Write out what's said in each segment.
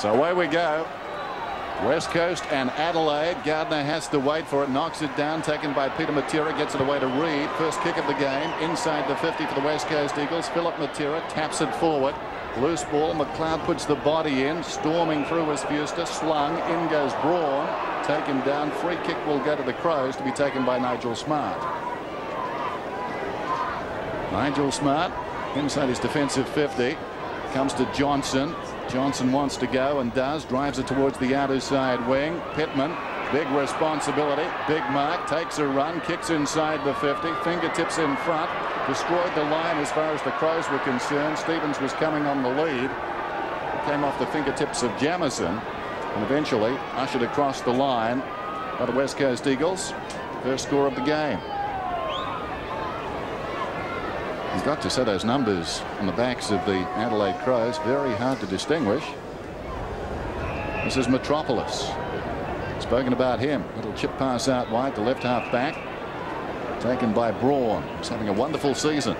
So away we go. West Coast and Adelaide. Gardner has to wait for it. Knocks it down. Taken by Peter Matera. Gets it away to Reid. First kick of the game. Inside the 50 for the West Coast Eagles. Philip Matera taps it forward. Loose ball. McLeod puts the body in. Storming through was Fuster. Slung. In goes Braun. Taken down. Free kick will go to the Crows to be taken by Nigel Smart. Nigel Smart inside his defensive 50. Comes to Johnson. Johnson wants to go and does. Drives it towards the outer side wing. Pittman, big responsibility. Big mark. Takes a run. Kicks inside the 50. Fingertips in front. Destroyed the line as far as the Crows were concerned. Stevens was coming on the lead. Came off the fingertips of Jamison. And eventually ushered across the line by the West Coast Eagles. First score of the game. You've got to say those numbers on the backs of the Adelaide Crows. Very hard to distinguish. This is Metropolis. Spoken about him. Little chip pass out wide to left half back. Taken by Braun. He's having a wonderful season.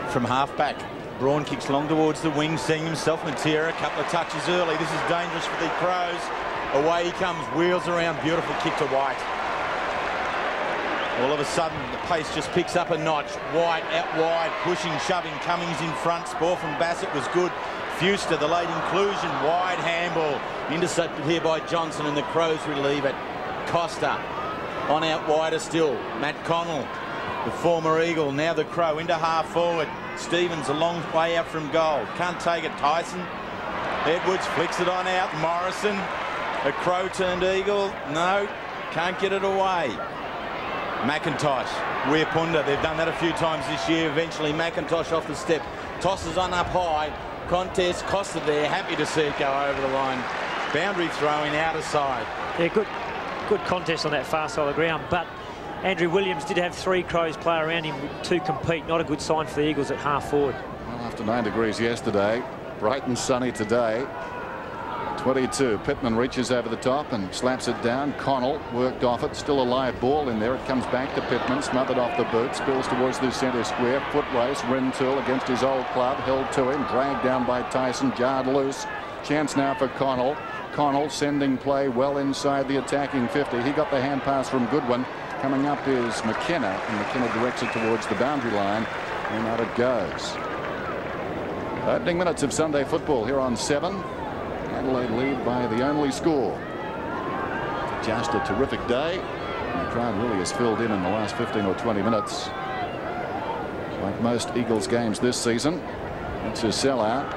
From half back. Braun kicks long towards the wing, seeing himself. Matera, a couple of touches early. This is dangerous for the Crows. Away he comes. Wheels around. Beautiful kick to White. All of a sudden, the pace just picks up a notch. White out wide, pushing, shoving. Cummings in front. Spore from Bassett was good. Fuster, the late inclusion. Wide handball. Intercepted here by Johnson, and the Crows relieve it. Costa on out wider still. Matt Connell, the former Eagle, now the Crow, into half forward. Stevens a long way out from goal. Can't take it. Tyson. Edwards flicks it on out. Morrison. A Crow turned Eagle. No, can't get it away. McIntosh, Wirrpanda, they've done that a few times this year. Eventually McIntosh off the step, tosses on up high. Contest, Costa there, happy to see it go over the line. Boundary throwing outer side. Yeah, good contest on that far side of the ground, but Andrew Williams did have 3 Crows play around him to compete. Not a good sign for the Eagles at half forward. Well, after 9 degrees yesterday, bright and sunny today. 22. Pittman reaches over the top and slaps it down. Connell worked off it. Still a live ball in there. It comes back to Pittman. Smothered off the boot. Spills towards the centre square. Foot race. Rintoul against his old club. Held to him. Dragged down by Tyson. Jarred loose. Chance now for Connell. Connell sending play well inside the attacking 50. He got the hand pass from Goodwin. Coming up is McKenna. And McKenna directs it towards the boundary line. And out it goes. Opening minutes of Sunday football here on 7. Adelaide lead by the only score. Just a terrific day. And the crowd really has filled in the last 15 or 20 minutes. Like most Eagles games this season. It's a sellout.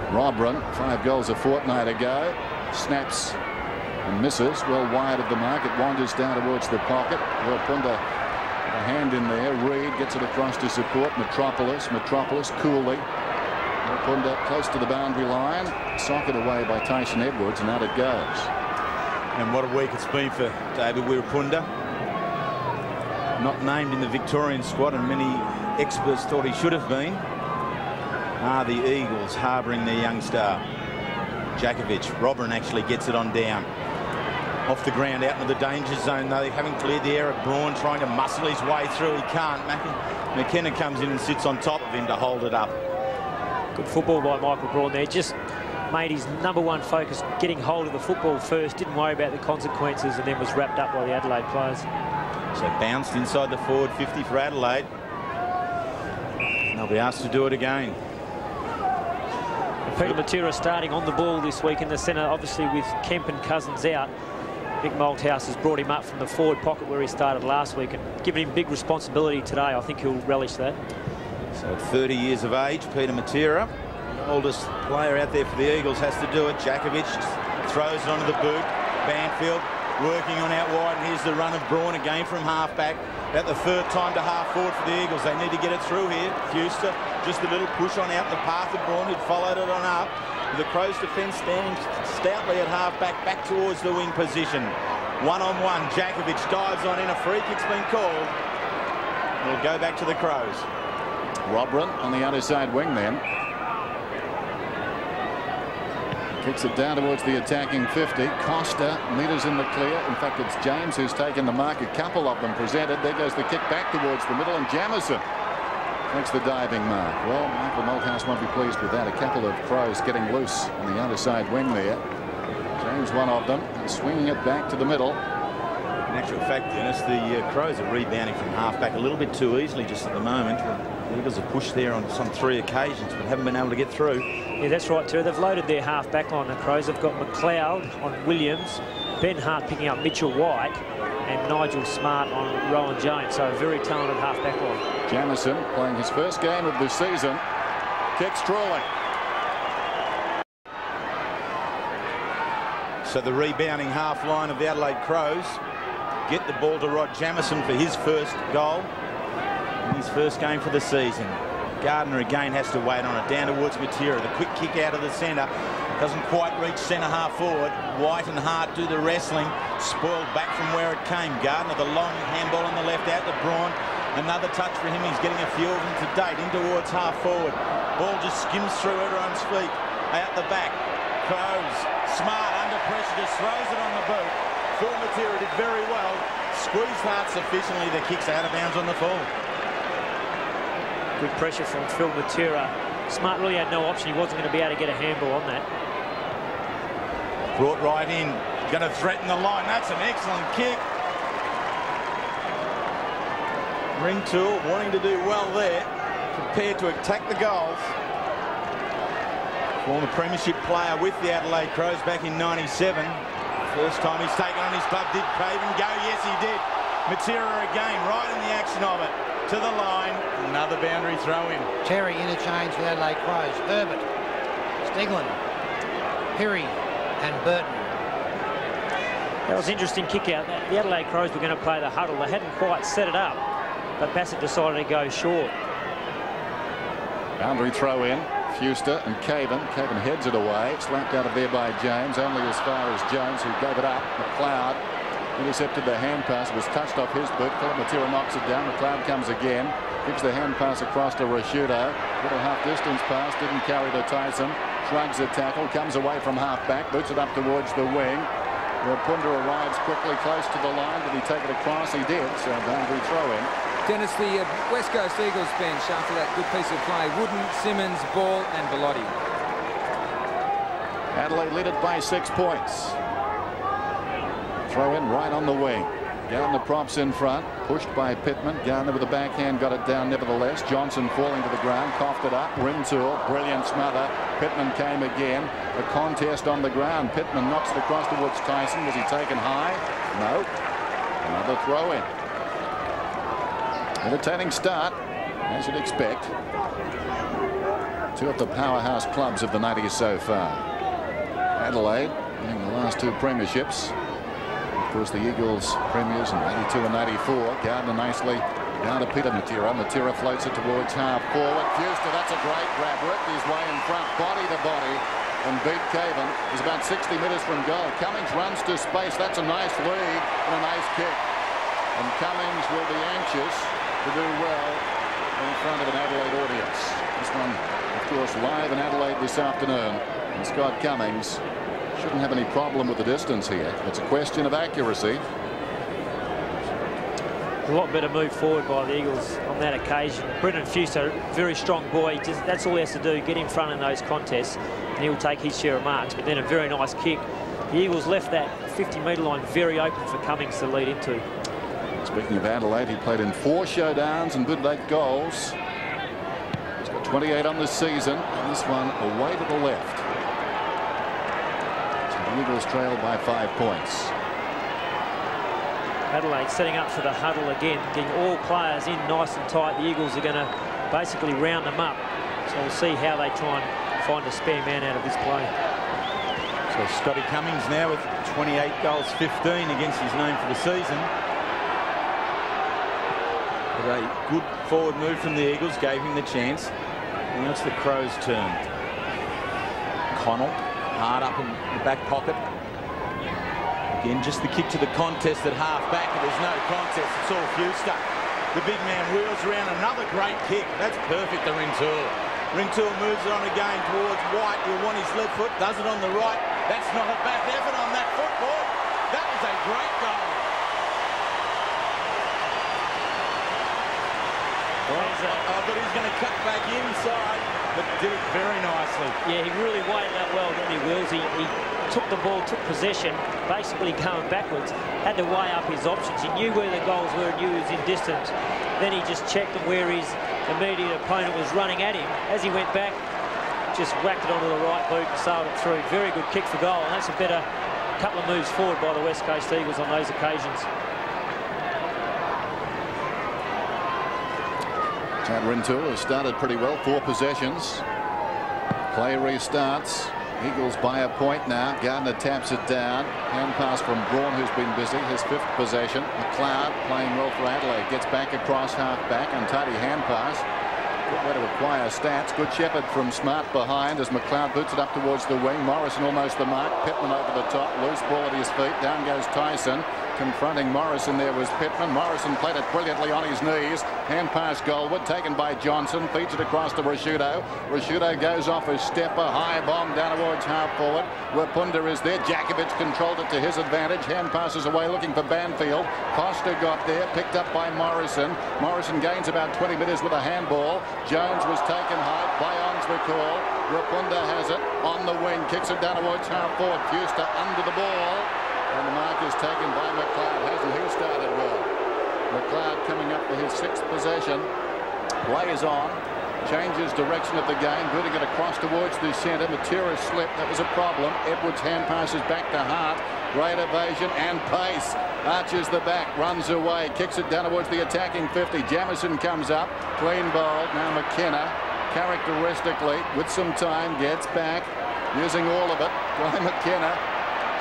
Robran, 5 goals a fortnight ago. Snaps and misses. Well wide of the mark. It wanders down towards the pocket. Wirrpanda, a hand in there. Reid gets it across to support Metropolis. Metropolis coolly. Wirrpanda close to the boundary line. Socket away by Tyson Edwards, and out it goes. And what a week it's been for David Wirrpanda. Not named in the Victorian squad, and many experts thought he should have been. The Eagles harbouring their young star. Jakovic. Robran actually gets it on down. Off the ground, out into the danger zone, though. They haven't cleared the air. Braun trying to muscle his way through. He can't. McKenna comes in and sits on top of him to hold it up. Good football by Michael Braun there. Just made his #1 focus getting hold of the football first. Didn't worry about the consequences, and then was wrapped up by the Adelaide players. So bounced inside the forward 50 for Adelaide. They'll be asked to do it again. Peter Matera starting on the ball this week in the centre, obviously with Kemp and Cousins out. Mick Malthouse has brought him up from the forward pocket where he started last week and given him big responsibility today. I think he'll relish that. So at 30 years of age, Peter Matera, the oldest player out there for the Eagles, has to do it. Jakovic throws it onto the boot. Banfield working on out wide, and here's the run of Braun again from half back. About the 3rd time to half forward for the Eagles. They need to get it through here. Fuster, just a little push on out the path of Braun, who'd followed it on up. The Crows defence standing stoutly at half back, back towards the wing position. 1-on-1, Jakovic dives on in. A free kick's been called. It'll go back to the Crows. Robran on the outer side wing then. Kicks it down towards the attacking 50. Costa, meters in the clear. In fact, it's James who's taken the mark. A couple of them presented. There goes the kick back towards the middle, and Jamison Makes the diving mark. Well, Michael Malthouse won't be pleased with that. A couple of Crows getting loose on the underside wing there. James one of them, and swinging it back to the middle. In actual fact, Dennis, the Crows are rebounding from half-back a little bit too easily just at the moment. The Eagles have pushed there on some 3 occasions, but haven't been able to get through. Yeah, that's right, too. They've loaded their half-back line, the Crows. They've got McLeod on Williams, Ben Hart picking up Mitchell White, and Nigel Smart on Rowan Jones. So a very talented half-back line. Jamison playing his first game of the season. Kicks Trawley. So the rebounding half line of the Adelaide Crows get the ball to Rod Jamison for his first goal in his first game for the season. Gardner again has to wait on it. Down towards Matera. The quick kick out of the centre. Doesn't quite reach centre half forward. White and Hart do the wrestling. Spoiled back from where it came. Gardner, the long handball on the left out to Braun. Another touch for him. He's getting a few of them to date. In towards half forward. Ball just skims through everyone's feet. Out the back. Crows. Smart under pressure. Just throws it on the boot. Phil Matera did very well. Squeezed Hart sufficiently. The kick's out of bounds on the full. Good pressure from Phil Matera. Smart really had no option. He wasn't going to be able to get a handball on that. Brought right in. Going to threaten the line. That's an excellent kick. Rintoul wanting to do well there. Prepared to attack the goals. Former premiership player with the Adelaide Crows back in '97. First time he's taken on his club. Did Craven go? Yes, he did. Matera again, right in the action of it. To the line. Another boundary throw in. Terry interchange for the Adelaide Crows. Herbert, Stigland, Perry and Burton. That was an interesting kick out. The Adelaide Crows were going to play the huddle. They hadn't quite set it up, but Bassett decided to go short. Boundary throw in. Fuster and Caven. Caven heads it away. Slapped out of there by James. Only as far as Jones, who gave it up. McLeod intercepted the hand pass. It was touched off his boot. Philip Matera knocks it down. McLeod comes again. Kicks the hand pass across to Rashudo. Little half-distance pass. Didn't carry to Tyson. Shrugs a tackle. Comes away from half-back. Boots it up towards the wing. Wirrpanda arrives quickly close to the line. Did he take it across? He did. So boundary throw in. Dennis, the West Coast Eagles bench after that good piece of play. Wooden, Simmons, Ball and Bellotti. Adelaide led it by 6 points. Throw in right on the wing. Gardner props in front. Pushed by Pittman. Gardner with a backhand got it down nevertheless. Johnson falling to the ground. Coughed it up. Rintoul. Brilliant smother. Pittman came again. A contest on the ground. Pittman knocks it across towards Tyson. Was he taken high? No. Another throw in. Entertaining start, as you'd expect. Two of the powerhouse clubs of the 90s so far. Adelaide winning the last 2 premierships. Of course, the Eagles premiers in '82 and '94. Gardner nicely down to Peter Matera. Matera floats it towards half forward. Fuster, that's a great grab. Worked his way in front, body to body, and beat Caven. He's about 60 metres from goal. Cummings runs to space. That's a nice lead and a nice kick. And Cummings will be anxious to do well in front of an Adelaide audience. This one, of course, live in Adelaide this afternoon. And Scott Cummings shouldn't have any problem with the distance here. It's a question of accuracy. A lot better move forward by the Eagles on that occasion. Brendan Fuster, very strong boy. That's all he has to do, get in front in those contests, and he'll take his share of marks. But then a very nice kick. The Eagles left that 50-metre line very open for Cummings to lead into. Speaking of Adelaide, he played in 4 showdowns and good 8 goals. He's got 28 on this season, and this one away to the left. So the Eagles trailed by 5 points. Adelaide setting up for the huddle again, getting all players in nice and tight. The Eagles are going to basically round them up. So we'll see how they try and find a spare man out of this play. So Scotty Cummings now with 28 goals, 15 against his name for the season. But a good forward move from the Eagles gave him the chance. Now it's the Crows' turn. Connell hard up in the back pocket. Again, just the kick to the contest at half-back. There's no contest. It's all Fuster. The big man wheels around. Another great kick. That's perfect to Rintoul. Rintoul moves it on again towards White. He'll want his left foot. Does it on the right. That's not a bad effort on that football. That was a great goal. But he's going to cut back inside, but did it very nicely. Yeah, he really weighed that well, didn't he, Wills? He took the ball, took possession, basically going backwards, had to weigh up his options. He knew where the goals were, knew he was in distance. Then he just checked them where his immediate opponent was running at him. As he went back, just whacked it onto the right boot and sailed it through. Very good kick for goal, and that's a better couple of moves forward by the West Coast Eagles on those occasions. Chad Rintoul has started pretty well, 4 possessions. Play restarts. Eagles by a point now. Gardner taps it down. Hand pass from Braun, who's been busy. His 5th possession. McLeod playing well for Adelaide. Gets back across half back. Untidy hand pass. Good way to acquire stats. Good shepherd from Smart behind as McLeod boots it up towards the wing. Morrison almost the mark. Pittman over the top. Loose ball at his feet. Down goes Tyson. Confronting Morrison there was Pittman. Morrison played it brilliantly on his knees. Hand pass Goldwood taken by Johnson. Feeds it across to Rashudo. Rashudo goes off his stepper. High bomb down towards half forward. Wirrpanda is there. Jakovic controlled it to his advantage. Hand passes away looking for Banfield. Costa got there. Picked up by Morrison. Morrison gains about 20 metres with a handball. Jones was taken high. Play-on's recall. Wirrpanda has it on the wing. Kicks it down towards half forward. Fuster under the ball. And the mark is taken by McLeod. Hasn't he started well? McLeod coming up for his 6th possession. Play is on. Changes direction of the game. Booting it across towards the centre. Matera slipped. That was a problem. Edwards hand passes back to Hart. Great evasion and pace. Arches the back. Runs away. Kicks it down towards the attacking 50. Jamison comes up. Clean bowled. Now McKenna. Characteristically, with some time, gets back. Using all of it. Guy McKenna.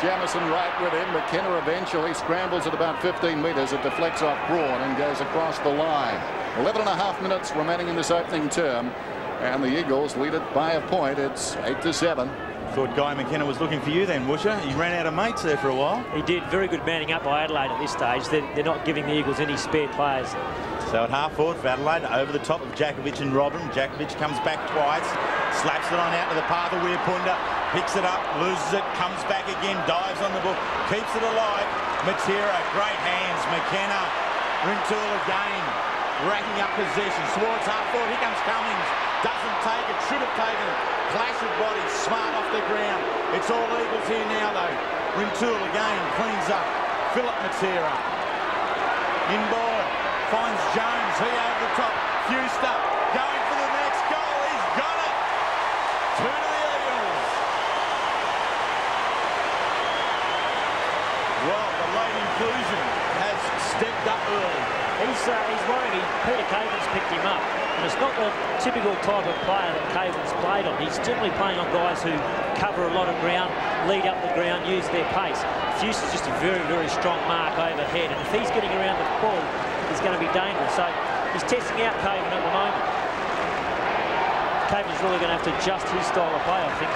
Jamison right with him. McKenna eventually scrambles at about 15 metres. It deflects off Braun and goes across the line. 11.5 minutes remaining in this opening term. And the Eagles lead it by a point. It's 8-7. Thought Guy McKenna was looking for you then, Woosher. He ran out of mates there for a while. He did. Very good manning up by Adelaide at this stage. They're not giving the Eagles any spare players. So at half forward for Adelaide, over the top of Jakovic and Robin. Jakovic comes back twice, slaps it on out to the path of Wirrpanda, picks it up, loses it, comes back again, dives on the ball, keeps it alive. Matera, great hands. McKenna, Rintoul again, racking up possession towards half forward. Here comes Cummings, doesn't take it, should have taken it. Clash of bodies, Smart off the ground. It's all Eagles here now though. Rintoul again cleans up. Philip Matera inboard. Finds Jones, he over the top. Fuster going for the next goal. He's got it. 2 to the Eagles. Well, the late inclusion has stepped up early. He's worried. Peter Caven's picked him up. And it's not the typical type of player that Caven's played on. He's generally playing on guys who cover a lot of ground, lead up the ground, use their pace. Fuster's just a very, very strong mark overhead. And if he's getting around the ball, he's going to be dangerous. So he's testing out Caven at the moment. Caven's really going to have to adjust his style of play, I think.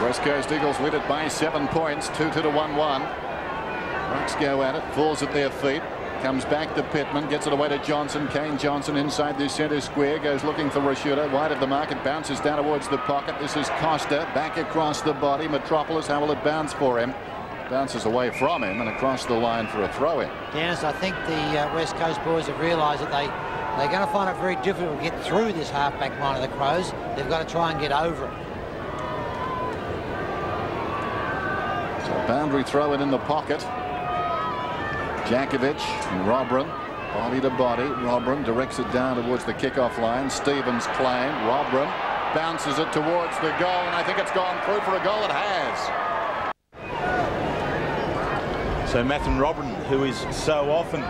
West Coast Eagles lead it by 7 points. 2-2 to 1-1. Rucks go at it. Falls at their feet. Comes back to Pittman. Gets it away to Johnson. Kane Johnson inside the centre square. Goes looking for Rashudo. Wide of the mark. It bounces down towards the pocket. This is Costa. Back across the body. Metropolis. How will it bounce for him? Bounces away from him and across the line for a throw-in. Dennis, I think the West Coast boys have realised that they're going to find it very difficult to get through this half-back line of the Crows. They've got to try and get over it. So boundary throw-in in the pocket. Jakovic and Robrin, body to body. Robrin directs it down towards the kickoff line. Stevens claim. Robrin bounces it towards the goal, and I think it's gone through for a goal. It has. So Matthew Robrin, who is so often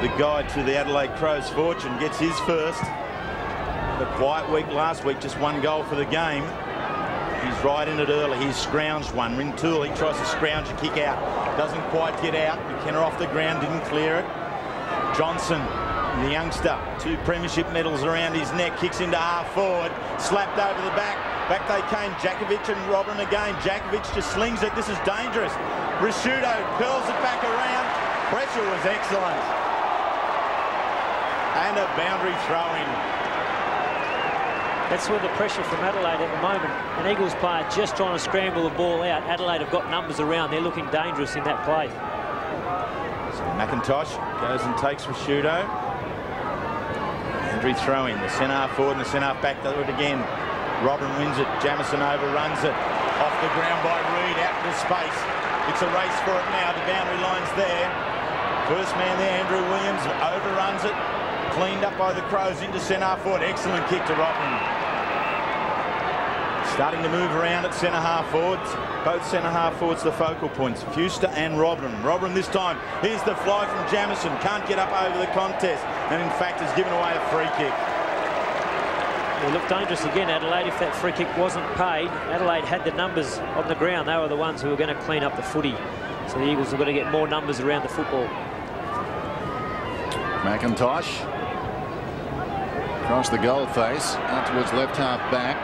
the guide to the Adelaide Crows' fortune, gets his first. A quiet week last week, just 1 goal for the game. He's right in it early. He's scrounged one. Rintoul, he tries to scrounge a kick out. Doesn't quite get out. McKenna off the ground, didn't clear it. Johnson, the youngster, 2 premiership medals around his neck, kicks into half forward, slapped over the back. Back they came, Jakovic and Robin again. Jakovic just slings it. This is dangerous. Rashudo curls it back around. Pressure was excellent. And a boundary throw-in. That's where the pressure from Adelaide at the moment. An Eagles player just trying to scramble the ball out. Adelaide have got numbers around. They're looking dangerous in that play. McIntosh goes and takes Rashudo. Andrew throw in, the centre-half forward and the centre-half back to it again. Robin wins it, Jamison overruns it. Off the ground by Reid, out into space. It's a race for it now, the boundary line's there. First man there, Andrew Williams, overruns it. Cleaned up by the Crows into centre-half forward. Excellent kick to Robin. Starting to move around at centre-half forwards. Both centre-half forwards the focal points. Fuster and Robin. Robin this time. Here's the fly from Jamison. Can't get up over the contest. And in fact has given away a free kick. They looked dangerous again, Adelaide. If that free kick wasn't paid, Adelaide had the numbers on the ground. They were the ones who were going to clean up the footy. So the Eagles are going to get more numbers around the football. McIntosh across the goal face out towards left half back.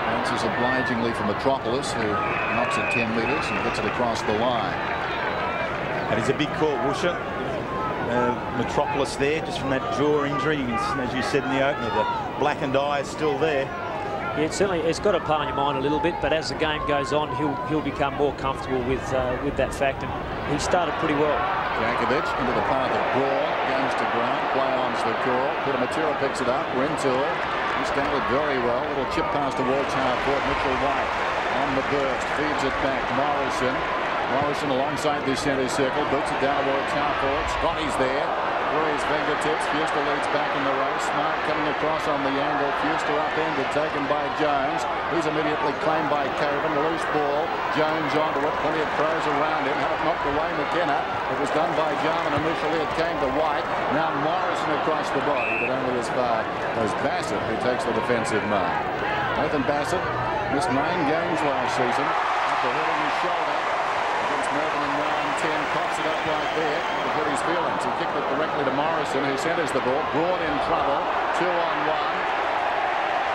Bounces obligingly for Metropolis, who knocks it 10 metres and gets it across the line. That is a big call, Woosha. Metropolis there, just from that jaw injury. You can, as you said in the opener, the blackened eye is still there. Yeah, it's got to play on your mind a little bit, but as the game goes on, he'll become more comfortable with that fact. And he started pretty well. Jankovic into the path of Brawl, gains to ground, play on to the call. Peter Matera picks it up. Rintoul, he started very well. Little chip pass towards half court. Mitchell White on the burst, feeds it back. Morrison alongside the centre circle, boots it down towards half court. Scotty's there. Through his fingertips, Fuster leads back in the race. Smart coming across on the angle. Fuster upended, taken by Jones. He's immediately claimed by Coven. Loose ball. Jones onto it. Plenty of Crows around him. Had it knocked away McKenna. It was done by Jarman initially. It came to White. Now Morrison across the body, but only as far as Bassett, who takes the defensive mark. Nathan Bassett missed 9 games last season after hurting his shoulder against Melbourne in round 10. Pops it up right there to put his feelings. He kicked it directly to Morrison, who centres the ball. Braun in trouble. 2-on-1.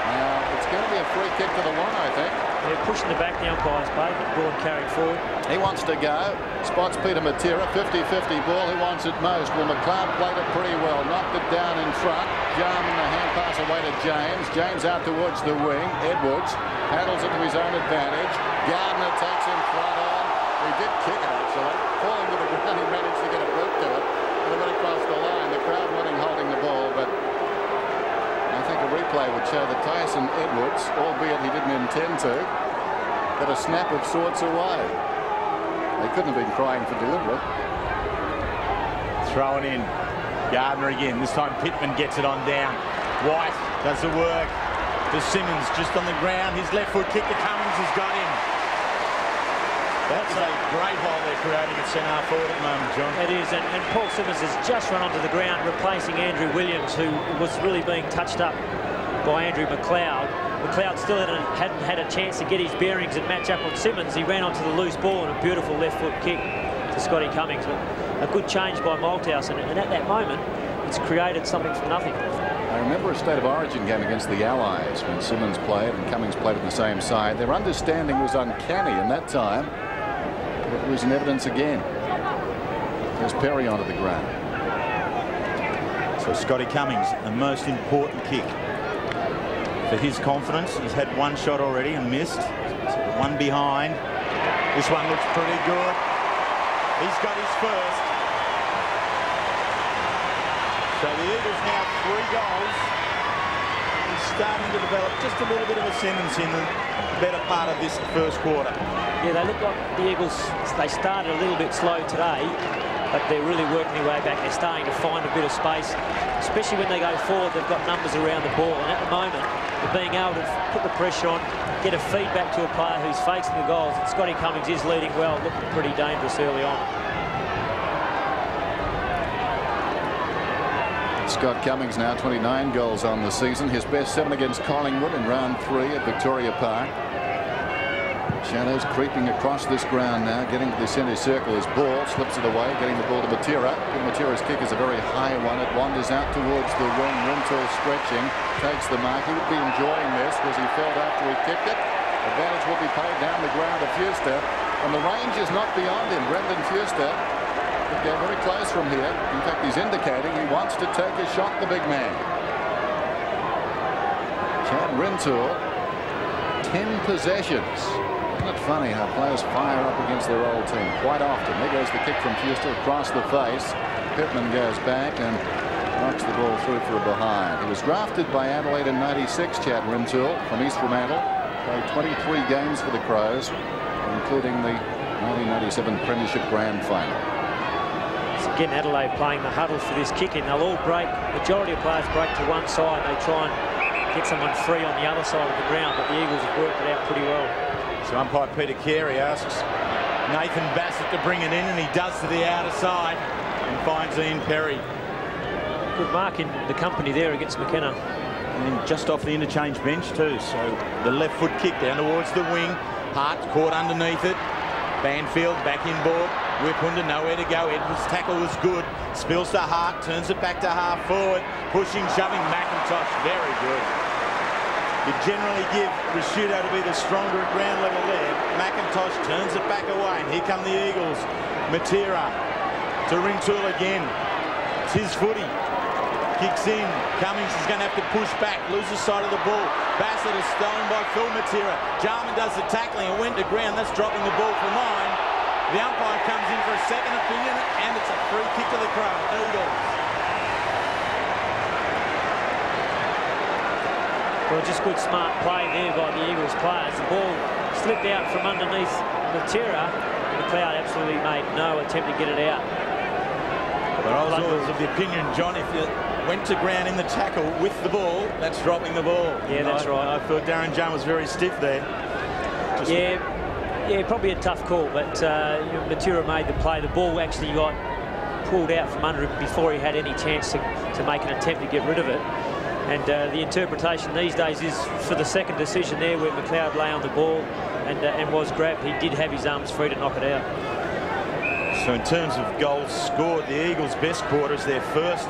Now it's going to be a free kick to the one, I think. They're pushing the back the umpire's plate. Braun carried forward. He wants to go. Spots Peter Matera. 50-50 ball. Who wants it most? Well, McLeod played it pretty well. Knocked it down in front. Jarman the hand pass away to James. James out towards the wing. Edwards paddles it to his own advantage. Gardner takes him front on. He did kick it, actually. Falling to the ground, he managed to get a boot to it. And it went across the line. The crowd wanting holding the ball, but I think a replay would show that Tyson Edwards, albeit he didn't intend to, got a snap of sorts away. They couldn't have been crying for deliberate. Thrown in. Gardner again. This time Pittman gets it on down. White does the work. To Simmons just on the ground. His left foot kick to Cummings has got him. That's a great hole they're creating at centre forward at the moment, John. It is, and Paul Simmons has just run onto the ground, replacing Andrew Williams, who was really being touched up by Andrew McLeod. McLeod still hadn't had a chance to get his bearings and match up on Simmons. He ran onto the loose ball and a beautiful left foot kick to Scotty Cummings. But a good change by Malthouse, and at that moment, it's created something from nothing. I remember a State of Origin game against the Allies when Simmons played and Cummings played on the same side. Their understanding was uncanny in that time. It was in evidence again. There's Perry onto the ground. So Scotty Cummings, the most important kick for his confidence. He's had one shot already and missed. One behind. This one looks pretty good. He's got his first. So the Eagles now 3 goals. He's starting to develop just a little bit of a Simmons in the better part of this first quarter. Yeah, they look like the Eagles, they started a little bit slow today, but they're really working their way back. They're starting to find a bit of space, especially when they go forward. They've got numbers around the ball, and at the moment, they're being able to put the pressure on, get a feedback to a player who's facing the goals. And Scotty Cummings is leading well, looking pretty dangerous early on. Scott Cummings now 29 goals on the season. His best 7 against Collingwood in round 3 at Victoria Park. Shadows creeping across this ground now, getting to the centre circle. His ball slips it away, getting the ball to Matera. Matera's kick is a very high one. It wanders out towards the wing. Rintoul stretching, takes the mark. He would be enjoying this because he felt after he kicked it. Advantage will be paid down the ground to Fuster. And the range is not beyond him. Brendan Fuster could go very close from here. In fact, he's indicating he wants to take a shot, the big man. Chad Rintoul, 10 possessions. Isn't it funny how players fire up against their old team quite often? There goes the kick from Fuster across the face. Pittman goes back and knocks the ball through for a behind. He was drafted by Adelaide in '96, Chad Rintoul, from East Fremantle. Played 23 games for the Crows, including the 1997 Premiership Grand Final. So again, Adelaide playing the huddle for this kick in. They'll all break. Majority of players break to one side. They try and get someone free on the other side of the ground, but the Eagles have worked it out pretty well. So umpire Peter Carey asks Nathan Bassett to bring it in, and he does to the outer side and finds Ian Perry. Good mark in the company there against McKenna. And just off the interchange bench too. So the left foot kick down towards the wing. Hart caught underneath it. Banfield back inboard. Wirrpanda nowhere to go. Edwards' tackle was good. Spills to Hart. Turns it back to half forward. Pushing, shoving. McIntosh. Very good. You generally give Risciuto to be the stronger at ground level there. McIntosh turns it back away. And here come the Eagles. Matera to Rintoul again. It's his footy. Kicks in. Cummings is going to have to push back. Loses sight of the ball. Bassett is stolen by Phil Matera. Jarman does the tackling and went to ground. That's dropping the ball for 9. The umpire comes in for a second opinion, and it's a free kick to the Eagles. Well, just good smart play there by the Eagles players. The ball slipped out from underneath Matera. McLeod absolutely made no attempt to get it out. But I was always of the opinion, John, if you went to ground in the tackle with the ball, that's dropping the ball. Yeah, that's right. I thought Darren Jung was very stiff there. Yeah, probably a tough call, but Matera made the play. The ball actually got pulled out from under him before he had any chance to make an attempt to get rid of it. And the interpretation these days is for the second decision there where McLeod lay on the ball and was grabbed. He did have his arms free to knock it out. So in terms of goals scored, the Eagles' best quarter is their first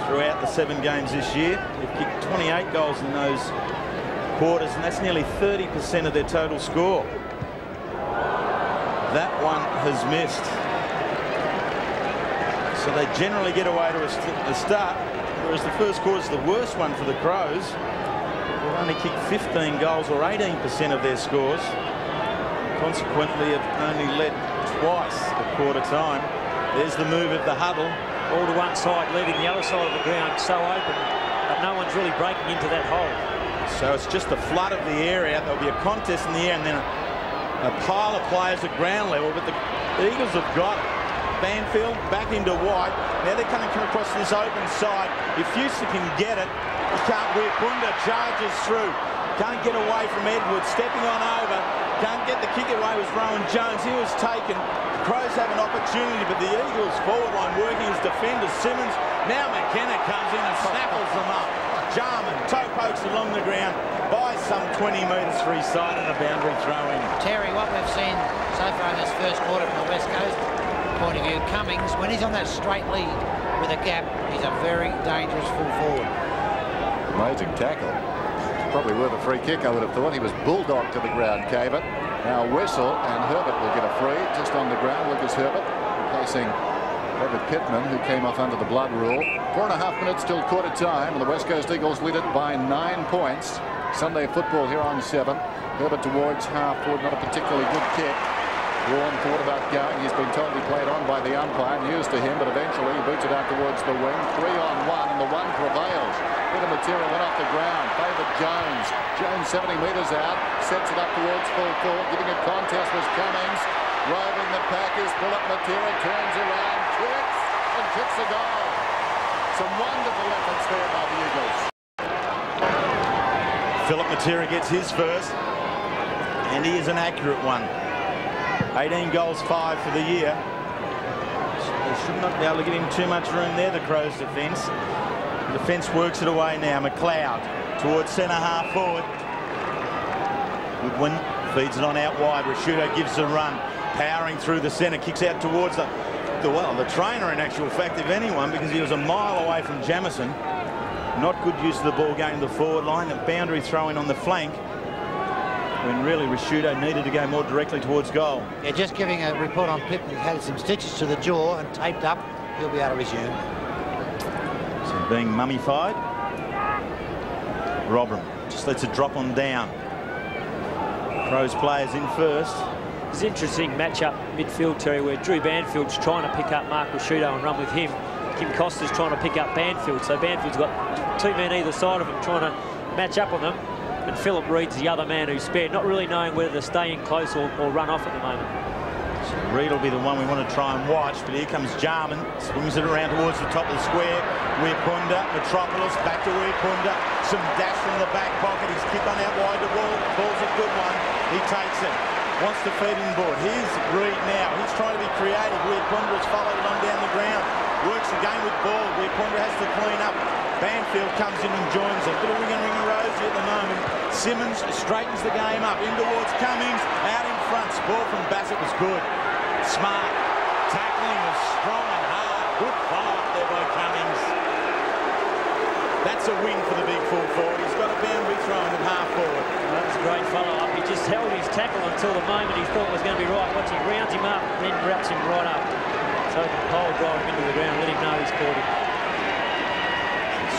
throughout the 7 games this year. They've kicked 28 goals in those quarters, and that's nearly 30% of their total score. That one has missed. So they generally get away to a start, whereas the first quarter is the worst one for the Crows. They've only kicked 15 goals, or 18% of their scores. Consequently, have only led twice at quarter time. There's the move of the huddle. All to one side, leaving the other side of the ground so open, but no one's really breaking into that hole. So it's just a flood of the area. There'll be a contest in the air and then a pile of players at ground level, but the Eagles have got it. Banfield back into White. Now they're coming across this open side. If Fuster can get it, he can't. Wirrpanda charges through. Can't get away from Edwards, stepping on over. Can't get the kick away with Rowan Jones. He was taken. The Crows have an opportunity, but the Eagles forward line working as defenders. Simmons. Now McKenna comes in and snapples them up. Jarman toe pokes along the ground by some 20 metres free side and a boundary throw-in. Terry, what we've seen so far in this first quarter from the West Coast point of view, Cummings, when he's on that straight lead with a gap, he's a very dangerous full forward. Amazing tackle. Probably worth a free kick, I would have thought. He was bulldogged to the ground, Cabot. Now Wessel and Herbert will get a free just on the ground. Lucas Herbert replacing David Pittman, who came off under the blood rule. 4.5 minutes till quarter time, and the West Coast Eagles lead it by 9 points. Sunday football here on 7. Herbert towards half forward, not a particularly good kick. Braun thought about going. He's been told he played on by the umpire. News to him, but eventually he boots it out towards the wing. 3-on-1, and the one prevails. Peter Matera went off the ground, favoured Jones. Jones 70 metres out, sets it up towards full forward. Giving a contest was Cummings. Roving the Packers, Philip Matera turns around, kicks, and kicks a goal. Some wonderful efforts there by the Eagles. Philip Matera gets his first, and he is an accurate one. 18 goals, 5 for the year. They should not be able to give him too much room there, the Crows' defence. The defence works it away now. McLeod towards centre half forward. Goodwin feeds it on out wide. Risciuto gives a run, powering through the centre, kicks out towards the trainer in actual fact, if anyone, because he was a mile away from Jamison. Not good use of the ball going to the forward line. A boundary throw in on the flank, when really Risciuto needed to go more directly towards goal. Yeah, just giving a report on Pittman. He had some stitches to the jaw and taped up. He'll be able to resume. So being mummified. Robram just lets it drop on down. Crows players in first. It's an interesting matchup midfield, Terry, where Drew Banfield's trying to pick up Mark Rashudo and run with him. Kim Costa's trying to pick up Banfield, so Banfield's got 2 men either side of him trying to match up on them. And Philip Reed's the other man who's spared, not really knowing whether to stay in close or run off at the moment. So Reed will be the one we want to try and watch, but here comes Jarman, swings it around towards the top of the square. Wirrpanda, Metropolis, back to Wirrpanda, some dash from the back pocket. His kick on out wide, the ball's a good one. He takes it, wants to feed in board. Here's Reed now, he's trying to be creative. Wirrpanda has followed it on down the ground, works again with ball. Wirrpanda has to clean up. Banfield comes in and joins it. Bit of ring and rosy at the moment. Simmons straightens the game up in towards Cummings, out in front. Ball from Bassett was good. Smart. Tackling was strong and hard. Good follow-up there by Cummings. That's a win for the big full forward. He's got a boundary thrown at half forward. That was a great follow-up. He just held his tackle until the moment he thought was going to be right. Watch, he rounds him up and then wraps him right up. So the pole drive him into the ground, let him know he's caught him.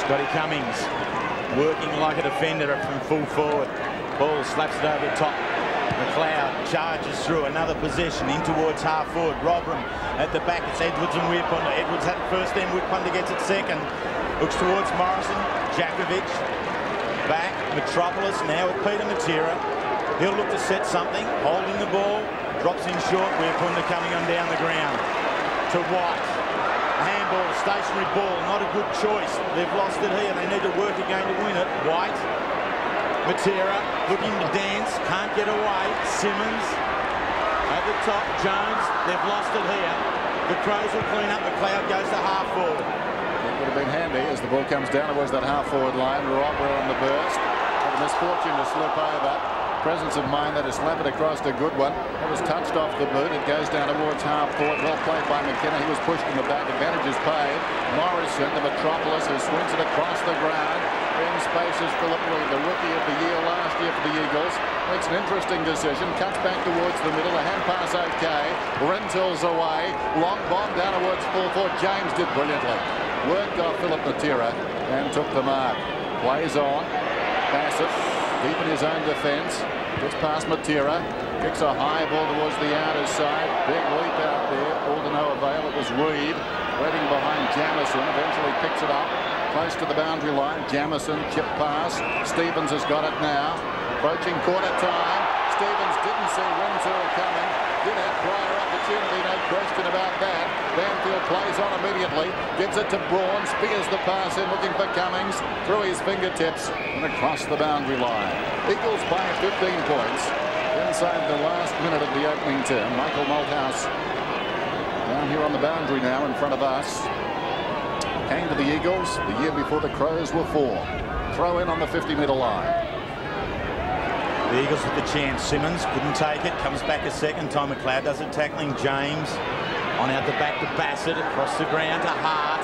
Scotty Cummings working like a defender from full forward. Ball slaps it over the top. McLeod charges through another possession in towards half forward. Rotherham at the back. It's Edwards and Wirrpanda. Edwards had it first, then Wirrpanda gets it second. Looks towards Morrison. Jakovic back. Metropolis now with Peter Matera. He'll look to set something. Holding the ball. Drops in short. Wirrpanda coming on down the ground. To White. Handball, stationary ball, not a good choice. They've lost it here. They need to work again to win it. White, Matera looking to dance, can't get away. Simmons at the top. Jones, they've lost it here. The Crows will clean up. McLeod goes to half forward. It would have been handy as the ball comes down towards that half forward line. Robber on the burst. Had the misfortune to slip over. Presence of mind that has slapped it across a good one. It was touched off the boot. It goes down towards half forward. Well played by McKenna. He was pushed in the back. Advantage is paid. Morrison, the Metropolis, who swings it across the ground. In space is Philip Reed, the rookie of the year last year for the Eagles. Makes an interesting decision. Cuts back towards the middle. The hand pass okay. Rintoul's away. Long bomb down towards full forward. James did brilliantly. Worked off Philip Matera and took the mark. Plays on. Bassett. Deep in his own defence. Gets past Matera. Kicks a high ball towards the outer side. Big leap out there. All to no avail. It was Reed waiting behind Jamison. Eventually picks it up. Close to the boundary line. Jamison chip pass. Stevens has got it now. Approaching quarter time. Stevens didn't see Rintoul coming. Did have prior opportunity. No question about that. Banfield plays on immediately. Gives it to Braun. Spears the pass in looking for Cummings. Through his fingertips and across the boundary line. Eagles by 15 points. Inside the last minute of the opening term. Michael Malthouse down here on the boundary now in front of us. Came to the Eagles the year before the Crows were 4. Throw in on the 50-metre line. The Eagles with the chance. Simmons couldn't take it. Comes back a second time. McLeod does it, tackling James. On out the back to Bassett. Across the ground to Hart.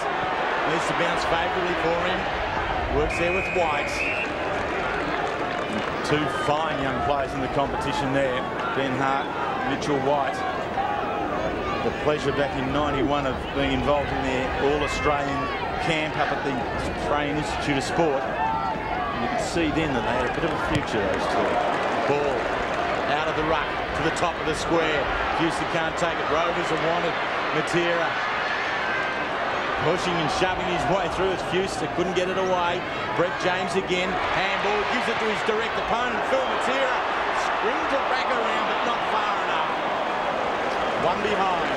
Needs to bounce favourably for him. Works there with White. Two fine young players in the competition there. Ben Hart, Mitchell White. The pleasure back in '91 of being involved in their All-Australian camp up at the Australian Institute of Sport. And you could see then that they had a bit of a future, those two. Ball out of the ruck to the top of the square. Houston can't take it. Rovers are wanted. Matera pushing and shoving his way through as Houston couldn't get it away. Brett James again. Handball gives it to his direct opponent, Phil Matera. Springs it back around, but not far enough. One behind.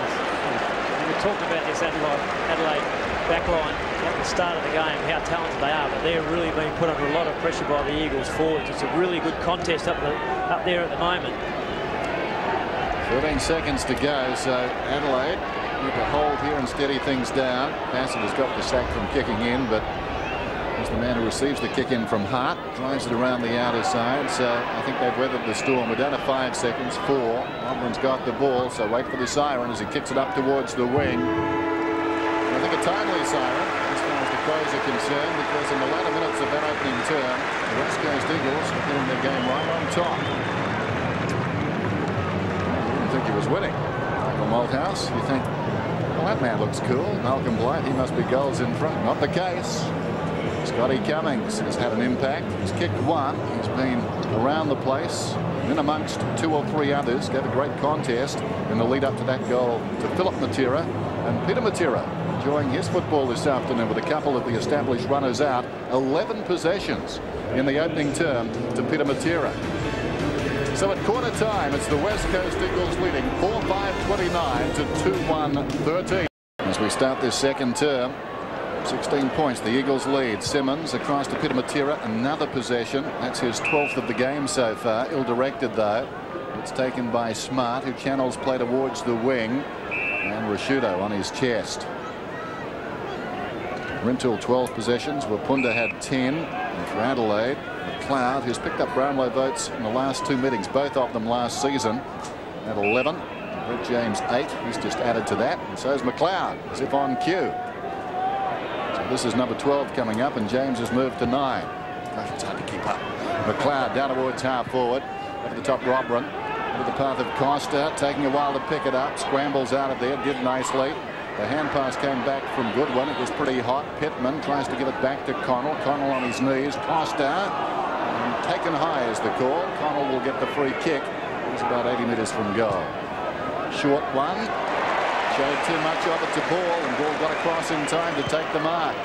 We talked about this Adelaide backline at the start of the game, how talented they are, but they're really being put under a lot of pressure by the Eagles forwards. It's a really good contest up there at the moment. 13 seconds to go, so Adelaide need to hold here and steady things down. Bassett has got the sack from kicking in, but he's the man who receives the kick in from Hart. Drives it around the outer side, so I think they've weathered the storm. We're down to 5 seconds. 4. Omran's got the ball, so wait for the siren as he kicks it up towards the wing. And I think a timely siren as far as the Crows are concerned, because in the latter minutes of that opening term, the West Coast Eagles are getting their game right on top. I didn't think he was winning. Michael Malthouse, you think, well, that man looks cool. Malcolm Blight, he must be goals in front. Not the case. Scotty Cummings has had an impact. He's kicked 1. He's been around the place And in amongst 2 or 3 others, gave a great contest in the lead up to that goal to Philip Matera. And Peter Matera enjoying his football this afternoon with a couple of the established runners out. 11 possessions in the opening term to Peter Matera. So at quarter time, it's the West Coast Eagles leading 4-5-29 to 2-1-13. As we start this second term, 16 points, the Eagles lead. Simmons across to Peter Matera, another possession. That's his 12th of the game so far. Ill-directed though. It's taken by Smart, who channels play towards the wing. And Rashudo on his chest. Rintoul 12 possessions. Wirrpanda had 10. And for Adelaide, McLeod, who's picked up Brownlow votes in the last 2 meetings, both of them last season, at 11. Brett James 8. He's just added to that. And so is McLeod, as if on cue. So this is number 12 coming up, and James has moved to 9. Gosh, it's hard to keep up. McLeod down towards half forward. Over the top, Robran. Into the path of Costa, taking a while to pick it up. Scrambles out of there, did nicely. The hand pass came back from Goodwin. It was pretty hot. Pittman tries to give it back to Connell. Connell on his knees. Costa. Taken high is the call. Connell will get the free kick. He's about 80 metres from goal. Short one. Showed too much of it to Ball, and Ball got across in time to take the mark.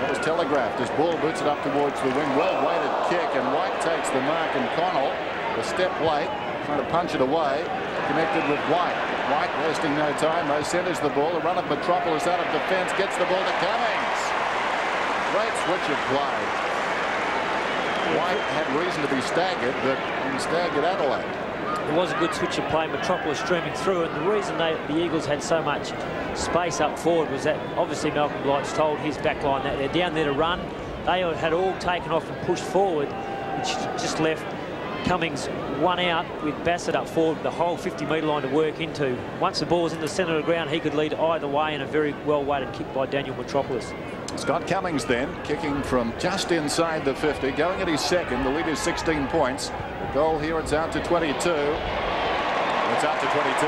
That was telegraphed as Ball boots it up towards the wing. Well-weighted kick, and White takes the mark, and Connell, a step late, trying to punch it away. Connected with White. White wasting no time, though, centres the ball. A run of Metropolis out of defence, gets the ball to Cummings. Great switch of play. White had reason to be staggered, but he staggered Adelaide. It was a good switch of play. Metropolis streaming through, and the reason the Eagles had so much space up forward was that obviously Malcolm Blights told his backline that they're down there to run. They had all taken off and pushed forward, which just left Cummings one out with Bassett up forward, the whole 50-metre line to work into. Once the ball was in the centre of the ground, he could lead either way, in a very well-weighted kick by Daniel Metropolis. Scott Cummings then kicking from just inside the 50, going at his second. The lead is 16 points. The goal here, it's out to 22. It's out to 22.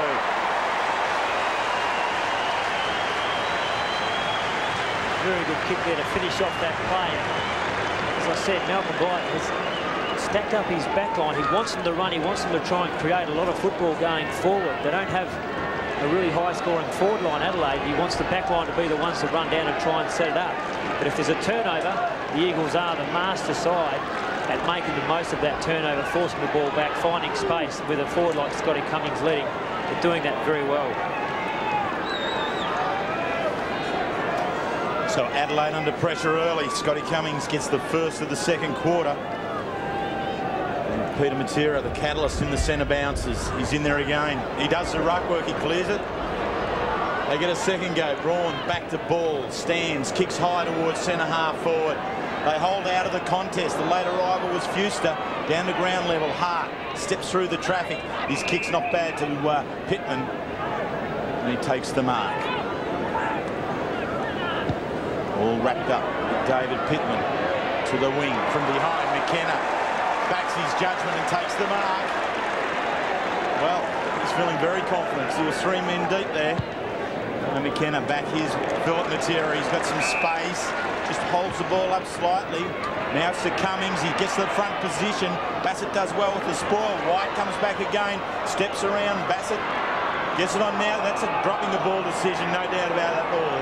Very good kick there to finish off that play. As I said, Malcolm Blight has stacked up his back line. He wants them to run. He wants them to try and create a lot of football going forward. They don't have a really high-scoring forward line, Adelaide. He wants the back line to be the ones to run down and try and set it up. But if there's a turnover, the Eagles are the master side at making the most of that turnover, forcing the ball back, finding space with a forward like Scotty Cummings leading. They're doing that very well. So Adelaide under pressure early. Scotty Cummings gets the first of the second quarter. And Peter Matera, the catalyst in the centre bounces. He's in there again. He does the ruck work. He clears it. They get a second go. Braun back to Ball. Stands. Kicks high towards centre half forward. They hold out of the contest. The late arrival was Fuster. Down to ground level. Hart steps through the traffic. His kick's not bad to Pittman. And he takes the mark. All wrapped up with David Pittman to the wing from behind. McKenna backs his judgment and takes the mark. Well, he's feeling very confident. There were 3 men deep there. And McKenna back his Philip Matera. He's got some space. Just holds the ball up slightly. Now it's to Cummings. He gets the front position. Bassett does well with the spoil. White comes back again. Steps around. Bassett gets it on now. That's a dropping the ball decision. No doubt about that ball.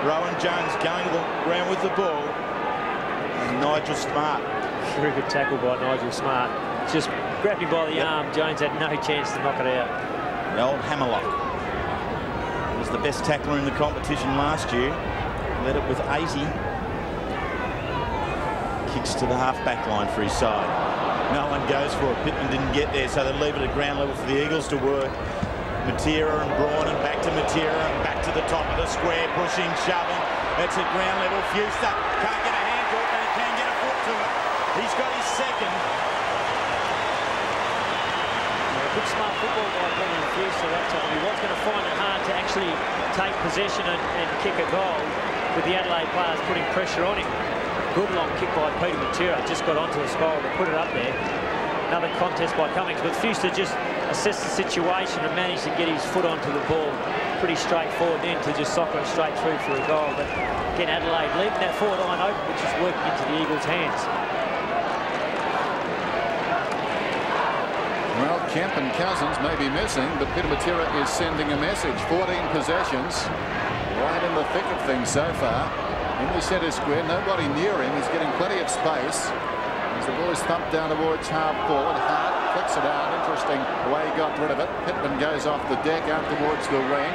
Rowan Jones going to the ground with the ball. And Nigel Smart. Very good tackle by Nigel Smart. Just grabbed him by the arm. Jones had no chance to knock it out. The old Hammerlock. He was the best tackler in the competition last year. Led it with 80. Kicks to the half-back line for his side. No one goes for it. Pittman didn't get there, so they leave it at ground level for the Eagles to work. Matera and Braun, and back to Matera and back to the top of the square, pushing, shoving. It's at ground level. Fuster can't get a hand to it, but he can get a foot to it. He's got his second. Good smart football by Brendan Fuster that time. He was going to find it hard to actually take possession and kick a goal with the Adelaide players putting pressure on him. Good long kick by Peter Matera. Just got onto the spiral to put it up there. Another contest by Cummings, but Fuster just assessed the situation and managed to get his foot onto the ball. Pretty straightforward then to just soccer it straight through for a goal. But again, Adelaide leaving that forward line open, which is working into the Eagles' hands. Kemp and Cousins may be missing, but Peter Matera is sending a message. 14 possessions, right in the thick of things so far. In the centre square, nobody near him. He's getting plenty of space. As the ball is thumped down towards half forward, Hart flicks it out. Interesting the way he got rid of it. Pittman goes off the deck out towards the wing.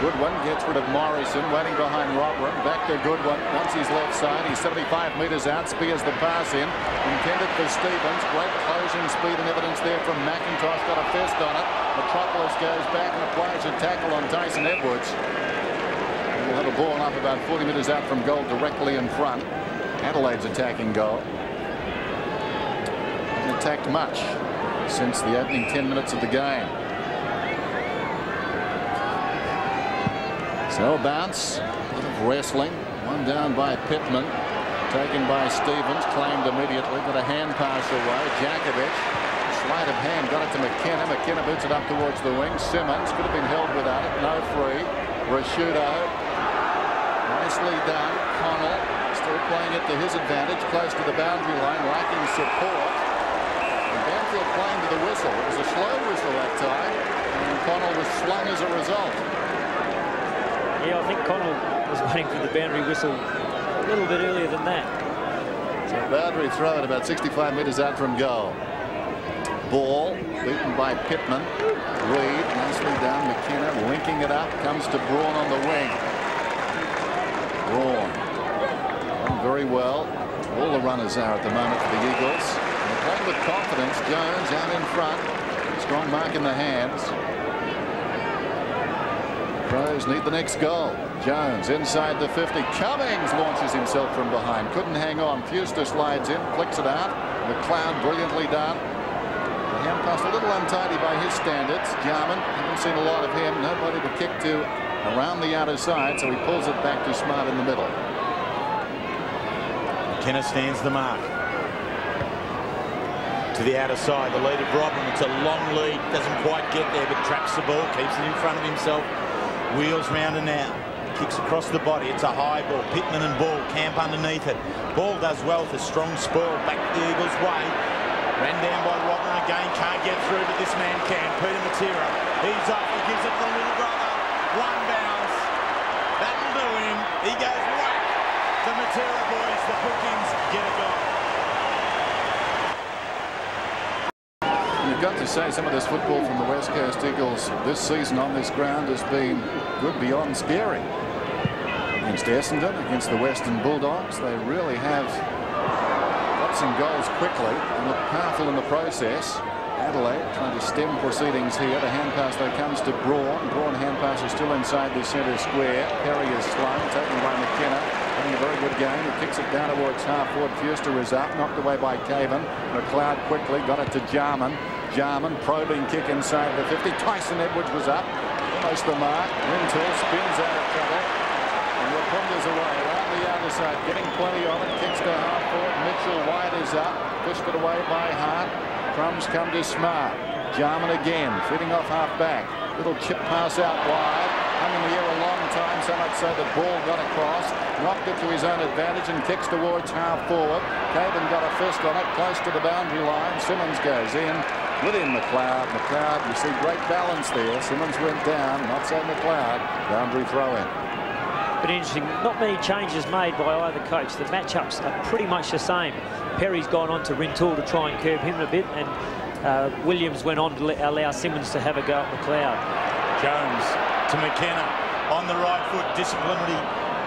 Goodwin gets rid of Morrison, waiting behind Robert. Back to Goodwin. Once he's left side, he's 75 metres out. Spears the pass in. Intended for Stevens. Great closing speed and evidence there from McIntosh. Got a fist on it. Metropolis goes back and applies a tackle on Tyson Edwards. We'll have a ball up about 40 metres out from goal, directly in front. Adelaide's attacking goal. Hasn't attacked much since the opening 10 minutes of the game. So a bounce, a bit of wrestling. One down by Pittman, taken by Stevens, claimed immediately. Got a hand pass away. Jakovic, sleight of hand, got it to McKenna. McKenna boots it up towards the wing. Simmons could have been held without it. No free. Rashudo, nicely done. Connell still playing it to his advantage, close to the boundary line, lacking support. And Banfield playing to the whistle. It was a slow whistle that time, and Connell was slung as a result. Yeah, I think Connell was waiting for the boundary whistle a little bit earlier than that. So boundary throw at about 65 metres out from goal. Ball beaten by Pittman. Reed nicely down. McKenna linking it up. Comes to Braun on the wing. Braun done very well. All the runners are at the moment for the Eagles. They're playing with confidence. Jones out in front. Strong mark in the hands. Crows need the next goal. Jones inside the 50. Cummings launches himself from behind. Couldn't hang on. Fuster slides in, flicks it out. McLeod brilliantly done. The hand pass a little untidy by his standards. Jarman, haven't seen a lot of him. Nobody to kick to around the outer side, so he pulls it back to Smart in the middle. McKenna stands the mark. To the outer side, the lead of Robin. It's a long lead. Doesn't quite get there, but traps the ball, keeps it in front of himself. Wheels round and out. Kicks across the body. It's a high ball. Pittman and Ball. Camp underneath it. Ball does well with a strong spoil. Back the Eagles' way. Ran down by Robin again. Can't get through, but this man can. Peter Matera. He's up. He gives it to the little brother. One bounce. That'll do him. He goes whack. The Matera boys, the Brookings, get a goal. You've got to say some of this football from the West Coast Eagles this season on this ground has been good beyond scary. Against Essendon, against the Western Bulldogs, they really have got some goals quickly and look powerful in the process. Adelaide trying to stem proceedings here. The hand pass though comes to Braun. Braun hand pass is still inside the centre square. Perry is slung, taken by McKenna. Having a very good game. He kicks it down towards half forward. Fuster is up, knocked away by Caven. McLeod quickly got it to Jarman. Jarman probing kick inside the 50. Tyson Edwards was up, almost the mark. Rintoul spins out of trouble, and Wirrpanda's away around the outer side, getting plenty of it. Kicks to half forward. Mitchell White is up, pushed it away by Hart. Crumbs come to Smart. Jarman again, feeding off half back. Little chip pass out wide. Hung in the air a long time, so much so the ball got across. Knocked it to his own advantage and kicks towards half forward. Caven got a fist on it, close to the boundary line. Simmons goes in. Within McLeod. McLeod, you see great balance there. Simmons went down, not so McLeod. Boundary throw in. But interesting, not many changes made by either coach. The matchups are pretty much the same. Perry's gone on to Rintoul to try and curb him a bit, and Williams went on to allow Simmons to have a go at McLeod. Jones to McKenna on the right foot. Disciplinary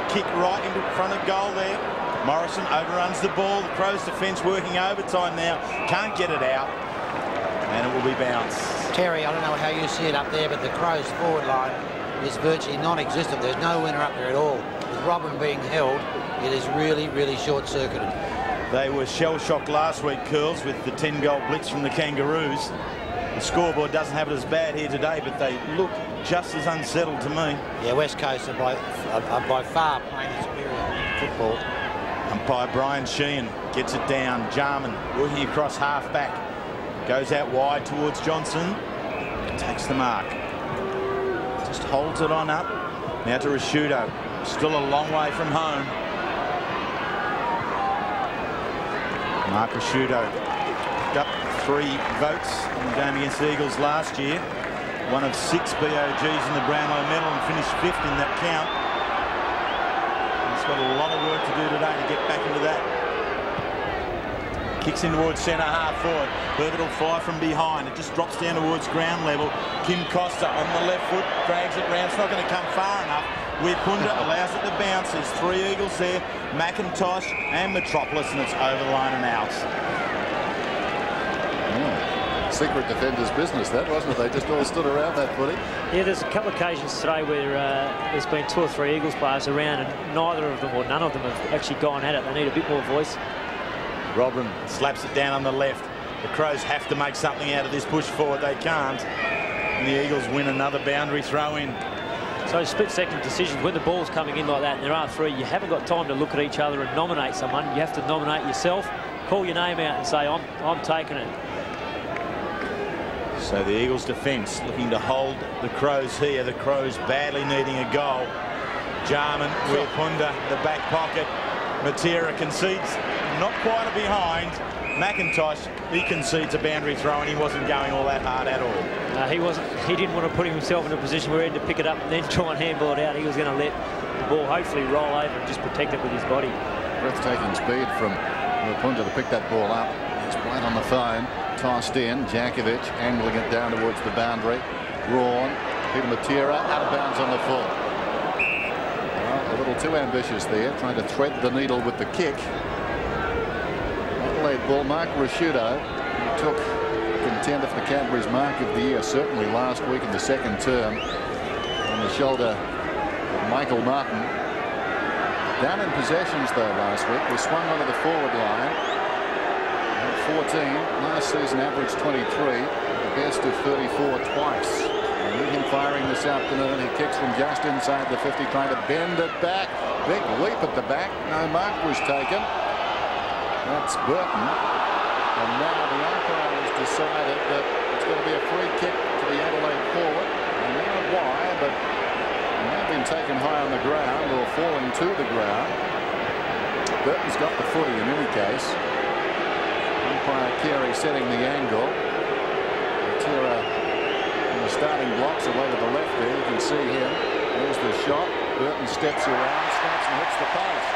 kick right into front of goal there. Morrison overruns the ball. The Crows defence working overtime now. Can't get it out. And it will be bounced. Terry, I don't know how you see it up there, but the Crows forward line is virtually non-existent. There's no winner up there at all. With Robin being held, it is really, really short-circuited. They were shell-shocked last week, Curls, with the 10-goal blitz from the Kangaroos. The scoreboard doesn't have it as bad here today, but they look just as unsettled to me. Yeah, West Coast are by far playing the superior football. Umpire Brian Sheehan gets it down. Jarman working across half-back. Goes out wide towards Johnson. Takes the mark. Just holds it on up. Now to Rashudo. Still a long way from home. Mark Rashudo picked up 3 votes in the game against the Eagles last year. One of 6 BOGs in the Brownlow medal and finished 5th in that count. He's got a lot of work to do today to get back into that. Kicks in towards centre half forward. Herbert will fire from behind. It just drops down towards ground level. Kim Costa on the left foot, drags it round. It's not going to come far enough. Wirrpanda allows it to bounce. There's 3 Eagles there. McIntosh and Metropolis, and it's over the line and out. Secret defender's business, that, wasn't it? They just all stood around that footy. Yeah, there's a couple of occasions today where there's been 2 or 3 Eagles players around and neither of them or none of them have actually gone at it. They need a bit more voice. Robin slaps it down on the left. The Crows have to make something out of this push forward. They can't. And the Eagles win another boundary throw in. So split-second decisions, when the ball's coming in like that and there are 3, you haven't got time to look at each other and nominate someone. You have to nominate yourself, call your name out and say, I'm taking it. So the Eagles defence looking to hold the Crows here. The Crows badly needing a goal. Jarman, Wirrpanda, the back pocket. Matera concedes, not quite a behind. McIntosh, he concedes a boundary throw and he wasn't going all that hard at all. He wasn't. He didn't want to put himself in a position where he had to pick it up and then try and handball it out. He was going to let the ball hopefully roll over and just protect it with his body. Breathtaking speed from Wirrpanda to pick that ball up. It's played on the phone. Tossed in. Jakovic angling it down towards the boundary. Rawn. Peter Matera out of bounds on the full. Well, a little too ambitious there, trying to thread the needle with the kick. Adelaide ball. Mark Rasciuto took contender for the Canterbury's mark of the year, certainly last week in the 2nd term, on the shoulder of Michael Martin. Down in possessions though last week. We swung onto the forward line. 14. Last season averaged 23. The best of 34 twice. And with him firing this afternoon, he kicks from just inside the 50, trying to bend it back. Big leap at the back. No mark was taken. That's Burton. And now the umpire has decided that it's going to be a free kick to the Adelaide forward. I don't know why, but he may have been taken high on the ground or falling to the ground. Burton's got the footy in any case. Umpire Carey setting the angle. Matera in the starting blocks away to the left there. You can see him. There's the shot. Burton steps around, snaps and hits the post.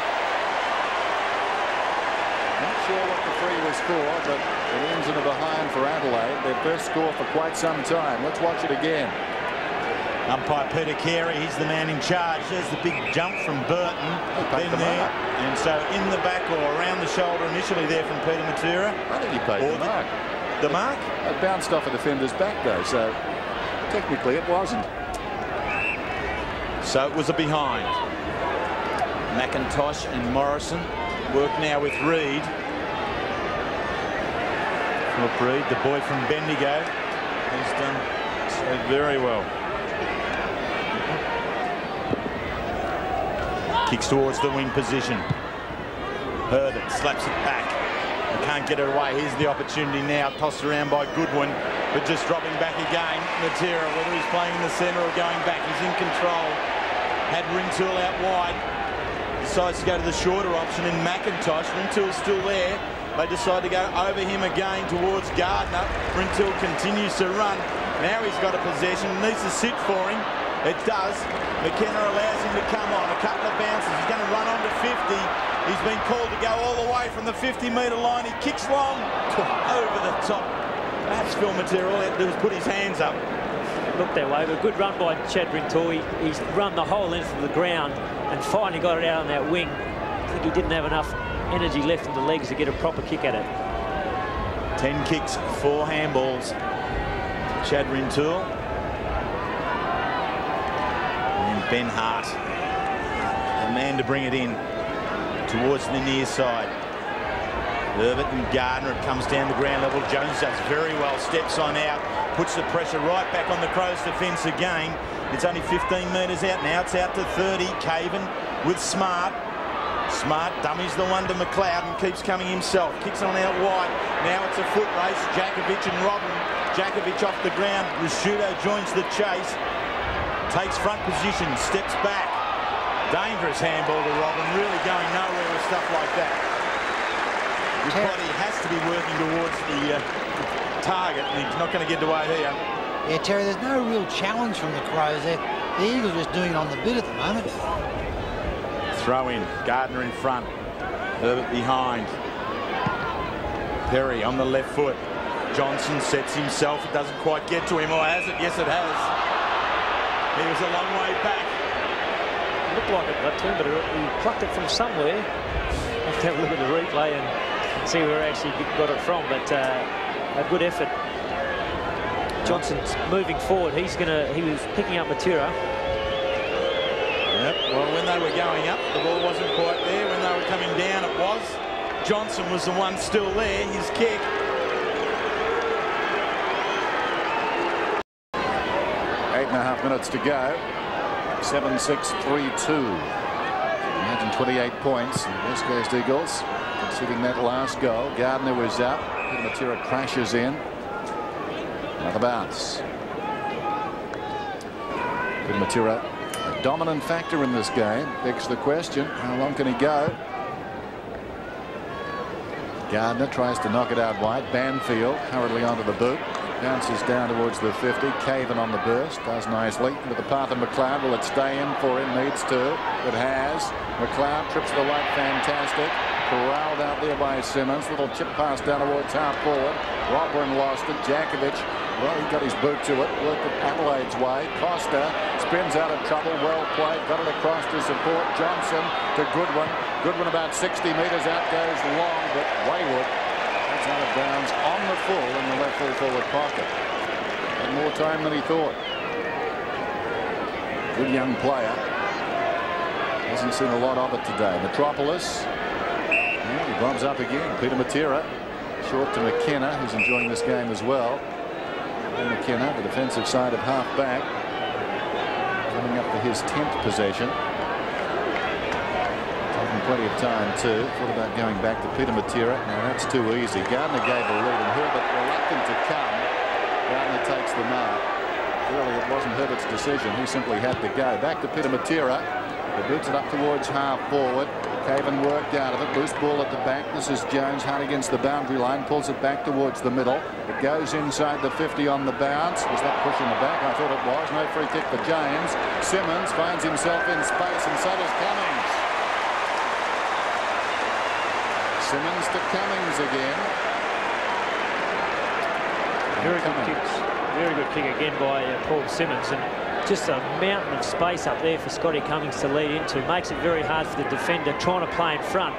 Not sure what the free was for, but it ends in a behind for Adelaide. Their first score for quite some time. Let's watch it again. Umpire Peter Carey, he's the man in charge. There's the big jump from Burton. Then there, and so in the back or around the shoulder initially there from Peter Matera. I think he paid the mark. The mark? It bounced off a defender's back though, so technically it wasn't. So it was a behind. McIntosh and Morrison work now with Reid. Philip Reid, the boy from Bendigo, has done so very well. Kicks towards the wing position. Herbert slaps it back. Can't get it away. Here's the opportunity now. Tossed around by Goodwin, but just dropping back again. Matera, whether he's playing in the centre or going back, he's in control. Had Rintoul out wide. Decides to go to the shorter option in McIntosh. Rintoul's still there. They decide to go over him again towards Gardner. Rintoul continues to run. Now he's got a possession. Needs to sit for him. It does. McKenna allows him to come on. A couple of bounces. He's going to run on to 50. He's been called to go all the way from the 50-metre line. He kicks long over the top. Perhaps Phil Matera all he had to do was put his hands up. Looked that way, but good run by Chad Rintoul. He's run the whole length of the ground and finally got it out on that wing. I think he didn't have enough energy left in the legs to get a proper kick at it. 10 kicks, 4 handballs. Chad Rintoul. And Ben Hart, the man to bring it in towards the near side. Herbert and Gardner. It comes down the ground level. Jones does very well. Steps on out. Puts the pressure right back on the Crows' defence again. It's only 15 metres out. Now it's out to 30. Caven with Smart. Smart dummies the one to McLeod and keeps coming himself. Kicks on out wide. Now it's a foot race. Jakovic and Robin. Jakovic off the ground. Rasciuto joins the chase. Takes front position. Steps back. Dangerous handball to Robin. Really going nowhere with stuff like that. His body has to be working towards the target, and he's not going to get away here. Yeah, Terry, there's no real challenge from the Crows there. The Eagles are just doing it on the bit at the moment. Throw in. Gardner in front. Herbert behind. Perry on the left foot. Johnson sets himself. It doesn't quite get to him, or has it? Yes, it has. He was a long way back. It looked like it got to him, but he plucked it from somewhere. Have to have a look at the replay and see where he actually got it from. But a good effort. Johnson's moving forward. He was picking up Matera. Yep. Well, when they were going up, the ball wasn't quite there. When they were coming down, it was. Johnson was the one still there. His kick. 8.5 minutes to go. 7-6-3-2. Imagine 28 points. The West Coast Eagles conceding that last goal. Gardner was up. Matera crashes in. Another bounce. Matera, a dominant factor in this game. Begs the question, how long can he go? Gardner tries to knock it out wide. Banfield hurriedly onto the boot. Bounces down towards the 50. Caven on the burst. Does nicely. Into the path of McLeod. Will it stay in for him? Needs to. It has. McLeod trips the right. Fantastic. Corralled out there by Simmons. Little chip pass down towards half forward. Robin lost it. Jakovic. Well, he got his boot to it. Worked it Adelaide's way. Costa spins out of trouble. Well played. Got it across to support Johnson to Goodwin. Goodwin about 60 metres out goes long, but wayward. That's out of bounds on the full in the left full forward pocket. Had more time than he thought. Good young player. Hasn't seen a lot of it today. Metropolis. And he bumps up again. Peter Matera. Short to McKenna, who's enjoying this game as well. And McKenna, the defensive side of half back. Coming up for his 10th possession. Plenty of time too. Thought about going back to Peter Matera. Now that's too easy. Gardner gave a lead and Herbert reluctant to come. Gardner takes the mark. Really, it wasn't Herbert's decision. He simply had to go. Back to Peter Matera. He boots it up towards half forward. Caven worked out of it. Loose ball at the back. This is Jones hard against the boundary line. Pulls it back towards the middle. It goes inside the 50 on the bounce. Was that pushing the back? I thought it was. No free kick for James. Simmons finds himself in space and so does Cummings. Simmons to Cummings again. Very good kicks. Very good kick again by Paul Simmons, and just a mountain of space up there for Scotty Cummings to lead into. Makes it very hard for the defender trying to play in front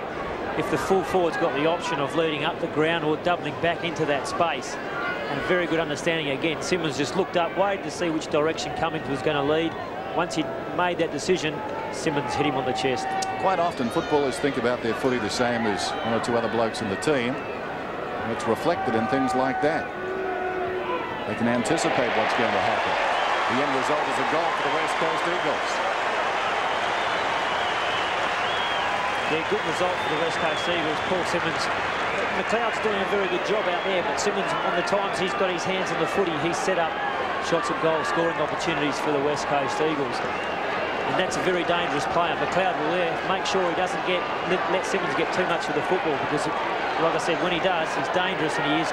if the full forward's got the option of leading up the ground or doubling back into that space. And a very good understanding again. Simmons just looked up, waited to see which direction Cummings was going to lead. Once he'd made that decision, Simmons hit him on the chest. Quite often footballers think about their footy the same as one or two other blokes in the team. And it's reflected in things like that. They can anticipate what's going to happen. The end result is a goal for the West Coast Eagles. Yeah, good result for the West Coast Eagles. Paul Simmons. McLeod's doing a very good job out there, but Simmons, on the times he's got his hands on the footy, he's set up shots at goal, scoring opportunities for the West Coast Eagles. And that's a very dangerous player. McLeod will there make sure he doesn't let Simmons get too much of the football, because, like I said, when he does, he's dangerous and he is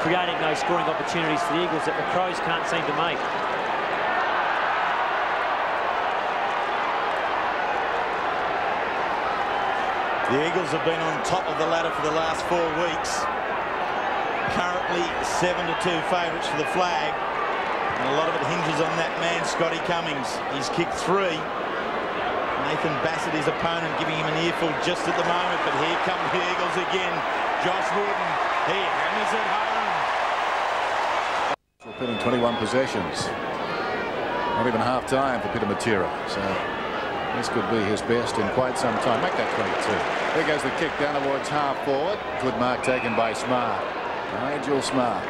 creating those scoring opportunities for the Eagles that the Crows can't seem to make. The Eagles have been on top of the ladder for the last 4 weeks. Currently 7-2 favourites for the flag. And a lot of it hinges on that man, Scotty Cummings. He's kicked 3. Nathan Bassett, his opponent, giving him an earful just at the moment. But here come the Eagles again. Josh Wooden, he hammers it home. Repeating 21 possessions. Not even half time for Peter Matera. So this could be his best in quite some time. Make that 22. There goes the kick down towards half forward. Good mark taken by Smart. Nigel Smart.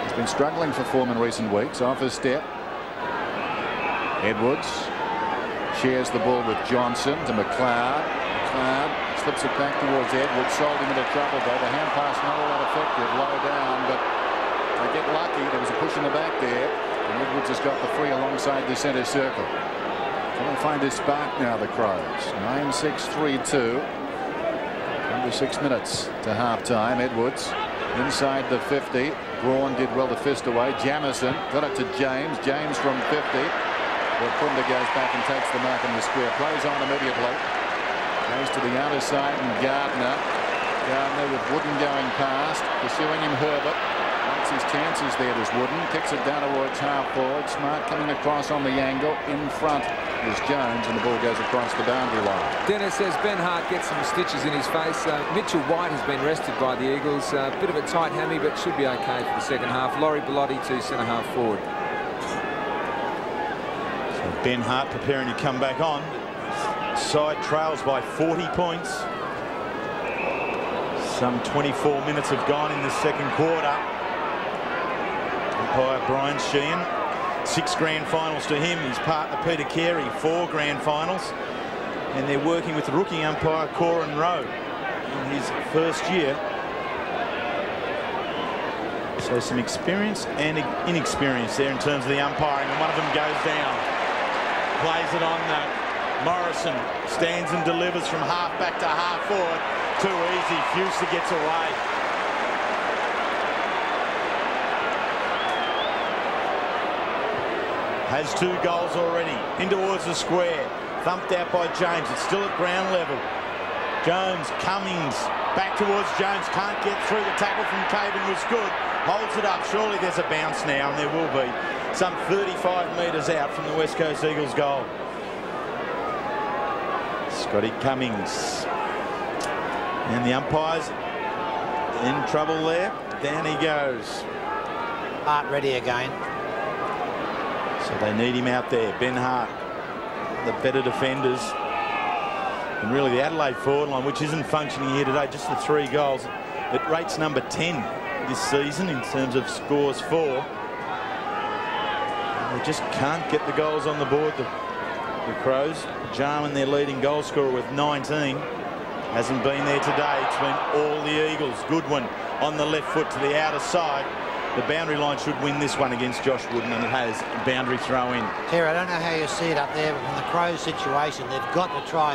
He's been struggling for form in recent weeks. Off his step. Edwards shares the ball with Johnson to McLeod. McLeod slips it back towards Edwards. Sold him into trouble though. The hand pass not all that effective. Low down, but they get lucky. There was a push in the back there. And Edwards has got the free alongside the centre circle. Trying to find his spark now, the Crows. 9-6-3-2. Under 6 minutes to half-time. Edwards inside the 50. Braun did well to fist away. Jamison got it to James. James from 50. Wirrpanda goes back and takes the mark in the square. Plays on immediately. Goes to the outer side and Gardner. Gardner with Wooden going past. Pursuing him Herbert. Makes his chances there, does Wooden. Kicks it down towards half forward. Smart coming across on the angle. In front is Jones and the ball goes across the boundary line. Dennis says Ben Hart gets some stitches in his face. Mitchell White has been rested by the Eagles. Bit of a tight hammy, but should be okay for the second half. Laurie Bellotti to centre half forward. So Ben Hart preparing to come back on. Side trails by 40 points. Some 24 minutes have gone in the second quarter. Umpire Brian Sheehan. 6 grand finals to him. His partner Peter Carey, 4 grand finals. And they're working with rookie umpire Corin Rowe in his first year. So some experience and inexperience there in terms of the umpiring. And one of them goes down. Plays it on Morrison. Stands and delivers from half back to half forward. Too easy. Fuster gets away. Has 2 goals already. In towards the square. Thumped out by James. It's still at ground level. Jones, Cummings. Back towards Jones. Can't get through. The tackle from Caven was good. Holds it up. Surely there's a bounce now, and there will be. Some 35 metres out from the West Coast Eagles goal. Scotty Cummings. And the umpire's in trouble there. Down he goes. Hart ready again. So they need him out there. Ben Hart, the better defenders. And really the Adelaide forward line, which isn't functioning here today, just the 3 goals. It rates number 10 this season in terms of scores for. And they just can't get the goals on the board, the Crows. Jarman, their leading goal scorer with 19. Hasn't been there today. It's been all the Eagles. Goodwin on the left foot to the outer side. The boundary line should win this one against Josh Wooden, and it has. Boundary throw in. Terry, I don't know how you see it up there, but from the Crows situation, they've got to try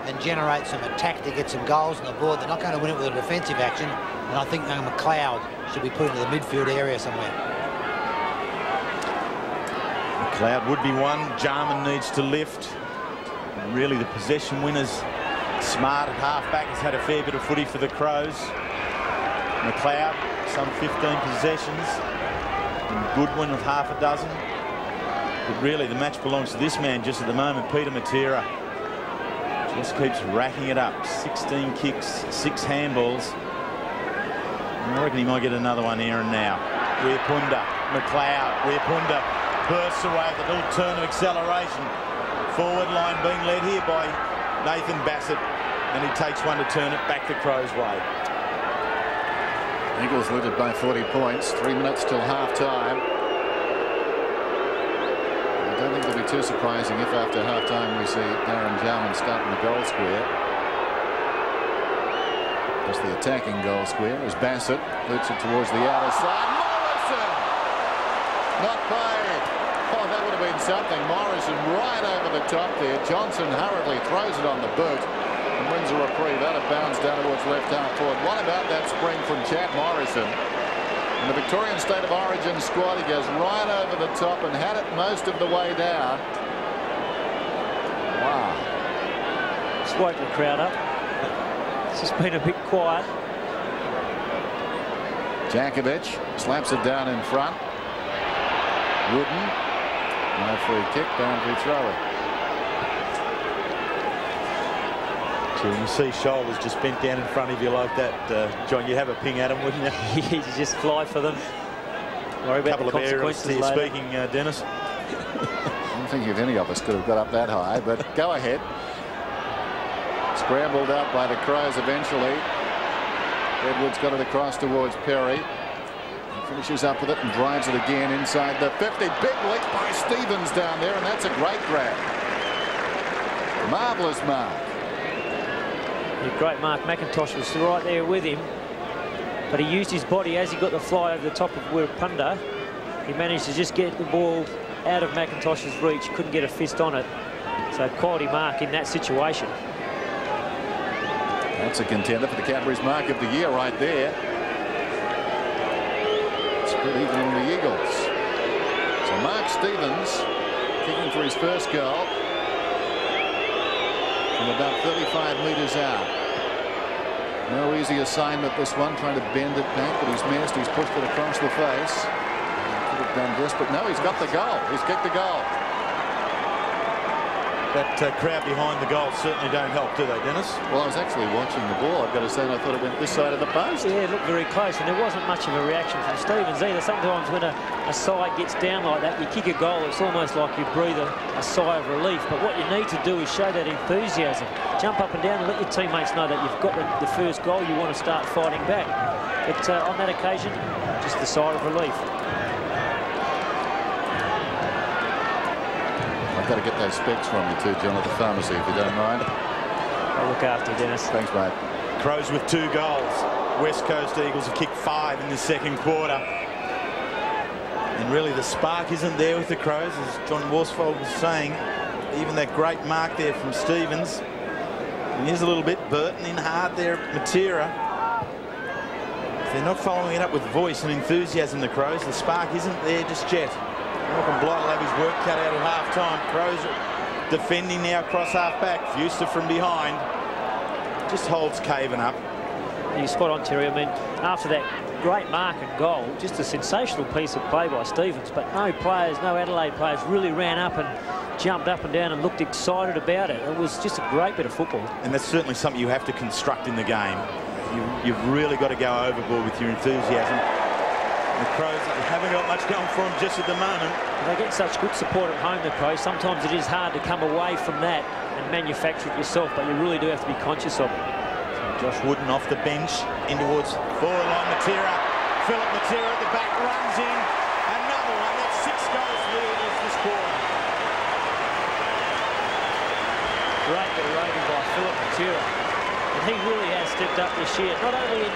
and generate some attack to get some goals on the board. They're not going to win it with a defensive action, and I think McLeod should be put into the midfield area somewhere. McLeod would be one. Jarman needs to lift. And really the possession winners. Smart at half-back has had a fair bit of footy for the Crows. McLeod, some 15 possessions. And Goodwin with half a dozen. But really the match belongs to this man just at the moment, Peter Matera. Just keeps racking it up. 16 kicks, 6 handballs. And I reckon he might get another one here and now. Wirrpanda, McLeod, Wirrpanda bursts away with a little turn of acceleration. Forward line being led here by Nathan Bassett, and he takes one to turn it back the Crows' way. Eagles lead by 40 points. 3 minutes till half-time. I don't think it'll be too surprising if after half-time we see Darren Jarman starting the goal square. Just the attacking goal square as Bassett boots it towards the outer side. Morrison! Not played. Oh, that would have been something. Morrison right over the top there. Johnson hurriedly throws it on the boot and wins a reprieve. Out of bounds down towards left half forward. What about that spring from Chad Morrison? In the Victorian State of Origin squad, he goes right over the top and had it most of the way down. Wow. Just woke the crowd up. It's just been a bit quiet. Jankovic slaps it down in front. Wooden. No free kick, boundary thrower. So when you see shoulders just bent down in front of you like that, John, you'd have a ping at them, wouldn't you? You just fly for them. Worry about the consequences later. Speaking, Dennis. I don't think if any of us could have got up that high, but go ahead. Scrambled up by the Crows eventually. Edwards got it across towards Perry. He finishes up with it and drives it again inside the 50. Big leap by Stevens down there, and that's a great grab. Marvellous mark. Yeah, great mark. McIntosh was right there with him, but he used his body as he got the fly over the top of Wirrpanda. He managed to just get the ball out of McIntosh's reach, couldn't get a fist on it. So quality mark in that situation. That's a contender for the Cadbury's Mark of the Year right there. It's pretty even on the Eagles. So Mark Stevens kicking for his first goal from about 35 metres out. No easy assignment this one, trying to bend it back, but he's missed. He's pushed it across the face. Could have done this, but no, he's got the goal. He's kicked the goal. That crowd behind the goal certainly don't help, do they, Dennis? Well, I was actually watching the ball, I've got to say, and I thought it went this side of the post. Yeah, it looked very close, and there wasn't much of a reaction from Stevens either. Sometimes when a side gets down like that, you kick a goal, it's almost like you breathe a sigh of relief. But what you need to do is show that enthusiasm. Jump up and down and let your teammates know that you've got the first goal, you want to start fighting back. But on that occasion, just a sigh of relief. I've got to get those specs from you too, John, at the pharmacy, if you don't mind. I'll look after you, Dennis. Thanks, mate. Crows with 2 goals. West Coast Eagles have kicked 5 in the second quarter. And really the spark isn't there with the Crows, as John Worsfold was saying. Even that great mark there from Stevens. And here's a little bit Burton in hard there, Matera. If they're not following it up with voice and enthusiasm, the Crows, the spark isn't there just yet. Malcolm Blight will have his work cut out at half-time. Crows are defending now across half-back. Fuster from behind. Just holds Caven up. You're spot on, Terry. I mean, after that great mark and goal, just a sensational piece of play by Stevens, but no players, no Adelaide players really ran up and jumped up and down and looked excited about it. It was just a great bit of football. And that's certainly something you have to construct in the game. You've really got to go overboard with your enthusiasm. The Crows haven't got much going for them just at the moment. They get such good support at home, the Crows. Sometimes it is hard to come away from that and manufacture it yourself, but you really do have to be conscious of it. Josh Wooden off the bench in towards forward line. Matera. Philip Matera at the back runs in. Another one. That's 6 goals for the Eagles this quarter. Great bit of roving by Philip Matera. And he really has stepped up this year, not only in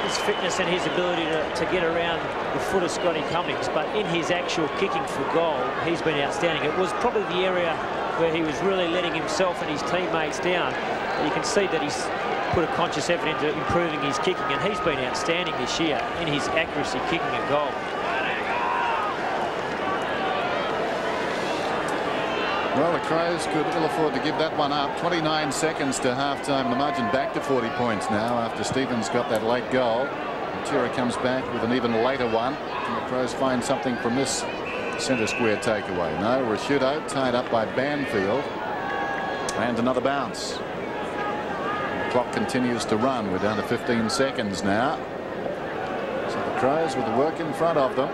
his fitness and his ability to get around the foot of Scotty Cummings, but in his actual kicking for goal, he's been outstanding. It was probably the area where he was really letting himself and his teammates down. But you can see that he's put a conscious effort into improving his kicking, and he's been outstanding this year in his accuracy kicking a goal. Well, the Crows could ill afford to give that one up. 29 seconds to half-time. The margin back to 40 points now after Stevens got that late goal. Matera comes back with an even later one. And the Crows find something from this centre square takeaway. No, Rashudo tied up by Banfield. And another bounce. The clock continues to run. We're down to 15 seconds now. So the Crows with the work in front of them.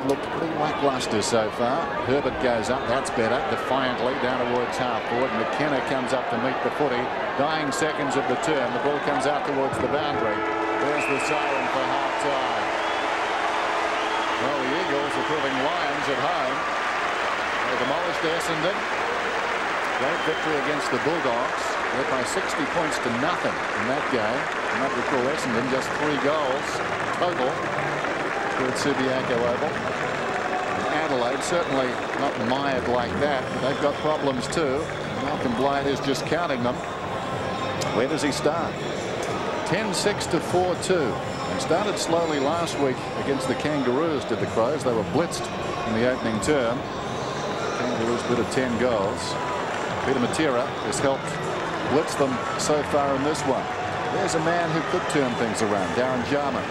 Looked pretty lackluster so far. Herbert goes up, that's better, defiantly down towards half forward. McKenna comes up to meet the footy. Dying seconds of the term. The ball comes out towards the boundary. There's the siren for half-time. Well, the Eagles are proving lions at home. They demolished Essendon. Great victory against the Bulldogs. Led by 60 points to nothing in that game. You might recall Essendon just 3 goals total at Subiaco Oval. Adelaide certainly not mired like that, but they've got problems too. Malcolm Blight is just counting them. Where does he start? 10-6 to 4-2. They started slowly last week against the Kangaroos, did the Crows. They were blitzed in the opening term. Kangaroos bid of 10 goals. Peter Matera has helped blitz them so far in this one. There's a man who could turn things around, Darren Jarman.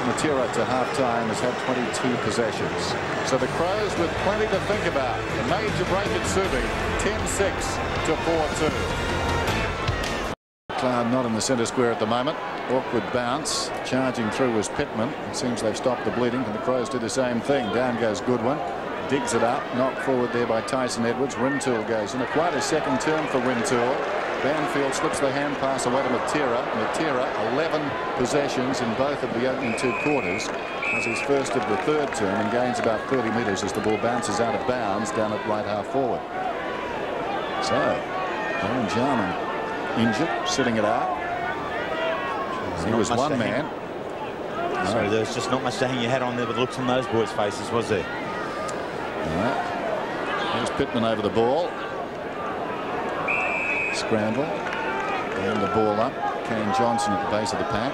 Matera to half-time has had 22 possessions. So the Crows with plenty to think about. A major break at Subi, 10-6 to 4-2. McLeod not in the centre square at the moment. Awkward bounce. Charging through was Pittman. It seems they've stopped the bleeding, and the Crows do the same thing. Down goes Goodwin. Digs it up. Knocked forward there by Tyson Edwards. Rintoul goes in. Quite a second term for Rintoul. Banfield slips the hand pass away to Matera. Matera 11 possessions in both of the opening 2 quarters. As his first of the third term and gains about 30 metres as the ball bounces out of bounds down at right half forward. So Darren Jarman injured, sitting it out. He was one man. So there's just not much to hang your hat on there with looks on those boys' faces, was there? All right. There's Pittman over the ball. Scramble. And the ball up. Kane Johnson at the base of the pack.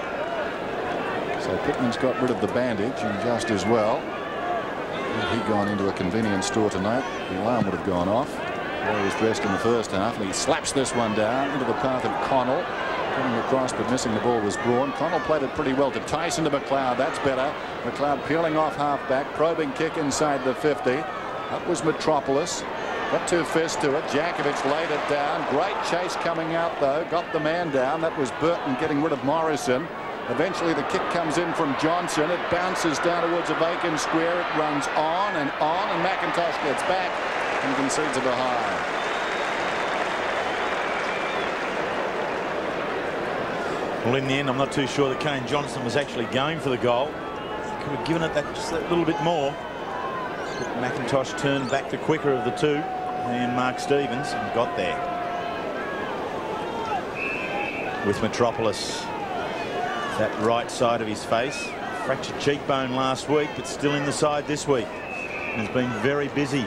So Pittman's got rid of the bandage, and just as well. Had he gone into a convenience store tonight, the alarm would have gone off. He was dressed in the first half, and he slaps this one down into the path of Connell. Coming across, but missing the ball was Braun. Connell played it pretty well to Tyson to McLeod. That's better. McLeod peeling off half-back. Probing kick inside the 50. That was Metropolis. Got 2 fists to it. Jakovic laid it down. Great chase coming out, though. Got the man down. That was Burton getting rid of Morrison. Eventually the kick comes in from Johnson. It bounces down towards a vacant square. It runs on, and McIntosh gets back and concedes a high. Well, in the end, I'm not too sure that Kane Johnson was actually going for the goal. He could have given it just that little bit more. But McIntosh turned back the quicker of the two, and Mark Stevens, and got there. With Metropolis, that right side of his face. Fractured cheekbone last week, but still in the side this week. And has been very busy.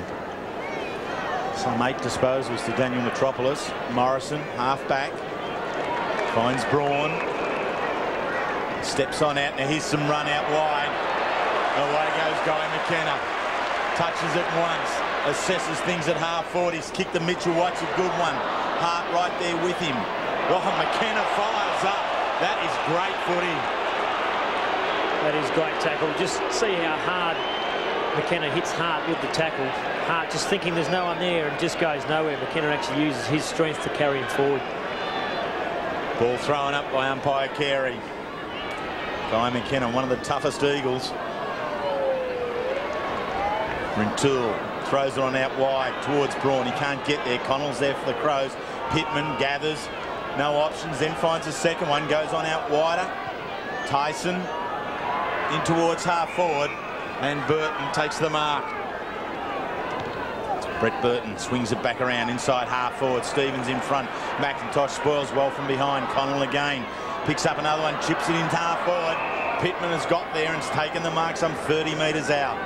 Some 8 disposals to Daniel Metropolis. Morrison, half-back. Finds Braun. Steps on out. Now here's some run out wide. Away goes Guy McKenna. Touches it once. Assesses things at half-forward. He's kicked the Mitchell White's a good one. Hart right there with him. Oh, McKenna fires up. That is great footy. That is great tackle. Just see how hard McKenna hits Hart with the tackle. Hart just thinking there's no one there and just goes nowhere. McKenna actually uses his strength to carry him forward. Ball thrown up by umpire Carey. Guy McKenna, one of the toughest Eagles. Rintoul throws it on out wide towards Braun. He can't get there. Connell's there for the Crows. Pittman gathers. No options. Then finds a second one. Goes on out wider. Tyson in towards half forward. And Burton takes the mark. Brett Burton swings it back around inside half forward. Stevens in front. McIntosh spoils well from behind. Connell again. Picks up another one. Chips it into half forward. Pittman has got there and has taken the mark some 30 metres out.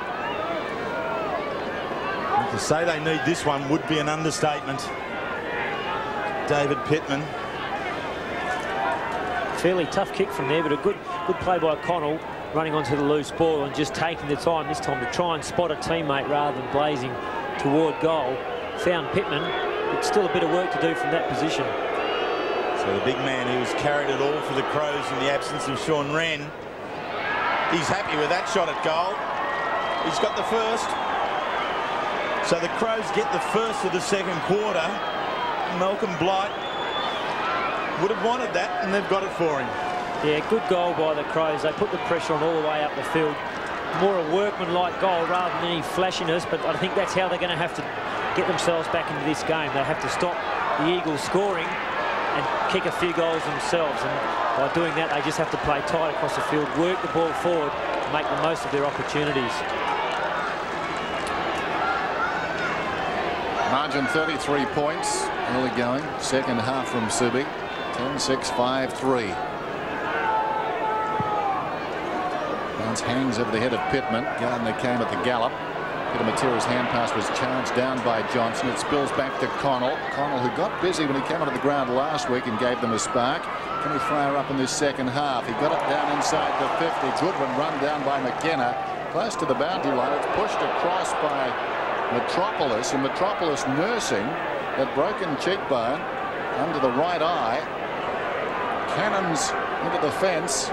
To say they need this one would be an understatement. David Pittman. Fairly tough kick from there, but a good play by Connell, running onto the loose ball and just taking the time this time to try and spot a teammate rather than blazing toward goal. Found Pittman, but still a bit of work to do from that position. So the big man who's carried it all for the Crows in the absence of Sean Wren, he's happy with that shot at goal. He's got the first. So the Crows get the first of the second quarter. Malcolm Blight would have wanted that, and they've got it for him. Yeah, good goal by the Crows. They put the pressure on all the way up the field. More a workman-like goal rather than any flashiness, but I think that's how they're going to have to get themselves back into this game. They'll have to stop the Eagles scoring and kick a few goals themselves, and by doing that they just have to play tight across the field, work the ball forward, and make the most of their opportunities. Margin 33 points early going. Second half from Subi. 10-6, 5-3. Bounce hangs over the head of Pittman. Gardner came at the gallop. Peter Matera's hand pass was charged down by Johnson. It spills back to Connell. Connell, who got busy when he came onto the ground last week and gave them a spark. Can he fire up in this second half? He got it down inside the 50. Good one run down by McKenna. Close to the boundary line. It's pushed across by Metropolis, and Metropolis nursing that broken cheekbone under the right eye. Cannons into the fence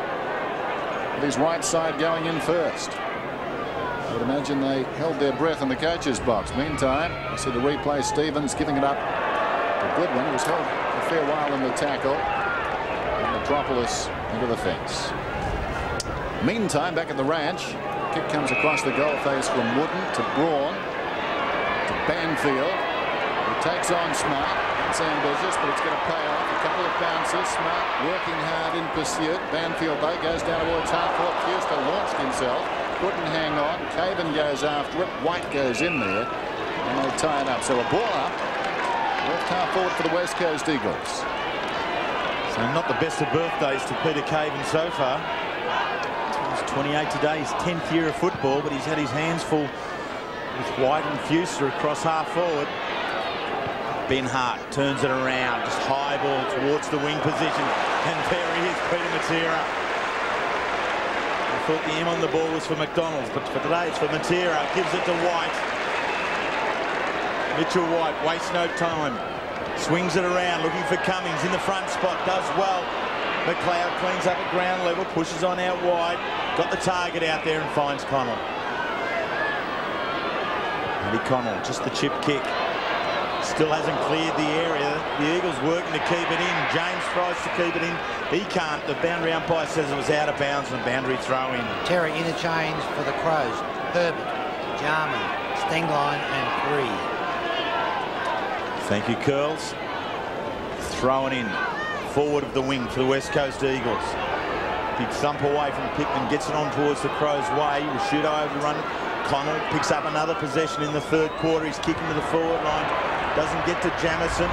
with his right side going in first. I would imagine they held their breath in the coach's box. Meantime, I see the replay. Stevens giving it up. A good one. He was held a fair while in the tackle. And Metropolis into the fence. Meantime, back at the ranch, kick comes across the goal face from Wooden to Braun. Banfield, who takes on Smart. It's ambitious, but it's going to pay off. A couple of bounces. Smart working hard in pursuit. Banfield, though, goes down towards half-court. Fuster launched himself. Couldn't hang on. Caven goes after it. White goes in there. And they tie it up. So a ball up. Left half-forward for the West Coast Eagles. So not the best of birthdays to Peter Caven so far. He's 28 today. His 10th year of football, but he's had his hands full with White and Fuster across half forward. Ben Hart turns it around, just high ball towards the wing position, and there he is, Peter Matera. I thought the M on the ball was for McDonald's, but for today it's for Matera. Gives it to White. Mitchell White wastes no time. Swings it around, looking for Cummings in the front spot, does well. McLeod cleans up at ground level, pushes on out wide. Got the target out there and finds Connell. Andy Connell, just the chip kick. Still hasn't cleared the area. The Eagles working to keep it in. James tries to keep it in. He can't. The boundary umpire says it was out of bounds and a boundary throw in. Terry interchange for the Crows. Herbert, Jarman, Stengline and Bree. Thank you, Curls. Thrown in. Forward of the wing for the West Coast Eagles. Big thump away from Pittman. Gets it on towards the Crows' way. Rashudo overrun it. Connell picks up another possession in the third quarter. He's kicking to the forward line. Doesn't get to Jamison.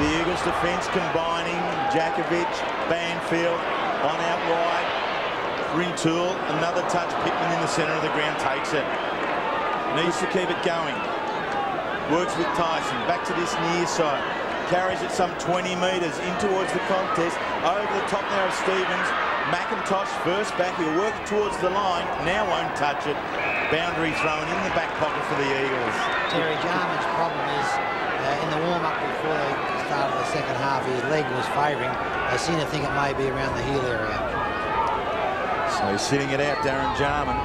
The Eagles defence combining. Jakovic, Banfield on out wide. Rintoul, another touch. Pittman in the centre of the ground takes it. Needs to keep it going. Works with Tyson. Back to this near side. Carries it some 20 metres in towards the contest. Over the top now of Stevens. McIntosh first back. He'll work towards the line. Now won't touch it. Boundary thrown in the back pocket for the Eagles. Terry Jarman's problem is in the warm-up before they started the second half, his leg was favouring. They seem to think it may be around the heel area. So he's sitting it out, Darren Jarman.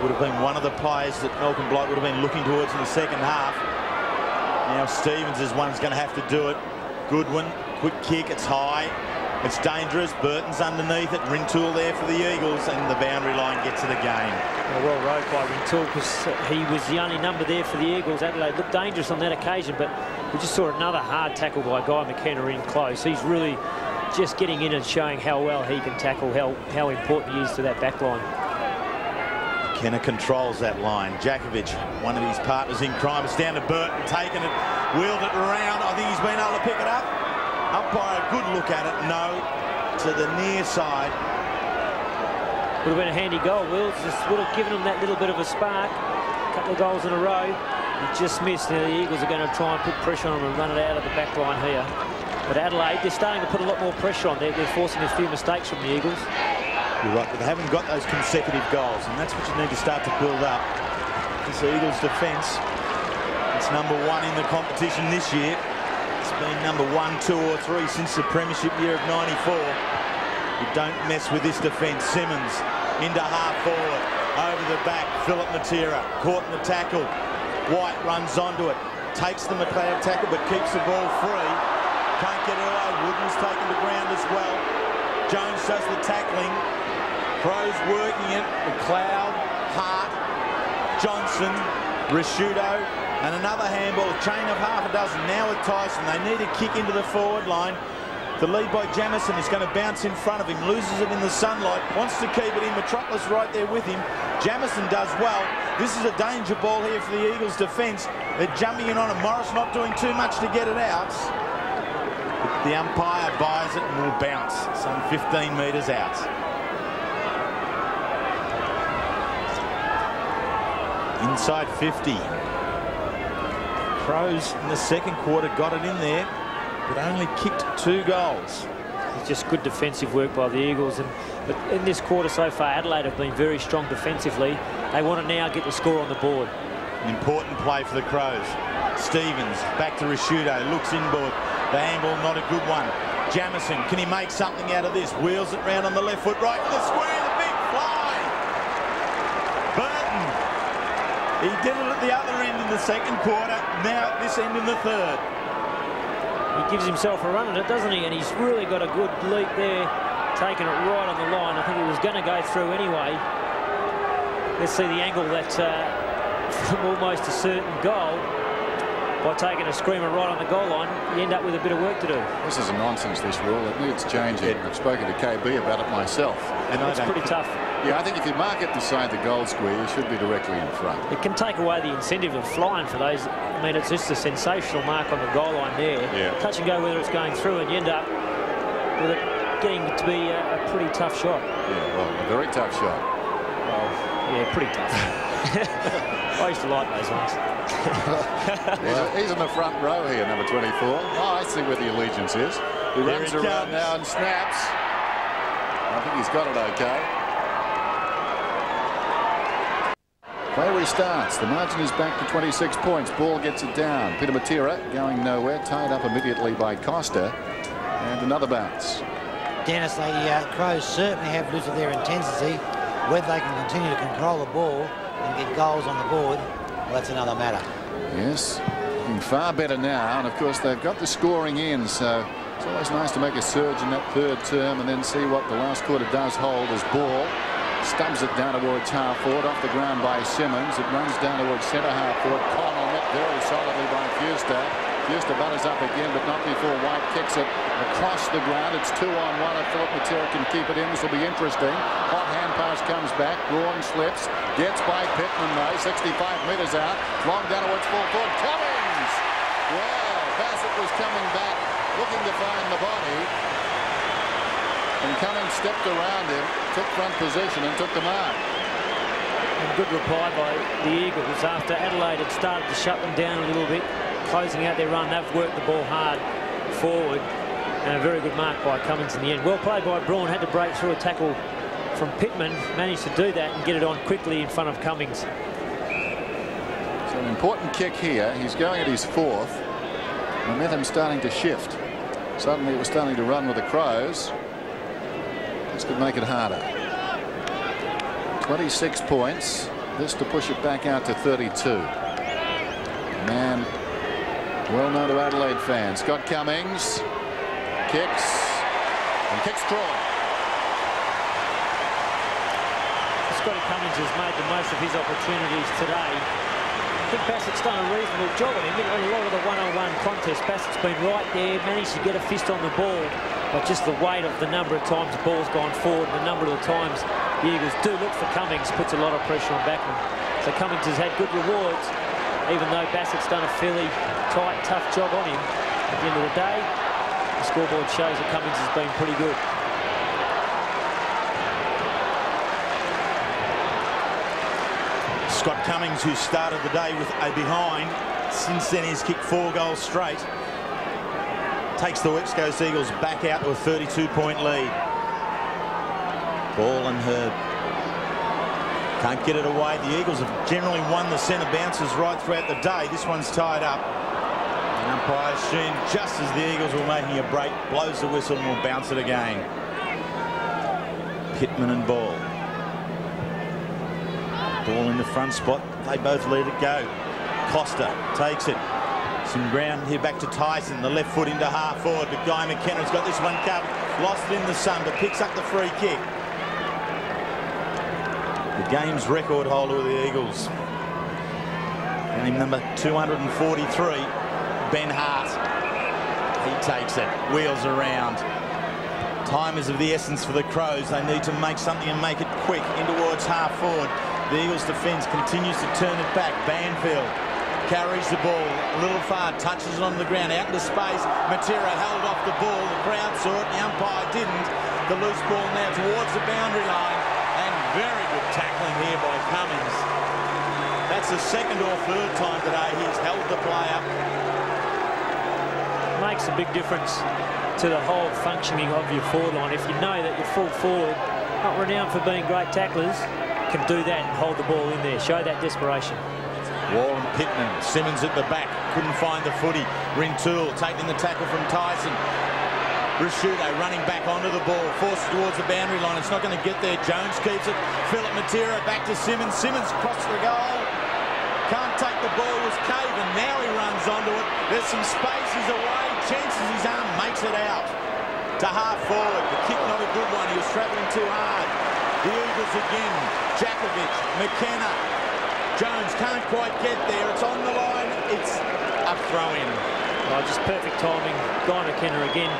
Would have been one of the players that Malcolm Blight would have been looking towards in the second half. Now Stevens is one who's going to have to do it. Goodwin, quick kick, it's high. It's dangerous. Burton's underneath it. Rintoul there for the Eagles, and the boundary line gets it again. Well rode by Rintoul because he was the only number there for the Eagles. Adelaide looked dangerous on that occasion, but we just saw another hard tackle by Guy McKenna in close. He's really just getting in and showing how well he can tackle, how important he is to that back line. McKenna controls that line. Jakovic, one of his partners in crime, is down to Burton, taking it, wheeled it around. I think he's been able to pick it up. Umpire, a good look at it. No, to the near side. Would have been a handy goal. Wills just would have given him that little bit of a spark. A couple of goals in a row. He just missed. Now the Eagles are going to try and put pressure on him and run it out of the back line here. But Adelaide, they're starting to put a lot more pressure on there. They're forcing a few mistakes from the Eagles. You're right, but they haven't got those consecutive goals, and that's what you need to start to build up. This Eagles defence, it's #1 in the competition this year. It's been #1, 2 or 3 since the premiership year of '94. You don't mess with this defence. Simmons into half forward, over the back. Philip Matera caught in the tackle. White runs onto it, takes the McLeod tackle, but keeps the ball free. Can't get it away. Wooden's taken the ground as well. Jones does the tackling. Crows working it. McLeod, Hart, Johnson, Rashudo, and another handball. A chain of half a dozen now with Tyson. They need a kick into the forward line. The lead by Jamison is going to bounce in front of him. Loses it in the sunlight. Wants to keep it in. Metropolis right there with him. Jamison does well. This is a danger ball here for the Eagles defence. They're jumping in on it. Morris not doing too much to get it out. The umpire buys it and will bounce some 15 metres out. Inside 50. Crows in the second quarter got it in there, but only kicked 2 goals. It's just good defensive work by the Eagles. But in this quarter so far, Adelaide have been very strong defensively. They want to now get the score on the board. An important play for the Crows. Stevens back to Rashudo, looks inboard. The handball not a good one. Jamison, can he make something out of this? Wheels it round on the left foot, right to the square, the big fly. Burton. He did it at the other end in the second quarter, now at this end in the third. He gives himself a run at it, doesn't he? And he's really got a good leap there, taking it right on the line. I think he was going to go through anyway. Let's see the angle that from almost a certain goal. By taking a screamer right on the goal line, you end up with a bit of work to do. This is a nonsense, this rule. It needs changing. I've spoken to KB about it myself. And it's pretty tough. Yeah, I think if you mark it beside the goal square, you should be directly in front. It can take away the incentive of flying for those. I mean, it's just a sensational mark on the goal line there. Yeah. Touch and go whether it's going through, and you end up with it getting to be a pretty tough shot. Yeah, well, a very tough shot. Well, yeah, pretty tough. I used to like those ones. He's in the front row here, number 24. Oh, I see where the allegiance is. He runs around now and snaps. I think he's got it okay. Play restarts. The margin is back to 26 points. Ball gets it down. Peter Matera going nowhere. Tied up immediately by Costa. And another bounce. Dennis, the Crows certainly have loosened their intensity. Whether they can continue to control the ball and get goals on the board, well, that's another matter. Yes, looking far better now. And, of course, they've got the scoring in. So it's always nice to make a surge in that third term and then see what the last quarter does hold as ball. Stubs it down towards half forward, off the ground by Simmons. It runs down towards centre half forward. Connell met very solidly by Fuster. Fuster butters up again, but not before White kicks it across the ground. It's 2-on-1 if Philip Matera can keep it in. This will be interesting. Hot hand pass comes back. Braun slips. Gets by Pittman though. 65 metres out. Long down towards full forward. Cummings! Well, Bassett was coming back, looking to find the body. And Cummings stepped around him, took front position and took the mark. And good reply by the Eagles after Adelaide had started to shut them down a little bit, closing out their run. They've worked the ball hard forward, and a very good mark by Cummings in the end. Well played by Braun. Had to break through a tackle from Pittman, managed to do that and get it on quickly in front of Cummings. So an important kick here. He's going at his fourth. Momentum starting to shift. Suddenly it was starting to run with the Crows. This could make it harder. 26 points. This to push it back out to 32. Man well known to Adelaide fans. Scott Cummings kicks and kicks Croy. Scotty Cummings has made the most of his opportunities today. I think Bassett's done a reasonable job on him. In a lot of the one-on-one contests, Bassett's been right there, managed to get a fist on the ball, but just the weight of the number of times the ball's gone forward and the number of the times the Eagles do look for Cummings puts a lot of pressure on Backman. So Cummings has had good rewards, even though Bassett's done a fairly tight, tough job on him. At the end of the day, the scoreboard shows that Cummings has been pretty good. Scott Cummings, who started the day with a behind, since then he's kicked 4 goals straight. Takes the West Coast Eagles back out to a 32-point lead. Ball and Herb can't get it away. The Eagles have generally won the centre bounces right throughout the day. This one's tied up. And umpire Sheen, just as the Eagles were making a break, blows the whistle and will bounce it again. Pittman and Ball. Ball in the front spot. They both let it go. Costa takes it. Some ground here back to Tyson. The left foot into half forward. But Guy McKenna's got this one covered. Lost it in the sun, but picks up the free kick. The game's record holder of the Eagles. Game number 243. Ben Hart. He takes it. Wheels around. Time is of the essence for the Crows. They need to make something and make it quick in towards half forward. The Eagles defence continues to turn it back. Banfield carries the ball a little far, touches it on the ground, out into space. Matera held off the ball. The crowd saw it, the umpire didn't. The loose ball now towards the boundary line, and very good tackling here by Cummings. That's the second or third time today he's held the player. Makes a big difference to the whole functioning of your forward line. If you know that your full forward, not renowned for being great tacklers, can do that and hold the ball in there. Show that desperation. Wall and Pittman. Simmons at the back. Couldn't find the footy. Rintoul taking the tackle from Tyson. Rashudo running back onto the ball. Forced towards the boundary line. It's not going to get there. Jones keeps it. Philip Matera back to Simmons. Simmons across the goal. Can't take the ball. Was Cave, and now he runs onto it. There's some space. He's away. Chances his arm. Makes it out to half forward. The kick not a good one. He was travelling too hard. The Eagles again. Jakovic, McKenna. Jones can't quite get there. It's on the line. It's a throw-in. Oh, just perfect timing. Guy McKenna again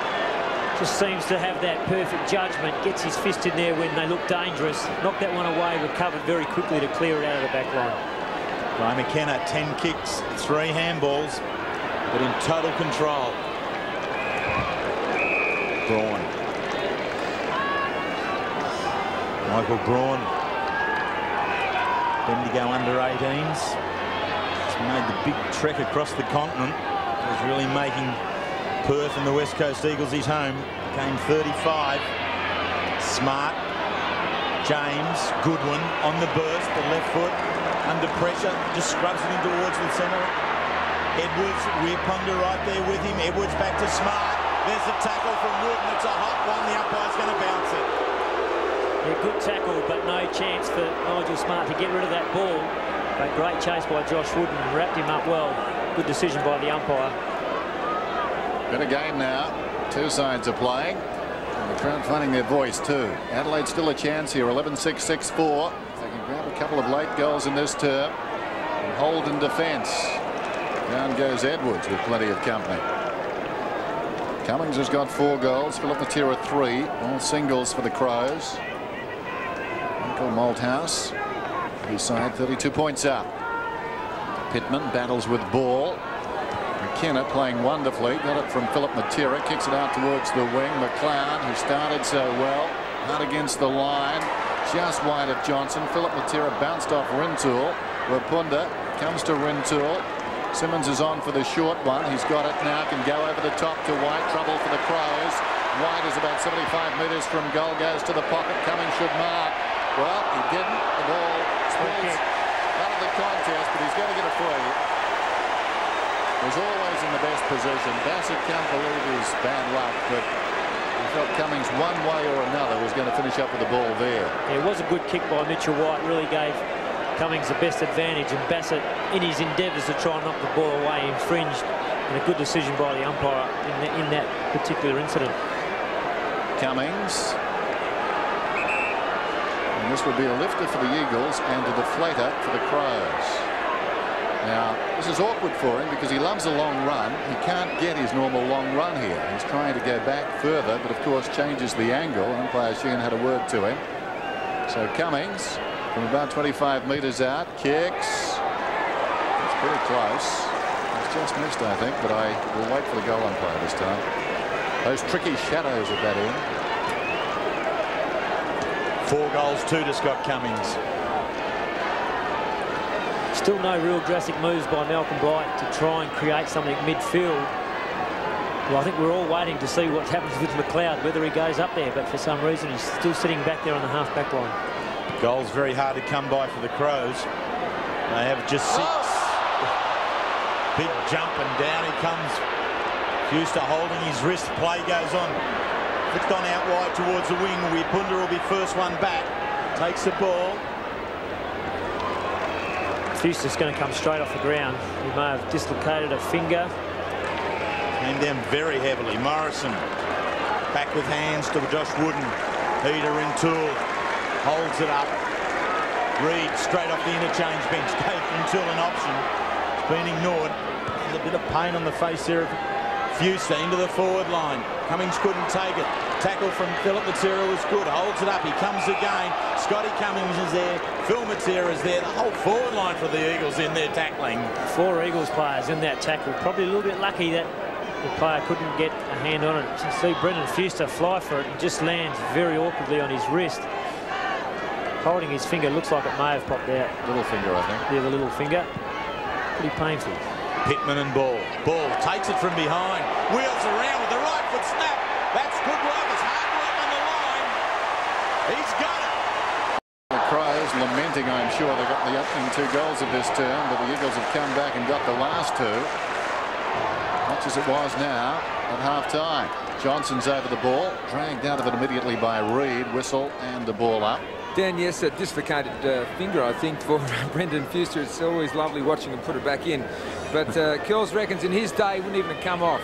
just seems to have that perfect judgment. Gets his fist in there when they look dangerous. Knocked that one away. Recovered very quickly to clear it out of the back line. Guy McKenna, 10 kicks, 3 handballs, but in total control. Braun. Michael Braun. them to go under 18s. He's made the big trek across the continent. He's really making Perth and the West Coast Eagles his home. Game 35. Smart. James. Goodwin on the burst. The left foot under pressure. Just scrubs it in towards the centre. Edwards. Wirrpanda right there with him. Edwards back to Smart. There's a tackle from Wood, and it's a hot one. The umpire's going to bounce it. Yeah, good tackle, but no chance for Nigel Smart to get rid of that ball. But great chase by Josh Wood and wrapped him up well. Good decision by the umpire. Bit of game now. Two sides are playing. And the crowd finding their voice too. Adelaide still a chance here. 11-6, 6-4. If they can grab a couple of late goals in this term and hold in defence. Down goes Edwards with plenty of company. Cummings has got 4 goals. Philip Matera 3. All singles for the Crows. Michael Malthouse, his side 32 points up. Pittman battles with ball. McKenna playing wonderfully. Got it from Philip Matera. Kicks it out towards the wing. McLeod, who started so well. Hard against the line. Just wide of Johnson. Philip Matera bounced off Rintoul. Wirrpanda comes to Rintoul. Simmons is on for the short one. He's got it now. Can go over the top to White. Trouble for the Crows. White is about 75 metres from goal. Goes to the pocket. Cummings should mark. Well, he didn't. The ball spills out of the contest, but he's going to get a free. Was always in the best position. Bassett can't believe his bad luck, but I felt Cummings one way or another was going to finish up with the ball there. Yeah, it was a good kick by Mitchell White. Really gave Cummings the best advantage, and Bassett, in his endeavours to try and knock the ball away, infringed, and a good decision by the umpire in that particular incident. Cummings. And this would be a lifter for the Eagles and a deflator for the Crows. Now, this is awkward for him because he loves a long run. He can't get his normal long run here. He's trying to go back further, but of course changes the angle. Umpire Sheehan had a word to him. So Cummings, from about 25 metres out, kicks. It's pretty close. It's just missed, I think, but I will wait for the goal umpire this time. Those tricky shadows at that end. 4 goals, 2 to Scott Cummings. Still no real drastic moves by Malcolm Blight to try and create something midfield. Well, I think we're all waiting to see what happens with McLeod, whether he goes up there, but for some reason he's still sitting back there on the half-back line. Goals very hard to come by for the Crows. They have just 6. Big jump and down he comes. Fuster holding his wrist. Play goes on. Flicked on out wide towards the wing. Wirrpanda will be first one back. Takes the ball. Fuster's going to come straight off the ground. He may have dislocated a finger. Came down very heavily. Morrison back with hands to Josh Wooden. Peter Rintoul holds it up. Reid straight off the interchange bench. Gave Rintoul an option. It's been ignored. There's a bit of pain on the face there of Fuster into the forward line. Cummings couldn't take it. Tackle from Philip Matera was good. Holds it up. He comes again. Scotty Cummings is there. Phil Matera is there. The whole forward line for the Eagles in there tackling. 4 Eagles players in that tackle. Probably a little bit lucky that the player couldn't get a hand on it. You see Brendan Fuster fly for it and just lands very awkwardly on his wrist. Holding his finger, looks like it may have popped out. Little finger, I think. Yeah, the little finger. Pretty painful. Pittman and Ball. Ball takes it from behind. Wheels around with the right foot snap. That's good work. It's hard work on the line. He's got it. The Crows lamenting, I'm sure, they got the opening 2 goals of this term, but the Eagles have come back and got the last 2. Much as it was now at half-time. Johnson's over the ball, dragged out of it immediately by Reid. Whistle and the ball up. Dan, yes, a dislocated finger, I think, for Brendan Fuster. It's always lovely watching him put it back in. But Kells reckons in his day, it wouldn't even have come off.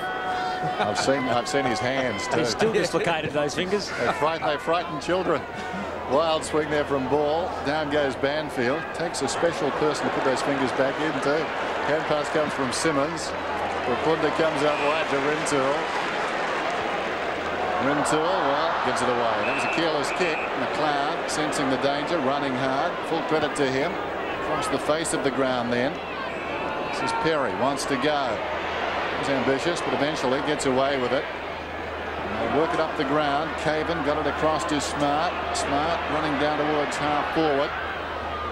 I've seen his hands too. He's still dislocated those fingers. They frighten children. Wild swing there from Ball. Down goes Banfield. Takes a special person to put those fingers back in too. Hand pass comes from Simmons. Wirrpanda comes out wide to Rintoul. Rintoul, well, gives it away. That was a careless kick. McLeod sensing the danger, running hard. Full credit to him. Across the face of the ground then. This is Perry, wants to go. He's ambitious, but eventually gets away with it. And they work it up the ground. Caven got it across to Smart. Smart running down towards half forward.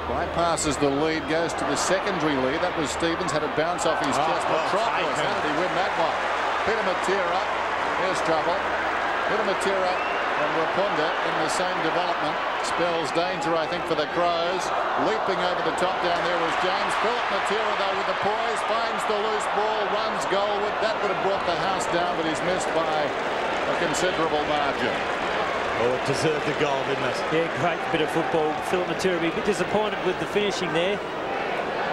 bypasses the lead, goes to the secondary lead. That was Stevens, had it bounce off his chest. Metropolis, how did he win that one? Peter Matera, here's trouble. Peter Matera and Wirrpanda in the same development. Spells danger, I think, for the Crows. Leaping over the top down there was James. Philip Matera, though, with the poise, finds the loose ball, runs goalward. That would have brought the house down, but he's missed by a considerable margin. Oh, it deserved the goal, didn't it? Yeah, great bit of football. Philip Matera be a bit disappointed with the finishing there.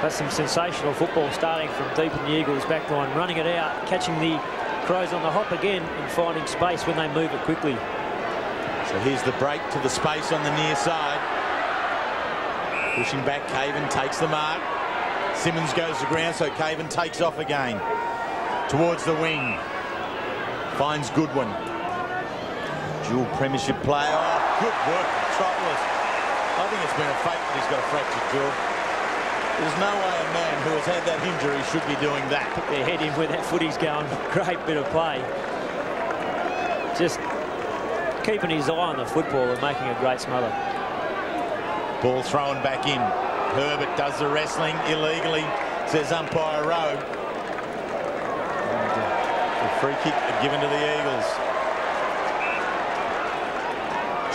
But some sensational football starting from deep in the Eagles' back line, running it out, catching the Crows on the hop again and finding space when they move it quickly. So here's the break to the space on the near side. Pushing back, Caven takes the mark. Simmons goes to ground, so Caven takes off again. Towards the wing. Finds Goodwin. Dual premiership player. Oh, good work from Metropolis. I think it's been a fate that he's got a fractured jaw. There's no way a man who has had that injury should be doing that. Put their head in where that footy's going. Great bit of play. Just keeping his eye on the football and making a great smother. Ball thrown back in. Herbert does the wrestling illegally, says umpire Rowe. The free kick given to the Eagles.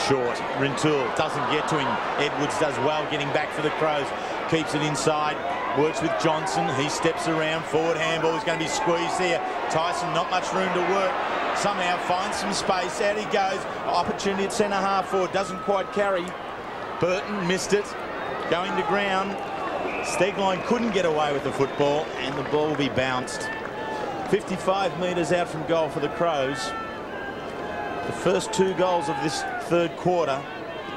Short. Rintoul doesn't get to him. Edwards does well getting back for the Crows. Keeps it inside. Works with Johnson. He steps around. Forward handball. He's going to be squeezed here. Tyson, not much room to work. Somehow finds some space. Out he goes. Opportunity at centre half forward. Doesn't quite carry. Burton missed it. Going to ground. Stegline couldn't get away with the football, and the ball will be bounced. 55 metres out from goal for the Crows. The first 2 goals of this third quarter.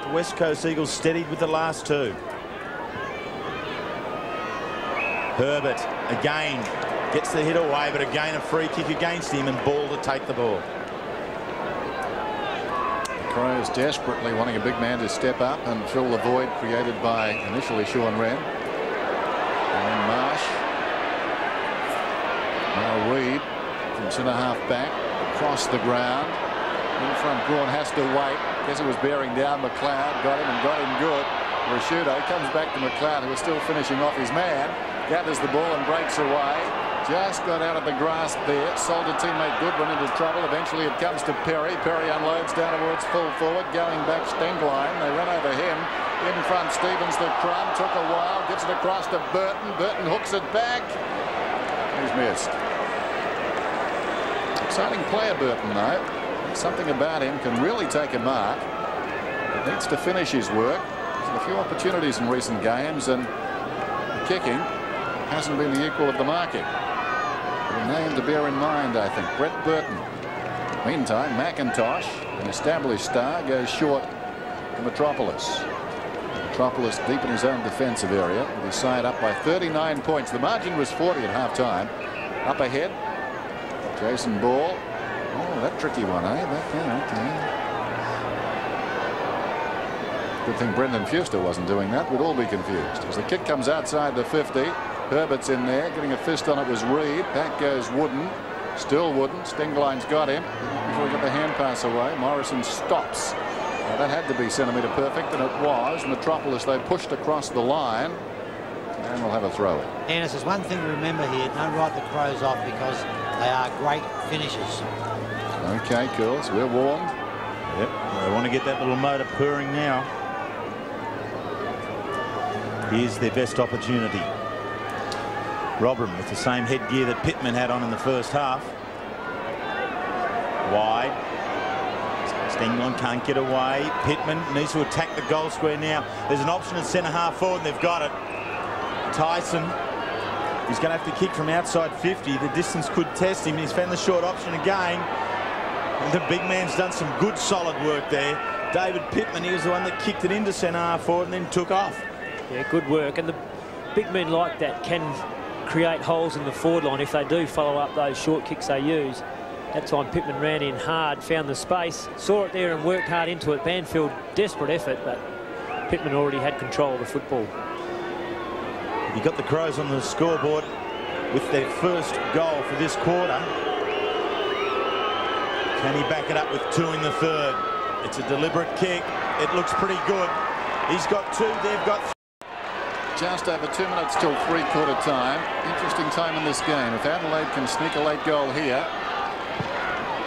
The West Coast Eagles steadied with the last 2. Herbert again gets the hit away, but again a free kick against him and ball to take the ball. The Crows desperately wanting a big man to step up and fill the void created by initially Sean Wren. And then Marsh. Now Reid from centre half back across the ground. In front, Braun has to wait. Guess it was bearing down McLeod. Got him and got him good. Rashudo comes back to McLeod, who was still finishing off his man. Gathers the ball and breaks away. Just got out of the grasp there. Sold a teammate Goodwin into trouble. Eventually it comes to Perry. Perry unloads down towards full forward. Going back Stengline. They run over him. In front Stevens the crumb. Took a while. Gives it across to Burton. Burton hooks it back. He's missed. Exciting player Burton though. Something about him can really take a mark. But needs to finish his work. He's had a few opportunities in recent games and the kicking hasn't been the equal of the marking. A name to bear in mind, I think. Brett Burton. Meantime, McIntosh, an established star, goes short to Metropolis. Metropolis deep in his own defensive area with his side up by 39 points. The margin was 40 at half-time. Up ahead, Jason Ball. Oh, that tricky one, eh? Good thing Brendan Fewster wasn't doing that. We'd all be confused. As the kick comes outside the 50, Herbert's in there. Getting a fist on it was Reid. Back goes Wooden. Still Wooden. Stingline's got him. Before we get the hand pass away, Morrison stops. Now, that had to be centimetre perfect, and it was. Metropolis, they pushed across the line. And we'll have a throw in. Dennis, there's one thing to remember here. Don't write the Crows off because they are great finishers. Okay, cool. So we're warned. Yep. They want to get that little motor purring now. Here's their best opportunity. Robram with the same headgear that Pittman had on in the first half. Wide. Stengline can't get away. Pittman needs to attack the goal square now. There's an option at centre half forward and they've got it. Tyson. He's going to have to kick from outside 50. The distance could test him. He's found the short option again. And the big man's done some good solid work there. David Pittman, he was the one that kicked it into centre half forward and then took off. Yeah, good work. And the big men like that can create holes in the forward line if they do follow up those short kicks they use. That time Pittman ran in hard, found the space, saw it there and worked hard into it. Banfield, desperate effort, but Pittman already had control of the football. He got the Crows on the scoreboard with their first goal for this quarter. Can he back it up with 2 in the third? It's a deliberate kick. It looks pretty good. He's got 2, they've got 3. just over 2 minutes till three-quarter time. Interesting time in this game. If Adelaide can sneak a late goal here,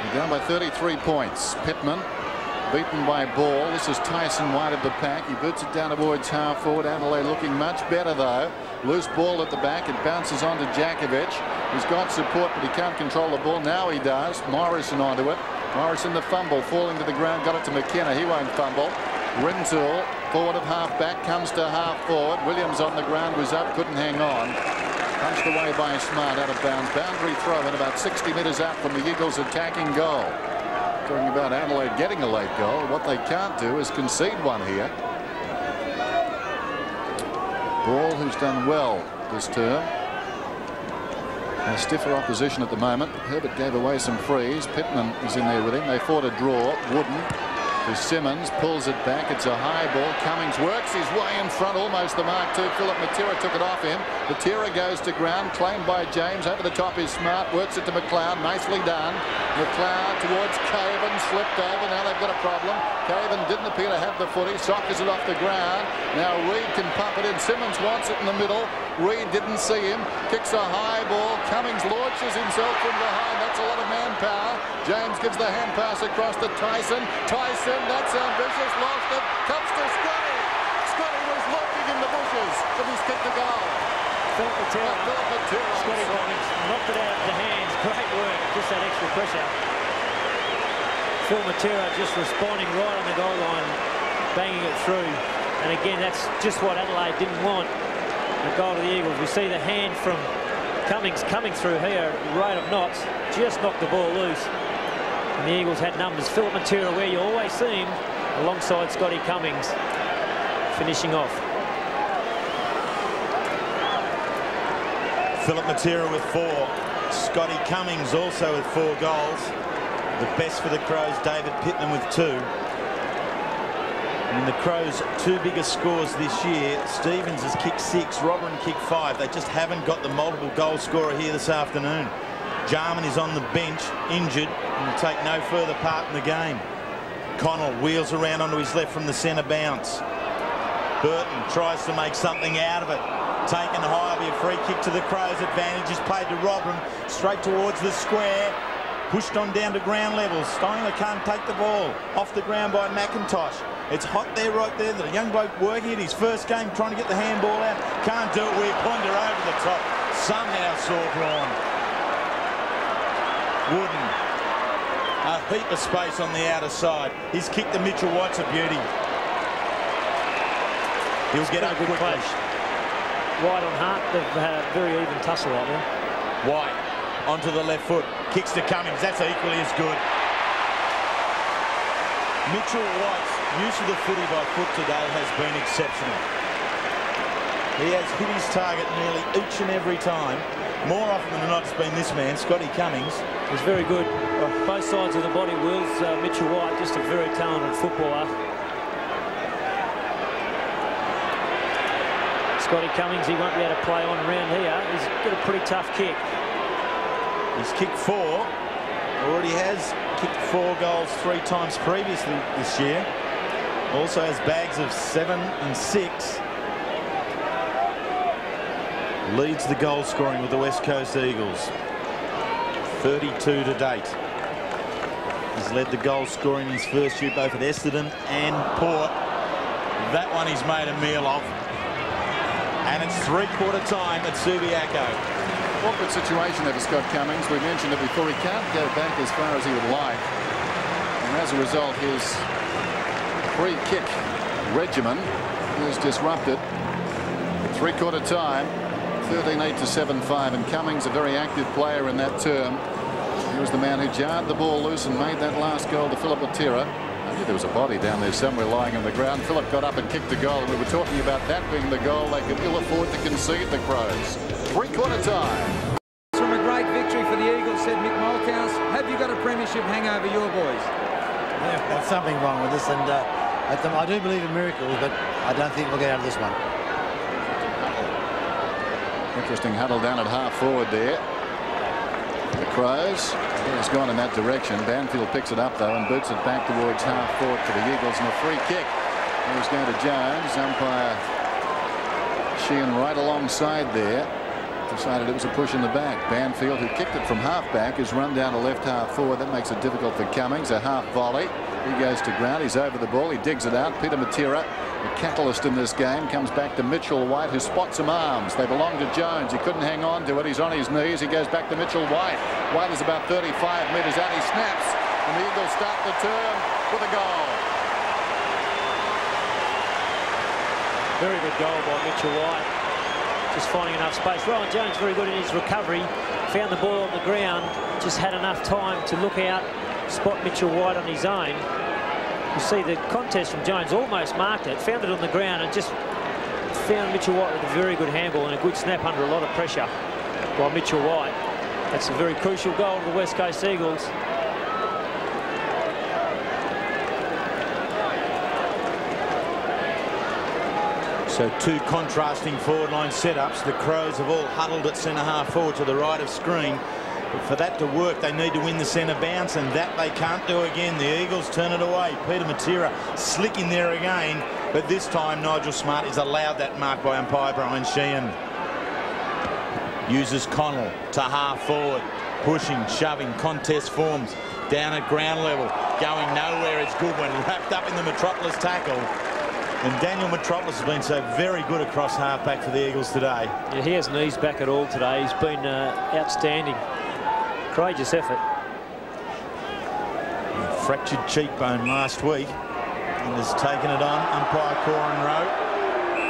they're down by 33 points. Pittman beaten by ball. This is Tyson wide of the pack. He boots it down towards half forward. Adelaide looking much better though. Loose ball at the back. It bounces onto Jakovic. He's got support, but he can't control the ball. Now he does. Morrison onto it. Morrison the fumble, falling to the ground. Got it to McKenna. He won't fumble. Rintoul, forward of half back, comes to half forward. Williams on the ground, was up, couldn't hang on. Punched away by Smart, out of bounds. Boundary throw in about 60 metres out from the Eagles' attacking goal. Talking about Adelaide getting a late goal. What they can't do is concede one here. Ball, who's done well this term. A stiffer opposition at the moment. Herbert gave away some frees. Pittman is in there with him. They fought a draw. Wooden to Simmons, pulls it back. It's a high ball. Cummings works his way in front, almost the mark too. Peter Matera took it off him. Matera goes to ground, claimed by James. Over the top is Smart, works it to McLeod. Nicely done. McLeod towards Caven, slipped over. Now they've got a problem. Caven didn't appear to have the footy, sockers it off the ground. Now Reid can pump it in. Simmons wants it in the middle. Reid didn't see him, kicks a high ball. Cummings launches himself from behind. That's a lot of manpower. James gives the hand pass across to Tyson. Tyson, that's ambitious, lost it, comes to Scotty. Scotty was lurking in the bushes, but he's kicked the goal. Philip Matera, Scotty Cummings knocked it out of the hands. Great work, just that extra pressure. Phil Matera just responding right on the goal line, banging it through. And again, that's just what Adelaide didn't want. The goal to the Eagles. We see the hand from Cummings coming through here, rate of knots, just knocked the ball loose. And the Eagles had numbers. Philip Matera, where you always see him, alongside Scotty Cummings, finishing off. Philip Matera with 4. Scotty Cummings also with 4 goals. The best for the Crows, David Pittman with 2. And the Crows' 2 biggest scores this year. Stevens has kicked 6, Robin kicked 5. They just haven't got the multiple goal scorer here this afternoon. Jarman is on the bench, injured, and will take no further part in the game. Connell wheels around onto his left from the centre bounce. Burton tries to make something out of it. Taken high, will be a free kick to the Crows. Advantage is played to Robin, straight towards the square. Pushed on down to ground level. Steiner can't take the ball. Off the ground by McIntosh. It's hot there, right there. The young bloke working at his first game, trying to get the handball out. Can't do it. Wirrpanda over the top. Somehow saw drawn. Wooden. A heap of space on the outer side. He's kicked to Mitchell White's a beauty. He'll get up quickly. White on Hart, they've had a very even tussle out there. White onto the left foot. Kicks to Cummings. That's equally as good. Mitchell White's use of the footy by foot today has been exceptional. He has hit his target nearly each and every time. More often than not, it's been this man, Scotty Cummings. He's very good. Both sides of the body wheels. Mitchell White, just a very talented footballer. Scotty Cummings, he won't be able to play on around here. He's got a pretty tough kick. He's kicked 4. Already has kicked 4 goals 3 times previously this year. Also has bags of 7 and 6. Leads the goal scoring with the West Coast Eagles. 32 to date. He's led the goal scoring in his first year both at Essendon and Port. That one he's made a meal of. And it's three-quarter time at Subiaco. Awkward situation there for Scott Cummings. We mentioned it before. He can't go back as far as he would like. And as a result, his free kick regimen is disrupted. Three-quarter time, 13-8 to 7-5. And Cummings, a very active player in that term. He was the man who jarred the ball loose and made that last goal to Philip Matera. I knew there was a body down there somewhere lying on the ground. Philip got up and kicked the goal. And we were talking about that being the goal they could ill afford to concede, the Crows. Three-quarter time. From a great victory for the Eagles, said Mick Malthouse. Have you got a premiership hangover, your boys? Yeah, there's something wrong with this, and I do believe in miracles, but I don't think we'll get out of this one. Interesting huddle down at half forward there. The Crows. He's gone in that direction. Banfield picks it up though and boots it back towards half forward for the Eagles, and a free kick. It was going to Jones. Umpire Sheehan right alongside there. Decided it was a push in the back. Banfield, who kicked it from half-back, is run down to left half forward. That makes it difficult for Cummings. A half volley. He goes to ground. He's over the ball. He digs it out. Peter Matera, the catalyst in this game, comes back to Mitchell White, who spots some arms. They belong to Jones. He couldn't hang on to it. He's on his knees. He goes back to Mitchell White. White is about 35 metres out. He snaps, and the Eagles start the turn with a goal. Very good goal by Mitchell White. Just finding enough space. Ryan Jones very good in his recovery. Found the ball on the ground. Just had enough time to look out, spot Mitchell White on his own. You see the contest from Jones, almost marked it, found it on the ground and just found Mitchell White with a very good handball and a good snap under a lot of pressure by Mitchell White. That's a very crucial goal to the West Coast Eagles. So two contrasting forward line setups. The Crows have all huddled at centre half forward to the right of screen. But for that to work, they need to win the centre bounce, and that they can't do again. The Eagles turn it away. Peter Matera slick in there again, but this time Nigel Smart is allowed that mark by umpire Brian Sheehan. Uses Connell to half forward, pushing, shoving, contest forms down at ground level, going nowhere. It's Goodwin wrapped up in the Metropolis tackle. And Daniel Metropolis has been so very good across half-back for the Eagles today. Yeah, he hasn't eased back at all today. He's been outstanding. Courageous effort. He fractured cheekbone last week and has taken it on. Umpire Corin Rowe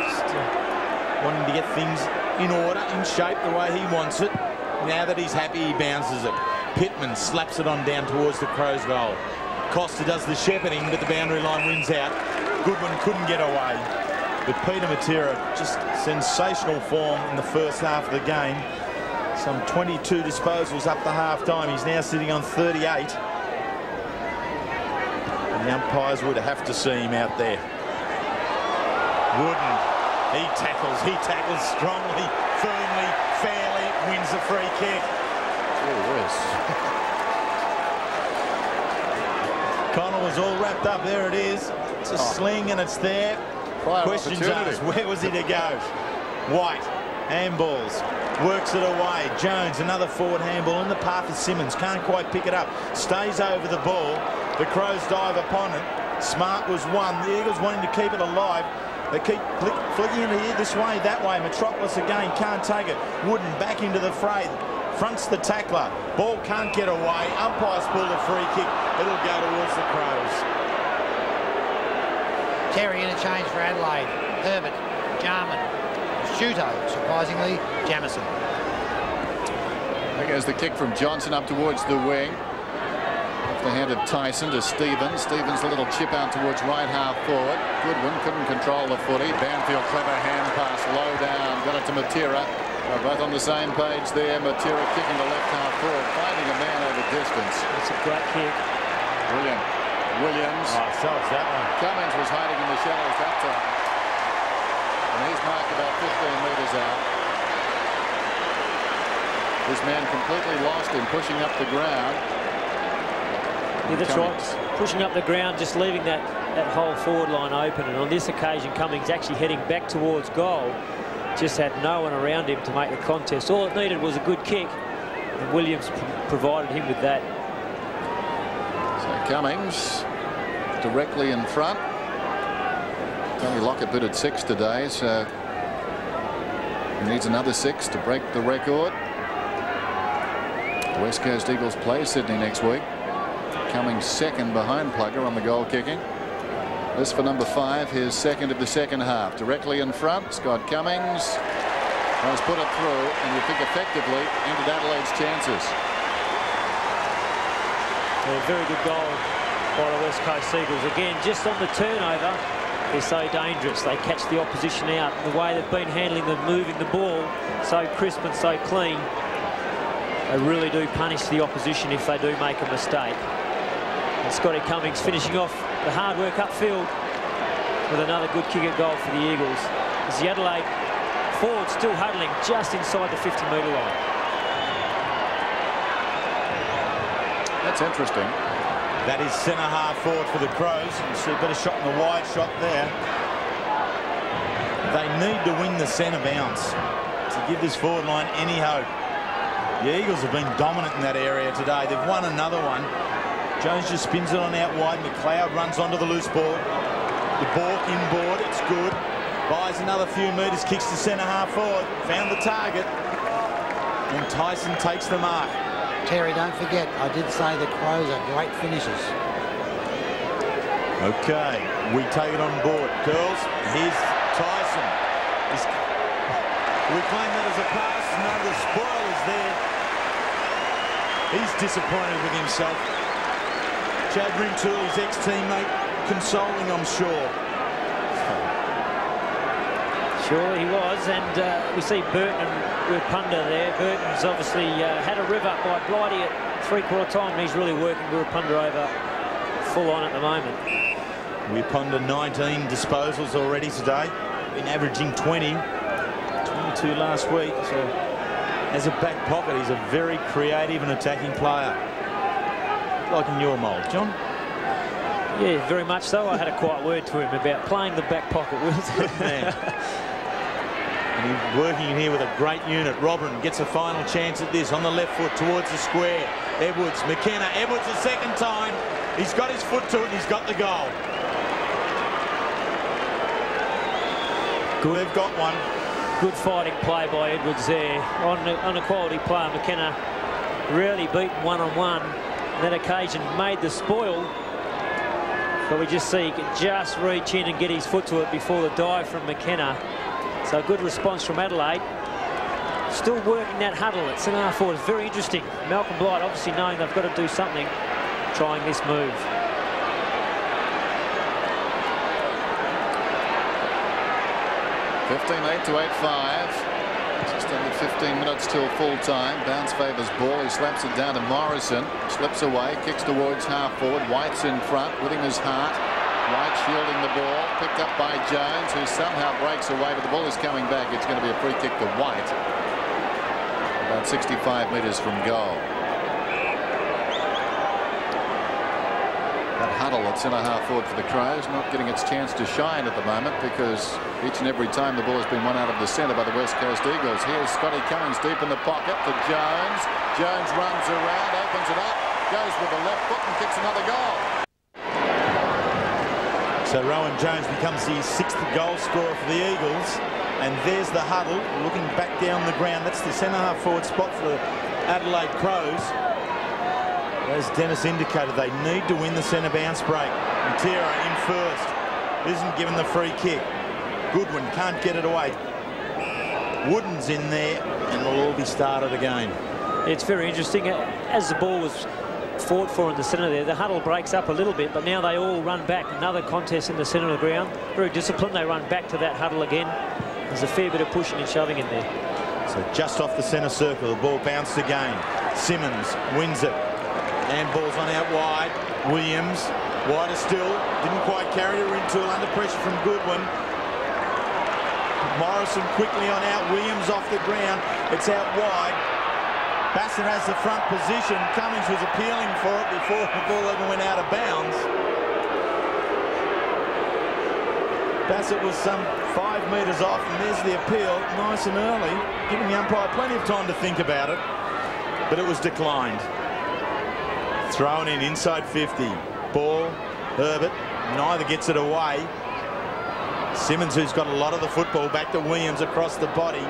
just wanting to get things in order, in shape, the way he wants it. Now that he's happy, he bounces it. Pittman slaps it on down towards the Crows' goal. Costa does the shepherding, but the boundary line wins out. Goodwin couldn't get away, but Peter Matera, just sensational form in the first half of the game. Some 22 disposals up to half-time. He's now sitting on 38. And the umpires would have to see him out there. Wooden, he tackles strongly, firmly, fairly, wins the free kick. Oh, yes. Connell was all wrapped up. There it is. It's a sling and it's there. Questions asked, where was he to go? White, handballs, works it away. Jones, another forward handball in the path of Simmons. Can't quite pick it up. Stays over the ball. The Crows dive upon it. Smart was one. The Eagles wanting to keep it alive. They keep flicking it here, this way, that way. Metropolis again can't take it. Wooden back into the fray. Fronts the tackler. Ball can't get away. Umpires pull the free kick. It'll go towards the Crows. Terry interchange for Adelaide. Herbert, Jarman, Shuto, surprisingly, Jamison. There goes the kick from Johnson up towards the wing. Off the hand of Tyson to Stevens. Stevens a little chip out towards right half forward. Goodwin couldn't control the footy. Banfield clever hand pass low down. Got it to Matera. Both on the same page there. Matera kicking to left half forward, finding a man over distance. It's a great kick. Brilliant. Williams. Oh, so it's that one. Cummings was hiding in the shadows that time. And he's marked about 15 metres out. This man completely lost in pushing up the ground. Yeah, that's right. Pushing up the ground, just leaving that whole forward line open. And on this occasion, Cummings actually heading back towards goal. Just had no one around him to make the contest. All it needed was a good kick. And Williams provided him with that. So Cummings directly in front. Tony Lockett bid at 6 today, so he needs another 6 to break the record. The West Coast Eagles play Sydney next week. Cummings second behind Plugger on the goal kicking. This for number 5, his second of the second half. Directly in front, Scott Cummings has put it through, and you think effectively ended Adelaide's chances. A very good goal by the West Coast Eagles. Again, just on the turnover, they're so dangerous. They catch the opposition out. And the way they've been handling them, moving the ball so crisp and so clean, they really do punish the opposition if they do make a mistake. And Scotty Cummings finishing off the hard work upfield with another good kick at goal for the Eagles. As the Adelaide forward still huddling just inside the 50-metre line. That's interesting. That is centre half forward for the Crows. You see a better shot in the wide shot there. They need to win the centre bounce to give this forward line any hope. The Eagles have been dominant in that area today. They've won another one. Jones just spins it on out wide. McLeod runs onto the loose ball. The ball inboard. It's good. Buys another few metres. Kicks to centre half forward. Found the target. And Tyson takes the mark. Terry, don't forget, I did say the Crows are great finishers. Okay, we take it on board. Girls, here's Tyson. We claim that as a pass. No, the spoil is there. He's disappointed with himself. Chad Rintoul, his ex-teammate, consoling, I'm sure. Sure he was, and we see Burton and Wirrpanda there. Burton's obviously had a rev up by Blighty at three-quarter time, and he's really working Wirrpanda over full on at the moment. Wirrpanda 19 disposals already today. Been averaging 20. 22 last week. So as a back pocket, he's a very creative and attacking player. Like in your mould, John. Yeah, very much so. I had a quiet word to him about playing the back pocket. Man. And he's working in here with a great unit. Robin gets a final chance at this on the left foot towards the square. Edwards, McKenna. Edwards the second time. He's got his foot to it and he's got the goal. Good. They've got one. Good fighting play by Edwards there. On a quality player, McKenna really beaten one-on-one. That occasion made the spoil. But we just see he can just reach in and get his foot to it before the dive from McKenna. So a good response from Adelaide. Still working that huddle at centre half forward. Very interesting. Malcolm Blight obviously knowing they've got to do something, trying this move. 15-8 to 8-5. Just under 15 minutes till full time. Bounce favours ball. He slaps it down to Morrison. Slips away. Kicks towards half forward. White's in front. With him is Hart. White shielding the ball. Picked up by Jones, who somehow breaks away. But the ball is coming back. It's going to be a free kick to White. About 65 metres from goal. That huddle at centre half forward for the Crows not getting its chance to shine at the moment, because each and every time the ball has been won out of the centre by the West Coast Eagles. Here's Scotty Cummings deep in the pocket for Jones. Jones runs around, opens it up, goes with the left foot and kicks another goal. So Rowan Jones becomes the 6th goal scorer for the Eagles. And there's the huddle looking back down the ground. That's the centre half forward spot for the Adelaide Crows. As Dennis indicated, they need to win the centre bounce break. Matera in first. Isn't given the free kick. Goodwin can't get it away. Wooden's in there, and it'll all be started again. It's very interesting. As the ball was fought for in the centre there, the huddle breaks up a little bit, but now they all run back. Another contest in the centre of the ground. Very disciplined. They run back to that huddle again. There's a fair bit of pushing and shoving in there. So just off the centre circle, the ball bounced again. Simmons wins it. And ball's on out wide. Williams, wider still. Didn't quite carry to Rintoul, under pressure from Goodwin. Morrison quickly on out. Williams off the ground. It's out wide. Bassett has the front position. Cummings was appealing for it before the ball even went out of bounds. Bassett was some 5 metres off, and there's the appeal, nice and early, giving the umpire plenty of time to think about it, but it was declined. Thrown in inside 50. Ball, Herbert, neither gets it away. Simmons, who's got a lot of the football, back to Williams across the body.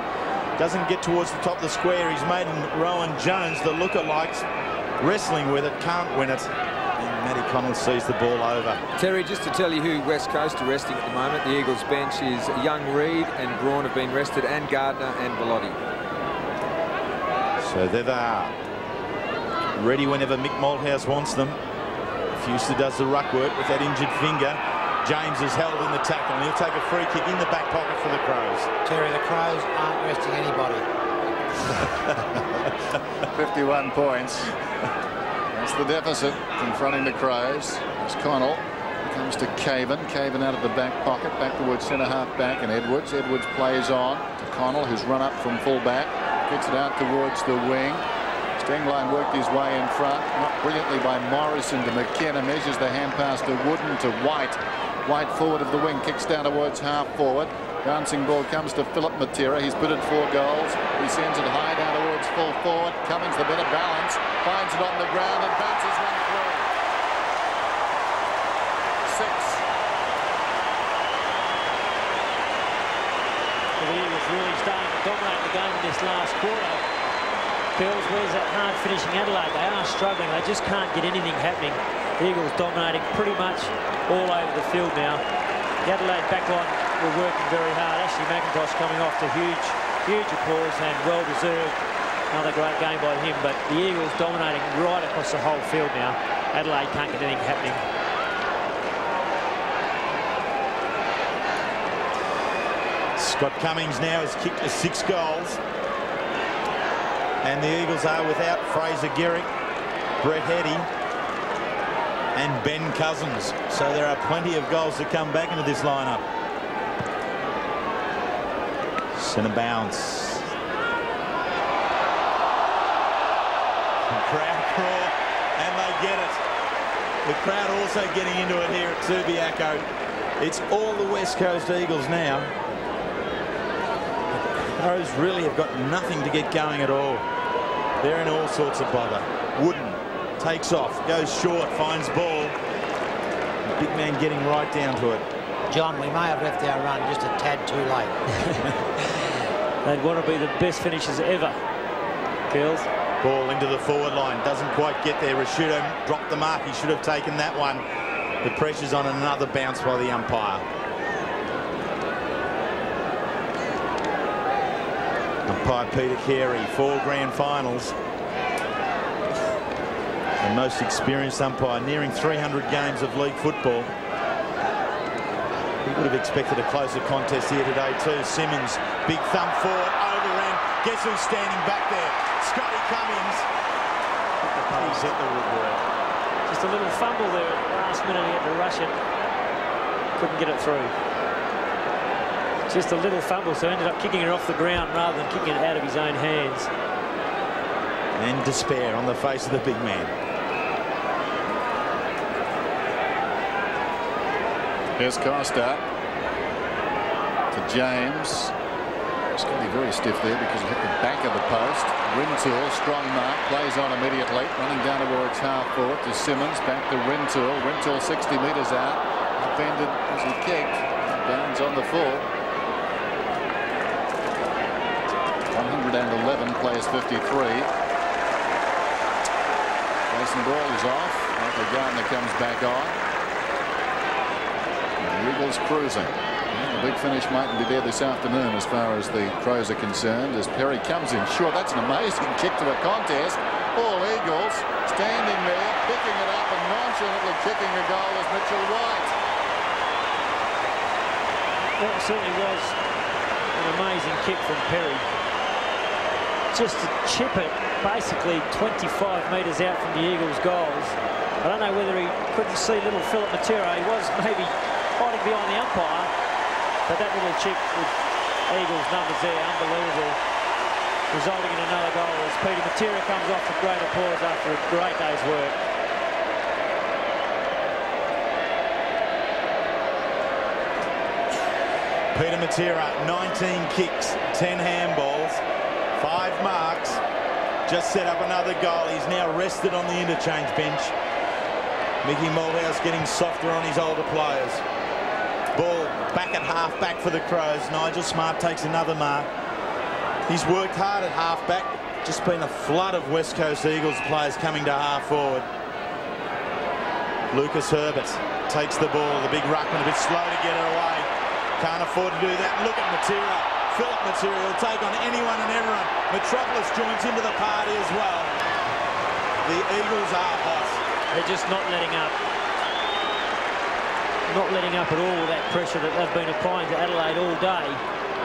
Doesn't get towards the top of the square. He's made Rowan Jones, the lookalikes, wrestling with it, can't win it. And Matty Connell sees the ball over. Terry, just to tell you who West Coast are resting at the moment, the Eagles bench is Young Reid and Braun have been rested, and Gardner and Bellotti. So there they are. Ready whenever Mick Malthouse wants them. Fuster does the ruck work with that injured finger. James is held in the tackle, and he'll take a free kick in the back pocket for the Crows. Terry, the Crows aren't resting anybody. 51 points. That's the deficit confronting the Crows. As Connell comes to Caven. Caven out of the back pocket, back towards centre half back, and Edwards. Edwards plays on to Connell, who's run up from full back. Kicks it out towards the wing. Stenglein worked his way in front, not brilliantly by Morrison to McKenna. Measures the hand pass to Wooden to White. White forward of the wing, kicks down towards half forward. Bouncing ball comes to Peter Matera. He's bitted 4 goals. He sends it high down towards full forward. Cummings, the better balance, finds it on the ground and bounces one through. 6. The Eagles really starting to dominate the game in this last quarter. Bills, where's that hard finishing Adelaide? They are struggling. They just can't get anything happening. The Eagles dominating pretty much all over the field now. The Adelaide backline were working very hard. Ashley McIntosh coming off to huge applause and well-deserved. Another great game by him, but the Eagles dominating right across the whole field now. Adelaide can't get anything happening. Scott Cummings now has kicked 6 goals. And the Eagles are without Fraser Gehrig, Brett Heady and Ben Cousins. So there are plenty of goals to come back into this lineup. Centre bounce. Crowd crawl, and they get it. The crowd also getting into it here at Subiaco. It's all the West Coast Eagles now. The Crows really have got nothing to get going at all. They're in all sorts of bother. Wooden takes off, goes short, finds ball. The big man getting right down to it. John, we may have left our run just a tad too late. They'd want to be the best finishers ever. Girls. Ball into the forward line, doesn't quite get there. Rashudo dropped the mark. He should have taken that one. The pressure's on, another bounce by the umpire. Umpire Peter Carey, 4 grand finals. The most experienced umpire, nearing 300 games of league football. He would have expected a closer contest here today too. Simmons, big thumb forward, overran. Guess who's standing back there? Scotty Cummings. He's hit the woodwork. Just a little fumble there at the last minute. He had to rush it. Couldn't get it through. Just a little fumble, so ended up kicking it off the ground rather than kicking it out of his own hands. And despair on the face of the big man. Here's Costa to James. Scotty very stiff there because he hit the back of the post. Rintoul, strong mark, plays on immediately, running down towards half forward to Simmons, back to Rintoul. Rintoul 60 metres out, upended as he kicked. Bounds on the full. 111 plays 53. Jason Ball is off. Michael Gardner comes back on. Eagles cruising. The big finish mightn't be there this afternoon as far as the Crows are concerned, as Perry comes in short. That's an amazing kick to a contest. All Eagles standing there, picking it up and nonchalantly kicking a goal is Mitchell White. Well, it certainly was an amazing kick from Perry. Just to chip it basically 25 metres out from the Eagles' goals. I don't know whether he couldn't see little Peter Matera. He was maybe hiding behind the umpire, but that little chip with Eagles numbers there, unbelievable, resulting in another goal as Peter Matera comes off with great applause after a great day's work. Peter Matera, 19 kicks, 10 handballs, 5 marks, just set up another goal. He's now rested on the interchange bench. Mickey Malthouse getting softer on his older players. Ball back at half-back for the Crows. Nigel Smart takes another mark. He's worked hard at half-back. Just been a flood of West Coast Eagles players coming to half-forward. Lucas Herbert takes the ball. The big ruckman a bit slow to get it away. Can't afford to do that. Look at Matera. Philip Matera will take on anyone and everyone. Metropolis joins into the party as well. The Eagles are hot. They're just not letting up. Not letting up at all, that pressure that they've been applying to Adelaide all day,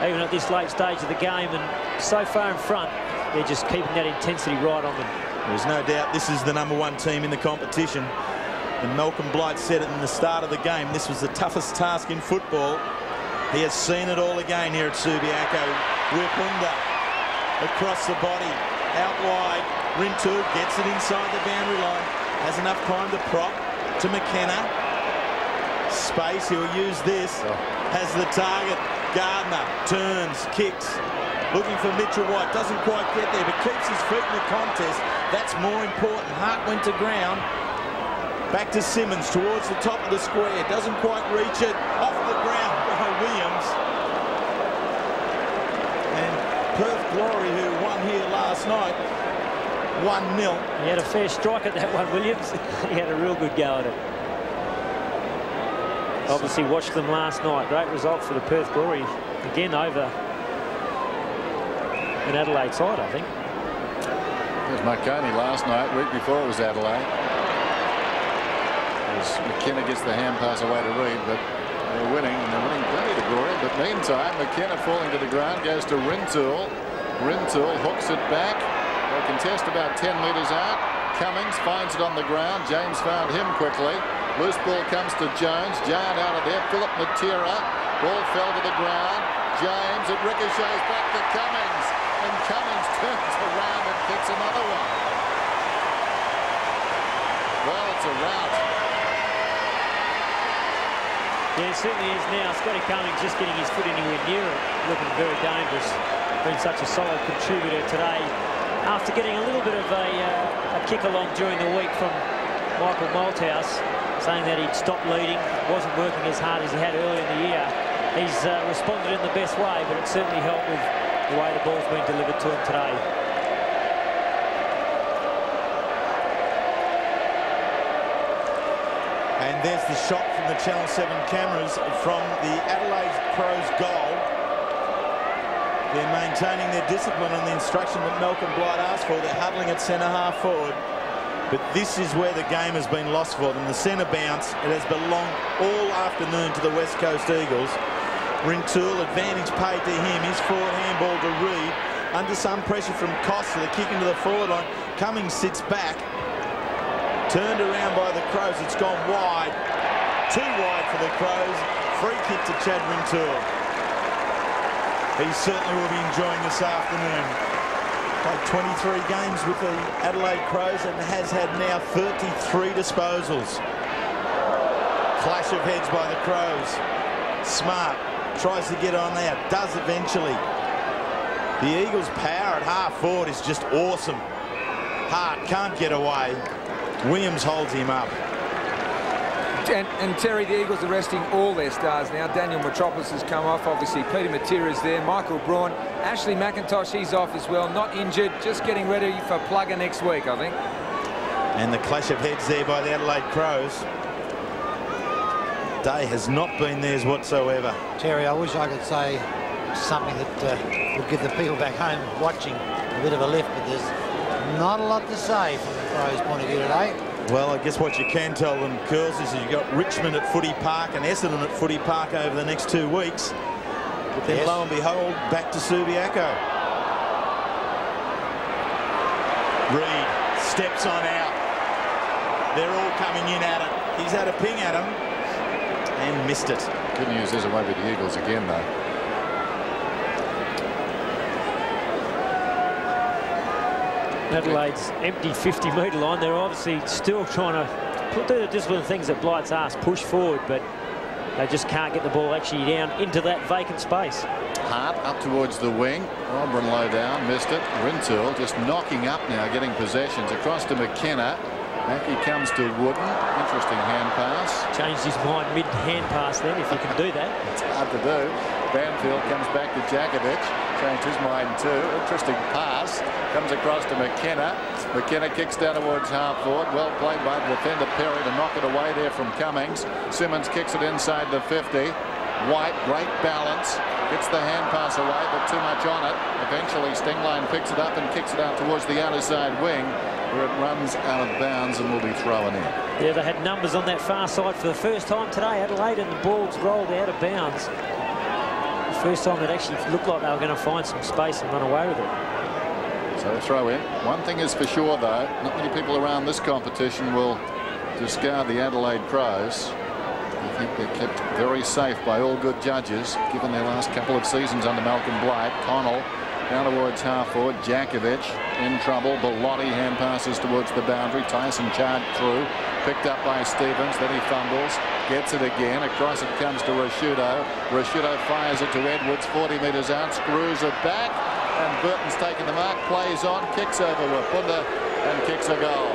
even at this late stage of the game, and so far in front, they're just keeping that intensity right on them. There's no doubt this is the #1 team in the competition. And Malcolm Blight said it in the start of the game. This was the toughest task in football. He has seen it all again here at Subiaco. Wirrpanda across the body, out wide. Rintoul gets it inside the boundary line. Has enough time to prop to McKenna. space. He'll use this. Has the target. Gardner turns, kicks. Looking for Mitchell White. Doesn't quite get there, but keeps his feet in the contest. That's more important. Hart went to ground. Back to Simmons towards the top of the square. Doesn't quite reach it. Off the ground by Williams. And Perth Glory, who won here last night, 1-0. He had a fair strike at that one, Williams. He had a real good go at it. Obviously watched them last night. Great result for the Perth Glory. Again over an Adelaide side, I think. It was Marconi last night. Week before it was Adelaide. As McKenna gets the hand pass away to Reid, but they're winning, and they're winning plenty to glory. But meantime, McKenna falling to the ground, goes to Rintoul. Rintoul hooks it back. They'll contest about 10 metres out. Cummings finds it on the ground. James found him quickly. Loose ball comes to Jones. Giant out of there. Peter Matera. Ball fell to the ground. James, it ricochets back to Cummings. And Cummings turns around and kicks another one. Well, it's a rout. Yeah, it certainly is now. Scotty Cummings just getting his foot anywhere near it. Looking very dangerous. Been such a solid contributor today. After getting a little bit of a kick along during the week from Michael Malthouse, saying that he'd stopped leading, wasn't working as hard as he had earlier in the year. He's responded in the best way, but it certainly helped with the way the ball's been delivered to him today. And there's the shot from the Channel 7 cameras from the Adelaide Crows goal. They're maintaining their discipline on the instruction that Malcolm Blight asked for. They're huddling at centre-half forward. But this is where the game has been lost for them. The centre bounce, it has belonged all afternoon to the West Coast Eagles. Rintoul, advantage paid to him. His forward handball to Reid. Under some pressure from Costa, the kick into the forward line. Cummings sits back. Turned around by the Crows. It's gone wide. Too wide for the Crows. Free kick to Chad Rintoul. He certainly will be enjoying this afternoon. Played 23 games with the Adelaide Crows and has had now 33 disposals. Clash of heads by the Crows. Smart tries to get on there. Does eventually. The Eagles' power at half forward is just awesome. Hart can't get away. Williams holds him up. And Terry, the Eagles are resting all their stars now. Daniel Metropolis has come off. Obviously, Peter Matera is there. Michael Braun. Ashley McIntosh, he's off as well. Not injured. Just getting ready for Plugger next week, I think. And the clash of heads there by the Adelaide Crows. Day has not been theirs whatsoever. Terry, I wish I could say something that would give the people back home watching a bit of a lift, but there's not a lot to say from the Crows' point of view today. Well, I guess what you can tell them, Curls, is you've got Richmond at Footy Park and Essendon at Footy Park over the next 2 weeks. But then, lo and behold, back to Subiaco. Reid steps on out. They're all coming in at it. He's had a ping at him and missed it. Good news is away with the Eagles again, though. Adelaide's empty 50-metre line. They're obviously still trying to put the discipline things that Blight's asked, push forward, but they just can't get the ball actually down into that vacant space. Hart up towards the wing. Auburn low down, missed it. Rintoul just knocking up now, getting possessions across to McKenna. Back he comes to Wooden. Interesting hand pass. Changed his mind mid-hand pass then, if you can do that. It's hard to do. Banfield comes back to Jakovic. Changed his mind too. Interesting pass. Comes across to McKenna. McKenna kicks down towards half forward. Well played by the defender Perry to knock it away there from Cummings. Simmons kicks it inside the 50. White, great balance. Gets the hand pass away, but too much on it. Eventually Stingline picks it up and kicks it out towards the outer side wing, where it runs out of bounds and will be thrown in. Yeah, they had numbers on that far side for the first time today, Adelaide, and the ball's rolled out of bounds. The first time it actually looked like they were going to find some space and run away with it. So throw in. One thing is for sure, though, not many people around this competition will discard the Adelaide Crows. I think they're kept very safe by all good judges, given their last couple of seasons under Malcolm Blight. Connell Down towards half forward. Jakovic in trouble. Bellotti hand passes towards the boundary. Tyson charged through. Picked up by Stevens. Then he fumbles. Gets it again. Across it comes to Rashudo. Rashudo fires it to Edwards. 40 metres out. Screws it back. And Burton's taken the mark. Plays on. Kicks over Wirrpanda and kicks a goal.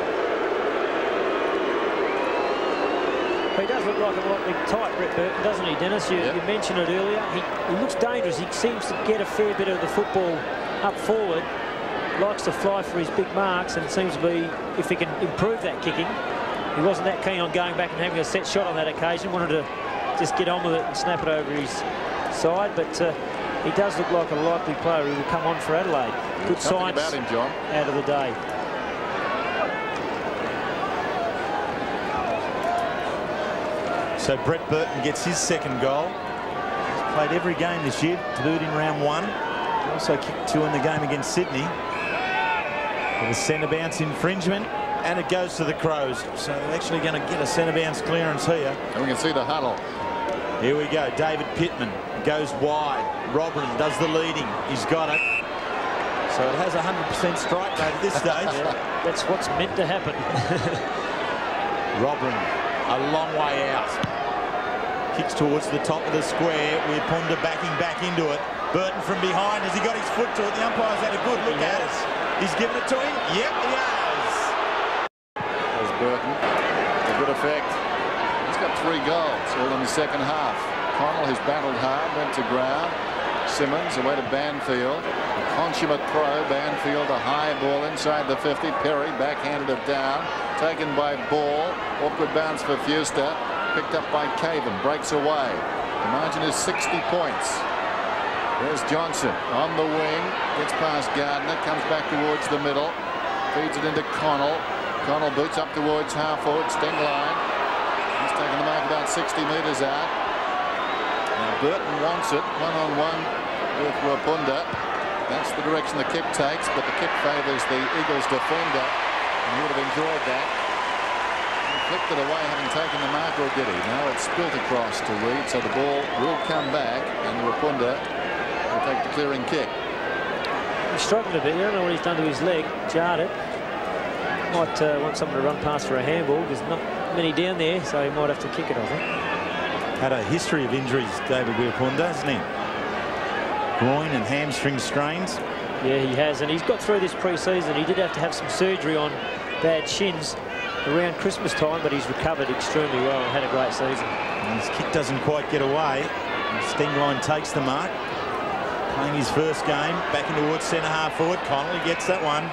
He does look like a lot big type, Brett Burton, doesn't he, Dennis? You mentioned it earlier. He looks dangerous. He seems to get a fair bit of the football up forward. Likes to fly for his big marks, and seems to be, if he can improve that kicking. He wasn't that keen on going back and having a set shot on that occasion. Wanted to just get on with it and snap it over his side. But he does look like a likely player who will come on for Adelaide. Good signs about him, John. Out of the day. So Brett Burton gets his second goal. He's played every game this year to do it in round 1. He also kicked 2 in the game against Sydney. With a centre bounce infringement, and it goes to the Crows. So they're actually going to get a centre bounce clearance here. And we can see the huddle. Here we go. David Pittman goes wide. Robin does the leading. He's got it. So it has 100% strike rate at this stage. Yeah, that's what's meant to happen. Robin, a long way out. Kicks towards the top of the square. Wirrpanda backing back into it. Burton from behind. Has he got his foot to it? The umpire's had a good look at it. He's given it to him. Yep, he has. There's Burton. A good effect. He's got 3 goals all in the second half. Connell, who's battled hard, went to ground. Simmons away to Banfield. A consummate throw. Banfield, a high ball inside the 50. Perry backhanded it down. Taken by Ball. Awkward bounce for Fuster. Picked up by Caven. Breaks away. The margin is 60 points. There's Johnson on the wing. Gets past Gardner. Comes back towards the middle. Feeds it into Connell. Connell boots up towards half forward. Sting line. He's taken the mark about 60 metres out. Now Burton wants it. One-on-one with Wirrpanda. That's the direction the kick takes, but the kick favours the Eagles defender. And he would have enjoyed that. He flicked it away, having taken the mark, or did he? Now it's spilt across to Reed, so the ball will come back, and Wirrpanda will take the clearing kick. He's struggled a bit. I don't know what he's done to his leg. Jarred it. Might want someone to run past for a handball. There's not many down there, so he might have to kick it, I think. Had a history of injuries, David Wirrpanda, hasn't he? Groin and hamstring strains. Yeah, he has, and he's got through this pre-season. He did have to have some surgery on bad shins around Christmas time, but he's recovered extremely well and had a great season. And his kick doesn't quite get away. Stingline takes the mark. Playing his first game, backing towards centre half forward. Connolly gets that one.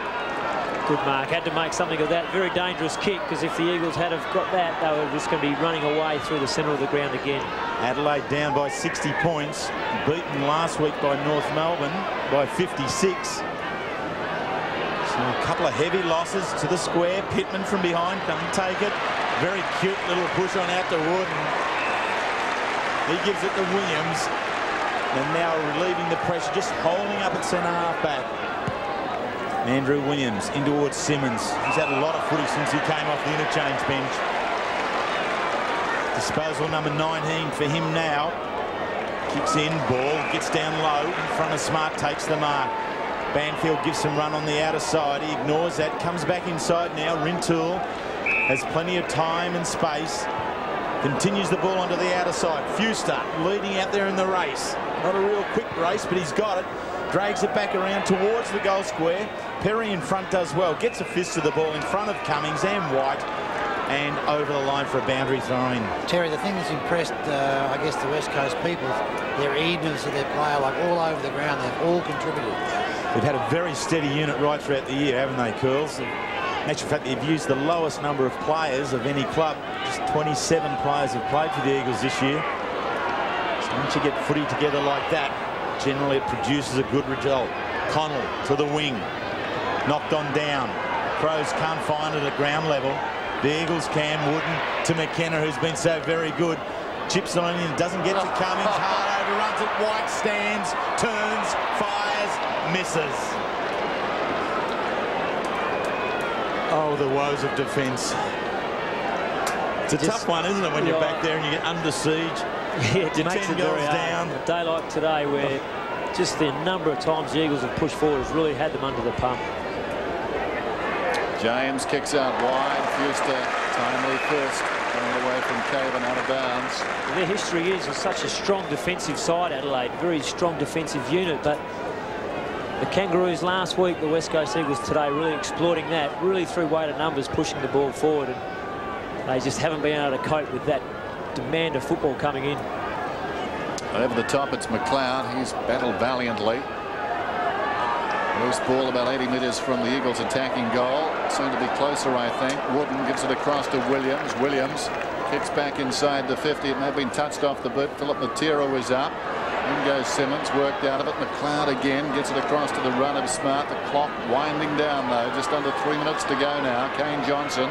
Good mark. Had to make something of that. Very dangerous kick, because if the Eagles had have got that, they were just going to be running away through the centre of the ground again. Adelaide down by 60 points. Beaten last week by North Melbourne by 56. So a couple of heavy losses to the square. Pittman from behind, come and take it. Very cute little push on out to Wood. He gives it to Williams. And now relieving the pressure, just holding up at centre half back. Andrew Williams in towards Simmons. He's had a lot of footy since he came off the interchange bench. Disposal number 19 for him now. Kicks in, ball gets down low in front of Smart, takes the mark. Banfield gives some run on the outer side. He ignores that, comes back inside now. Rintoul has plenty of time and space. Continues the ball onto the outer side. Fuster leading out there in the race. Not a real quick race, but he's got it. Drags it back around towards the goal square. Perry in front does well. Gets a fist to the ball in front of Cummings and White. And over the line for a boundary throw-in. Terry, the thing that's impressed, I guess, the West Coast people, their evenness of their player, like all over the ground. They've all contributed. They've had a very steady unit right throughout the year, haven't they, Curls? In actual fact, they've used the lowest number of players of any club. Just 27 players have played for the Eagles this year. So once you get footy together like that, generally it produces a good result. Connell to the wing. Knocked on down. Crows can't find it at ground level. The Eagles can. Wooden to McKenna, who's been so very good. Chips on in, doesn't get to Cummings. Hard overruns it. White stands, turns, fires, misses. Oh, the woes of defence. It's a tough one, isn't it, when you're back there and you get under siege. Yeah, it makes it very hard. down. A day like today where just the number of times the Eagles have pushed forward has really had them under the pump. James kicks out wide. Fuster, timely first, coming away from Caven out of bounds. And their history is such a strong defensive side, Adelaide, very strong defensive unit, but the Kangaroos last week, the West Coast Eagles today, really exploiting that, really through weight of numbers, pushing the ball forward, and they just haven't been able to cope with that demand of football coming in. Over the top, it's McLeod. He's battled valiantly. Loose ball about 80 metres from the Eagles' attacking goal. Soon to be closer, I think. Wooden gives it across to Williams. Williams kicks back inside the 50. It may have been touched off the boot. Philip Matera was up. In goes Simmons, worked out of it. McLeod again gets it across to the run of Smart. The clock winding down, though. Just under 3 minutes to go now. Kane Johnson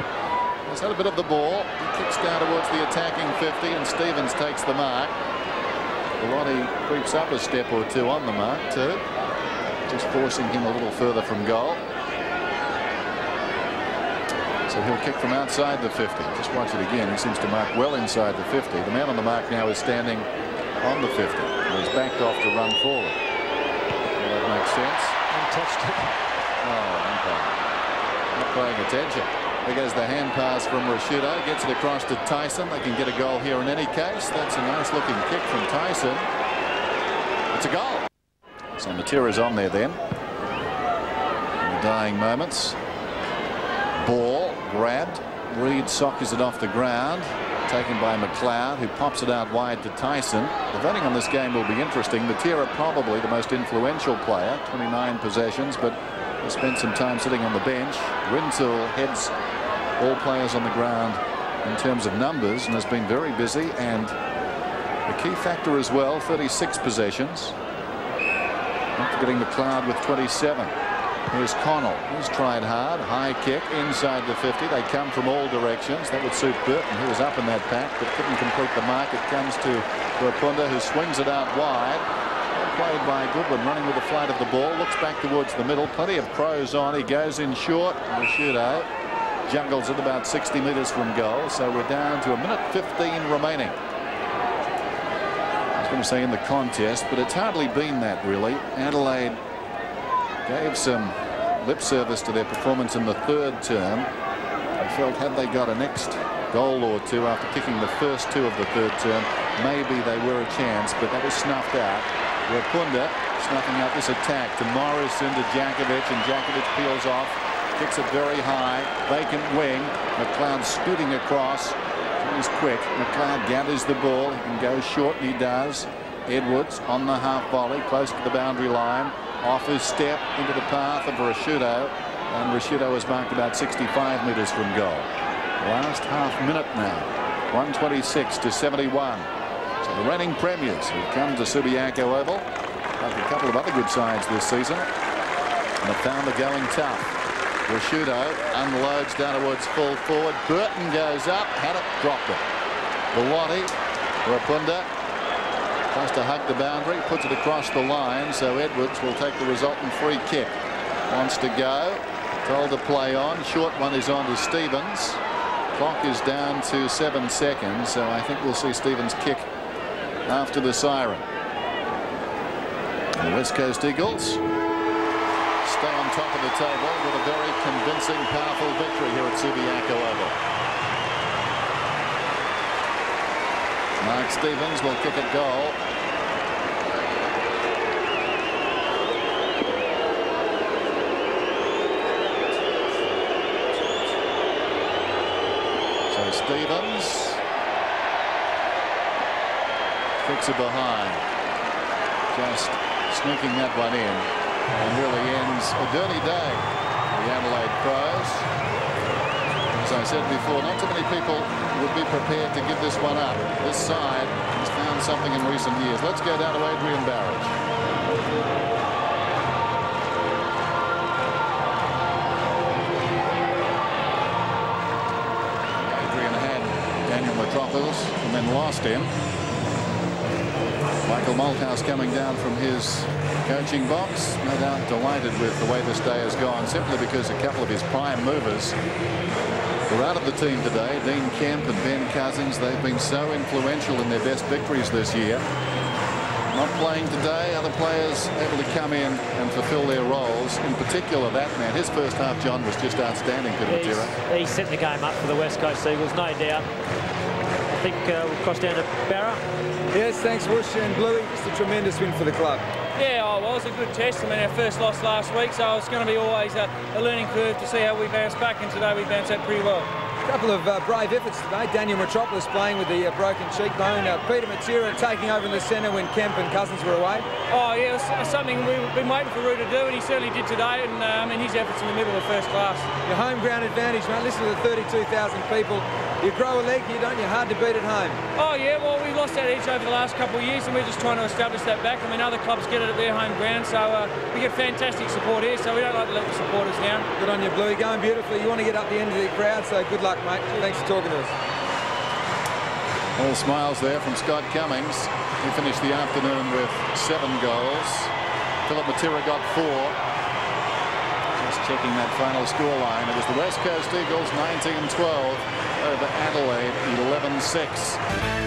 has had a bit of the ball. He kicks down towards the attacking 50, and Stevens takes the mark. Bellotti creeps up a step or two on the mark, too. Just forcing him a little further from goal. So he'll kick from outside the 50. Just watch it again. He seems to mark well inside the 50. The man on the mark now is standing on the 50. He's backed off to run forward. Well, that makes sense. Untouched it. Oh, umpire. Not paying attention. There goes the hand pass from Rashudo. Gets it across to Tyson. They can get a goal here in any case. That's a nice looking kick from Tyson. It's a goal. So Matera's on there then. In the dying moments. Ball grabbed. Reed soccers it off the ground. Taken by McLeod, who pops it out wide to Tyson. The voting on this game will be interesting. Matera probably the most influential player. 29 possessions, but he spent some time sitting on the bench. Rintoul heads all players on the ground in terms of numbers and has been very busy. And the key factor as well, 36 possessions. Not forgetting McLeod with 27. Here's Connell. He's tried hard. High kick inside the 50. They come from all directions. That would suit Burton, who was up in that pack but couldn't complete the mark. It comes to Wirrpanda, who swings it out wide. Well played by Goodwin, running with the flight of the ball. Looks back towards the middle. Plenty of Crows on. He goes in short. The shootout jungles it about 60 metres from goal. So we're down to 1:15 remaining. I was going to say in the contest, but it's hardly been that really. Adelaide gave some lip service to their performance in the third term. I felt had they got a next goal or two after kicking the first two of the third term, maybe they were a chance, but that was snuffed out. Wirrpanda snuffing out this attack to Morrison, to Djakovic, and Djakovic peels off, kicks it very high, vacant wing. McLeod scooting across. He's quick. McLeod gathers the ball. He can go short, and he does. Edwards on the half volley, close to the boundary line. Off his step into the path of Rashudo, and Rashudo is marked about 65 metres from goal. Last half minute now, 126 to 71. So the reigning premiers have come to Subiaco Oval, like a couple of other good sides this season, and have found the going tough. Rashudo unloads down towards full forward. Burton goes up, had it, dropped it. Bellotti, Wirrpanda tries to hug the boundary, puts it across the line, so Edwards will take the resultant free kick. Wants to go, told to play on. Short one is on to Stevens. Clock is down to 7 seconds, so I think we'll see Stevens kick after the siren. The West Coast Eagles stay on top of the table with a very convincing, powerful victory here at Subiaco Oval. Mark Stevens will kick a goal. So Stevens kicks it behind, just sneaking that one in, and really ends a dirty day for the Adelaide Crows. As I said before, not too many people would be prepared to give this one up. This side has found something in recent years. Let's go down to Adrian Barrage. Adrian had Daniel Metropolis and then lost him. Michael Malthouse coming down from his coaching box, no doubt delighted with the way this day has gone, simply because a couple of his prime movers were out of the team today. Dean Kemp and Ben Cousins, they've been so influential in their best victories this year. not playing today. Other players able to come in and fulfill their roles. In particular, that man. His first half, John, was just outstanding. Peter Matera. He's setting the game up for the West Coast Eagles, no doubt. I think we'll cross down to Barra. Yes, thanks, Whoosh and Bluey. Just a tremendous win for the club. Yeah, well, it was a good test. I mean, our first loss last week, so it's going to be always a learning curve to see how we bounce back, and today we bounced out pretty well. A couple of brave efforts today. Daniel Metropolis playing with the broken cheekbone. Peter Matera taking over in the centre when Kemp and Cousins were away. Oh, yeah, it was something we've been waiting for Roo to do, and he certainly did today. And I mean, his efforts in the middle are first class. Your home ground advantage, mate. Listen to the 32,000 people. You grow a leg here, don't you? Hard to beat at home. Oh, yeah, well, we've lost that edge over the last couple of years, and we're just trying to establish that back. I mean, other clubs get it at their home ground, so we get fantastic support here, so we don't like to let the supporters down. Good on you, Bluey. Going beautifully. You want to get up the end of the crowd, so good luck, mate. Thanks for talking to us. All smiles there from Scott Cummings. He finished the afternoon with 7 goals. Philip Matera got 4. Just checking that final scoreline. It was the West Coast Eagles 19-12 over Adelaide 11-6.